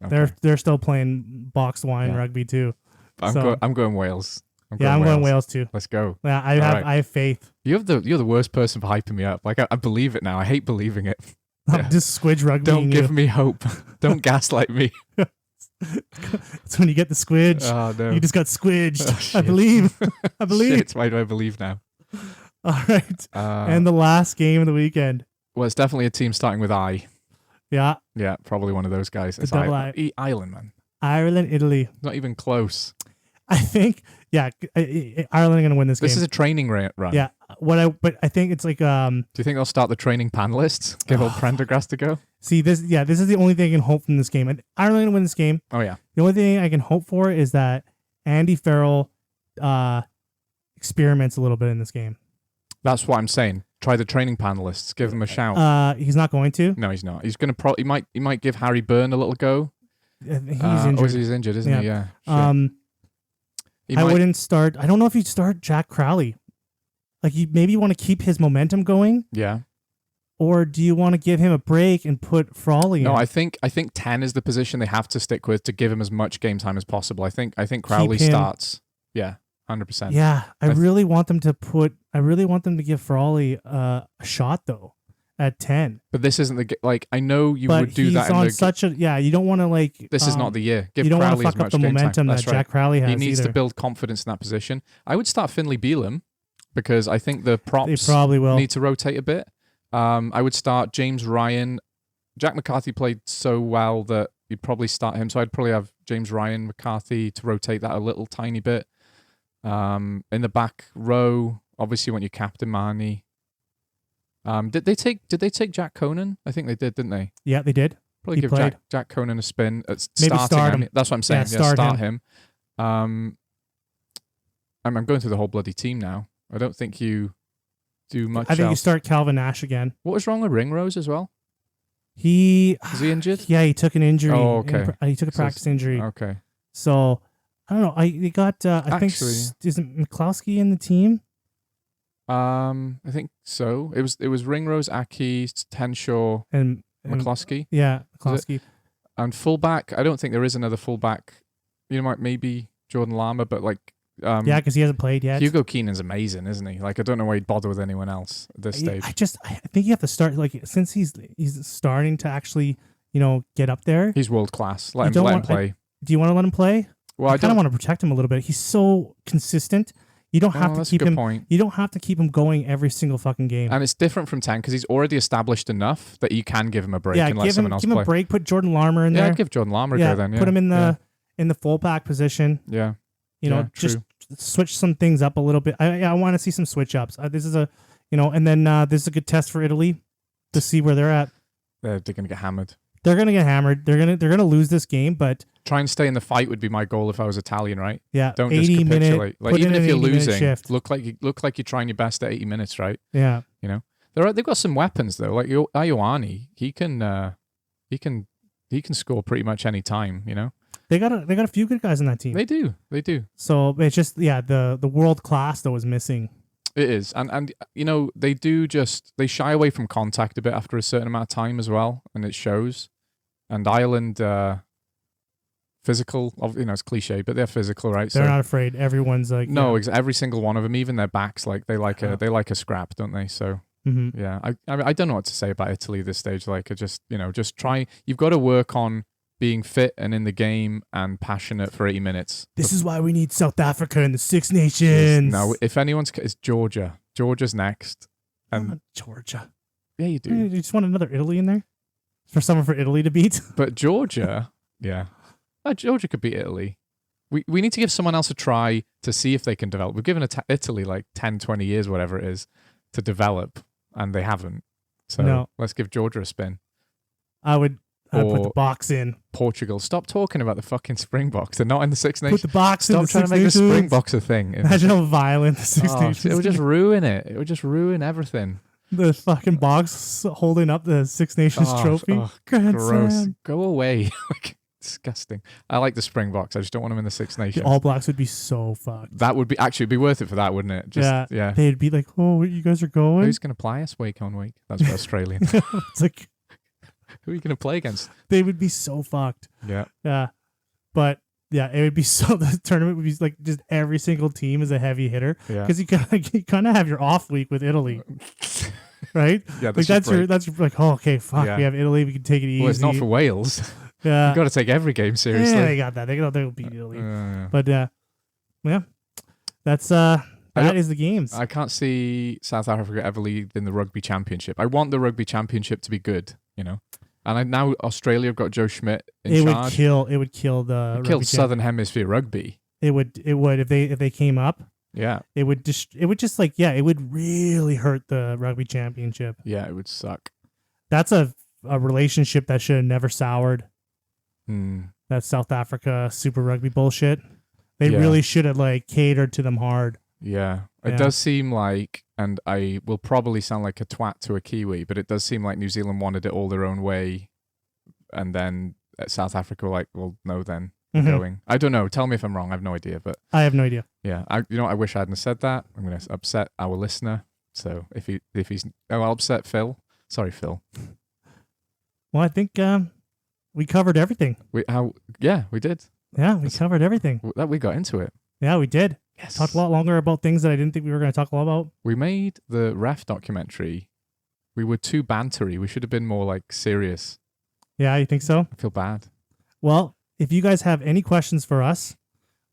[SPEAKER 2] Okay.
[SPEAKER 1] they're still playing boxed wine rugby too.
[SPEAKER 2] I'm going Wales. I'm going
[SPEAKER 1] Wales too.
[SPEAKER 2] Let's go.
[SPEAKER 1] Yeah, I have faith.
[SPEAKER 2] You're the worst person for hyping me up. Like I believe it now. I hate believing it.
[SPEAKER 1] I'm just squidge rugby.
[SPEAKER 2] Don't give me hope. Don't gaslight me.
[SPEAKER 1] It's when you get the squidge.
[SPEAKER 2] Oh no.
[SPEAKER 1] You just got squidged.
[SPEAKER 2] Oh,
[SPEAKER 1] I believe. I believe.
[SPEAKER 2] Shit, why do I believe now?
[SPEAKER 1] All right. And the last game of the weekend.
[SPEAKER 2] Well, it's definitely a team starting with I.
[SPEAKER 1] Yeah.
[SPEAKER 2] Yeah, probably one of those guys. It's
[SPEAKER 1] double
[SPEAKER 2] Ireland, man.
[SPEAKER 1] Ireland, Italy.
[SPEAKER 2] Not even close.
[SPEAKER 1] I think, Ireland are going to win this game.
[SPEAKER 2] This is a training run.
[SPEAKER 1] Yeah. But I think it's like.
[SPEAKER 2] Do you think they'll start the training panelists? Give old Prendergast a go?
[SPEAKER 1] See, this is the only thing I can hope from this game. And Ireland going to win this game.
[SPEAKER 2] Oh, yeah.
[SPEAKER 1] The only thing I can hope for is that Andy Farrell experiments a little bit in this game.
[SPEAKER 2] That's what I'm saying. Try the training panelists. Give them a shout.
[SPEAKER 1] He's not going to.
[SPEAKER 2] No, he's not. He's going to he might give Harry Byrne a little go.
[SPEAKER 1] He's injured.
[SPEAKER 2] He's injured, isn't he? Yeah.
[SPEAKER 1] I wouldn't start. I don't know if you'd start Jack Crowley. Like you maybe want to keep his momentum going.
[SPEAKER 2] Yeah.
[SPEAKER 1] Or do you want to give him a break and put Frawley in?
[SPEAKER 2] No, I think 10 is the position they have to stick with to give him as much game time as possible. I think Crowley starts. Yeah, 100%.
[SPEAKER 1] Yeah, I really want them to give Frawley a shot though at 10.
[SPEAKER 2] But this isn't the I know you would do that.
[SPEAKER 1] You don't want to
[SPEAKER 2] This is not the year. Give
[SPEAKER 1] you don't
[SPEAKER 2] Crowley
[SPEAKER 1] want to fuck up the momentum that Jack Crowley has.
[SPEAKER 2] He needs to build confidence in that position. I would start Finlay Bealham because I think the props
[SPEAKER 1] probably will
[SPEAKER 2] need to rotate a bit. I would start James Ryan. Jack McCarthy played so well that you'd probably start him. So I'd probably have James Ryan, McCarthy to rotate that a little tiny bit. In the back row, obviously, when you captain Marnie. Did they take Jack Conan? I think they did, didn't they?
[SPEAKER 1] Yeah, they did.
[SPEAKER 2] Probably give Jack Conan a spin.
[SPEAKER 1] Maybe start him.
[SPEAKER 2] That's what I'm saying.
[SPEAKER 1] Yeah, start
[SPEAKER 2] him. I'm going through the whole bloody team now. I don't think you do much.
[SPEAKER 1] I think
[SPEAKER 2] else.
[SPEAKER 1] you start Calvin Nash again.
[SPEAKER 2] What was wrong with Ringrose as well? Is
[SPEAKER 1] he
[SPEAKER 2] injured?
[SPEAKER 1] Yeah, he took an injury.
[SPEAKER 2] Oh, okay.
[SPEAKER 1] He took a practice injury.
[SPEAKER 2] Okay.
[SPEAKER 1] So I don't know. They got. I think isn't McCloskey in the team?
[SPEAKER 2] I think so. It was Ringrose, Aki, Henshaw,
[SPEAKER 1] and
[SPEAKER 2] McCloskey.
[SPEAKER 1] Yeah, McCloskey.
[SPEAKER 2] And fullback. I don't think there is another fullback. You know, maybe Jordan Lama, but
[SPEAKER 1] because he hasn't played yet.
[SPEAKER 2] Hugo Keenan's amazing, isn't he? I don't know why he'd bother with anyone else at this stage.
[SPEAKER 1] I think you have to start since he's starting to actually get up there.
[SPEAKER 2] He's world class. Let him play.
[SPEAKER 1] Do you want to let him play?
[SPEAKER 2] Well,
[SPEAKER 1] I kind of want to protect him a little bit. He's so consistent. You don't have to keep him.
[SPEAKER 2] Point.
[SPEAKER 1] You don't have to keep him going every single fucking game.
[SPEAKER 2] And it's different from 10 because he's already established enough that you can give him a break and let someone else play.
[SPEAKER 1] Give him a break. Put Jordan Larmer in there.
[SPEAKER 2] Yeah, give Jordan Larmer a go then. Yeah,
[SPEAKER 1] put him in the fullback position.
[SPEAKER 2] Yeah,
[SPEAKER 1] just switch some things up a little bit. I want to see some switch ups. This is and then this is a good test for Italy to see where they're at.
[SPEAKER 2] They're gonna get hammered.
[SPEAKER 1] They're gonna get hammered. They're gonna lose this game, but
[SPEAKER 2] try and stay in the fight would be my goal if I was Italian, right?
[SPEAKER 1] Yeah,
[SPEAKER 2] don't just capitulate. Even if you're losing, look like you're trying your best at 80 minutes, right?
[SPEAKER 1] Yeah,
[SPEAKER 2] they've got some weapons though. Like Ioane, he can score pretty much any time.
[SPEAKER 1] They got a few good guys on that team.
[SPEAKER 2] They do.
[SPEAKER 1] So it's just the world class that was missing.
[SPEAKER 2] It is, and they shy away from contact a bit after a certain amount of time as well, and it shows. And Ireland, physical, it's cliche, but they're physical, right?
[SPEAKER 1] They're not afraid. Everyone's like
[SPEAKER 2] every single one of them, even their backs, like they like a scrap, don't they? So yeah, I don't know what to say about Italy at this stage. Like, just try. You've got to work on being fit and in the game and passionate for 80 minutes.
[SPEAKER 1] This is why we need South Africa in the Six Nations.
[SPEAKER 2] No, if it's Georgia. Georgia's next. And
[SPEAKER 1] Georgia.
[SPEAKER 2] Yeah, you do.
[SPEAKER 1] You just want another Italy in there? For someone for Italy to beat?
[SPEAKER 2] But Georgia, yeah. Georgia could beat Italy. We need to give someone else a try to see if they can develop. We've given Italy like 10, 20 years, whatever it is, to develop, and they haven't. So let's give Georgia a spin.
[SPEAKER 1] I'd put the box in.
[SPEAKER 2] Portugal. Stop talking about the fucking Springboks. They're not in the Six Nations.
[SPEAKER 1] Put the box in.
[SPEAKER 2] Stop trying to make the Springboks a thing.
[SPEAKER 1] Imagine how violent the Six Nations.
[SPEAKER 2] It would just ruin it. It would just ruin everything.
[SPEAKER 1] The fucking box holding up the Six Nations trophy. Grand
[SPEAKER 2] gross.
[SPEAKER 1] Slam.
[SPEAKER 2] Go away. Disgusting. I like the Springboks. I just don't want them in the Six Nations.
[SPEAKER 1] The All Blacks would be so fucked.
[SPEAKER 2] That would be actually be worth it for that, wouldn't it? Just, yeah.
[SPEAKER 1] They'd be like, "Oh, you guys are going?
[SPEAKER 2] Who's going to play us week on week?" That's for Australian.
[SPEAKER 1] It's like,
[SPEAKER 2] who are you going to play against?
[SPEAKER 1] They would be so fucked.
[SPEAKER 2] Yeah.
[SPEAKER 1] Yeah. But yeah, it would be so. The tournament would be like just every single team is a heavy hitter.
[SPEAKER 2] Yeah.
[SPEAKER 1] Because you kind of have your off week with Italy. Right?
[SPEAKER 2] Yeah.
[SPEAKER 1] Like that's like, oh, okay, fuck. Yeah. We have Italy. We can take it easy.
[SPEAKER 2] Well, it's not for Wales.
[SPEAKER 1] Yeah.
[SPEAKER 2] You've got to take every game seriously.
[SPEAKER 1] Yeah, they got that. They'll beat Italy. But yeah, that's that is the games.
[SPEAKER 2] I can't see South Africa ever lead in the rugby championship. I want the rugby championship to be good, and now Australia have got Joe Schmidt in charge.
[SPEAKER 1] It would kill the
[SPEAKER 2] Southern Hemisphere rugby.
[SPEAKER 1] It would if they came up.
[SPEAKER 2] Yeah.
[SPEAKER 1] It would really hurt the rugby championship.
[SPEAKER 2] Yeah, it would suck.
[SPEAKER 1] That's a relationship that should have never soured. That South Africa Super Rugby bullshit. They really should have catered to them hard.
[SPEAKER 2] Yeah. It does seem like, and I will probably sound like a twat to a Kiwi, but it does seem like New Zealand wanted it all their own way, and then South Africa were like, well, no, then going. I don't know. Tell me if I'm wrong. I have no idea, but
[SPEAKER 1] I have no idea.
[SPEAKER 2] Yeah. I wish I hadn't said that. I'm going to upset our listener. So if I'll upset Phil. Sorry, Phil.
[SPEAKER 1] Well, I think we covered everything.
[SPEAKER 2] We did.
[SPEAKER 1] Yeah, we covered everything.
[SPEAKER 2] We got into it.
[SPEAKER 1] Yeah, we did.
[SPEAKER 2] Yes.
[SPEAKER 1] Talked a lot longer about things that I didn't think we were going to talk a lot about.
[SPEAKER 2] We made the ref documentary. We were too bantery. We should have been more serious.
[SPEAKER 1] Yeah, you think so?
[SPEAKER 2] I feel bad.
[SPEAKER 1] Well, if you guys have any questions for us,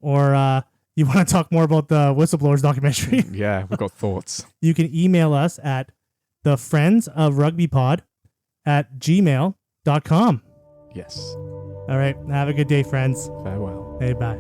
[SPEAKER 1] or you want to talk more about the Whistleblowers documentary,
[SPEAKER 2] yeah, we've got thoughts.
[SPEAKER 1] You can email us at thefriendsofrugbypod@gmail.com.
[SPEAKER 2] Yes.
[SPEAKER 1] All right. Have a good day, friends.
[SPEAKER 2] Farewell.
[SPEAKER 1] Hey, bye.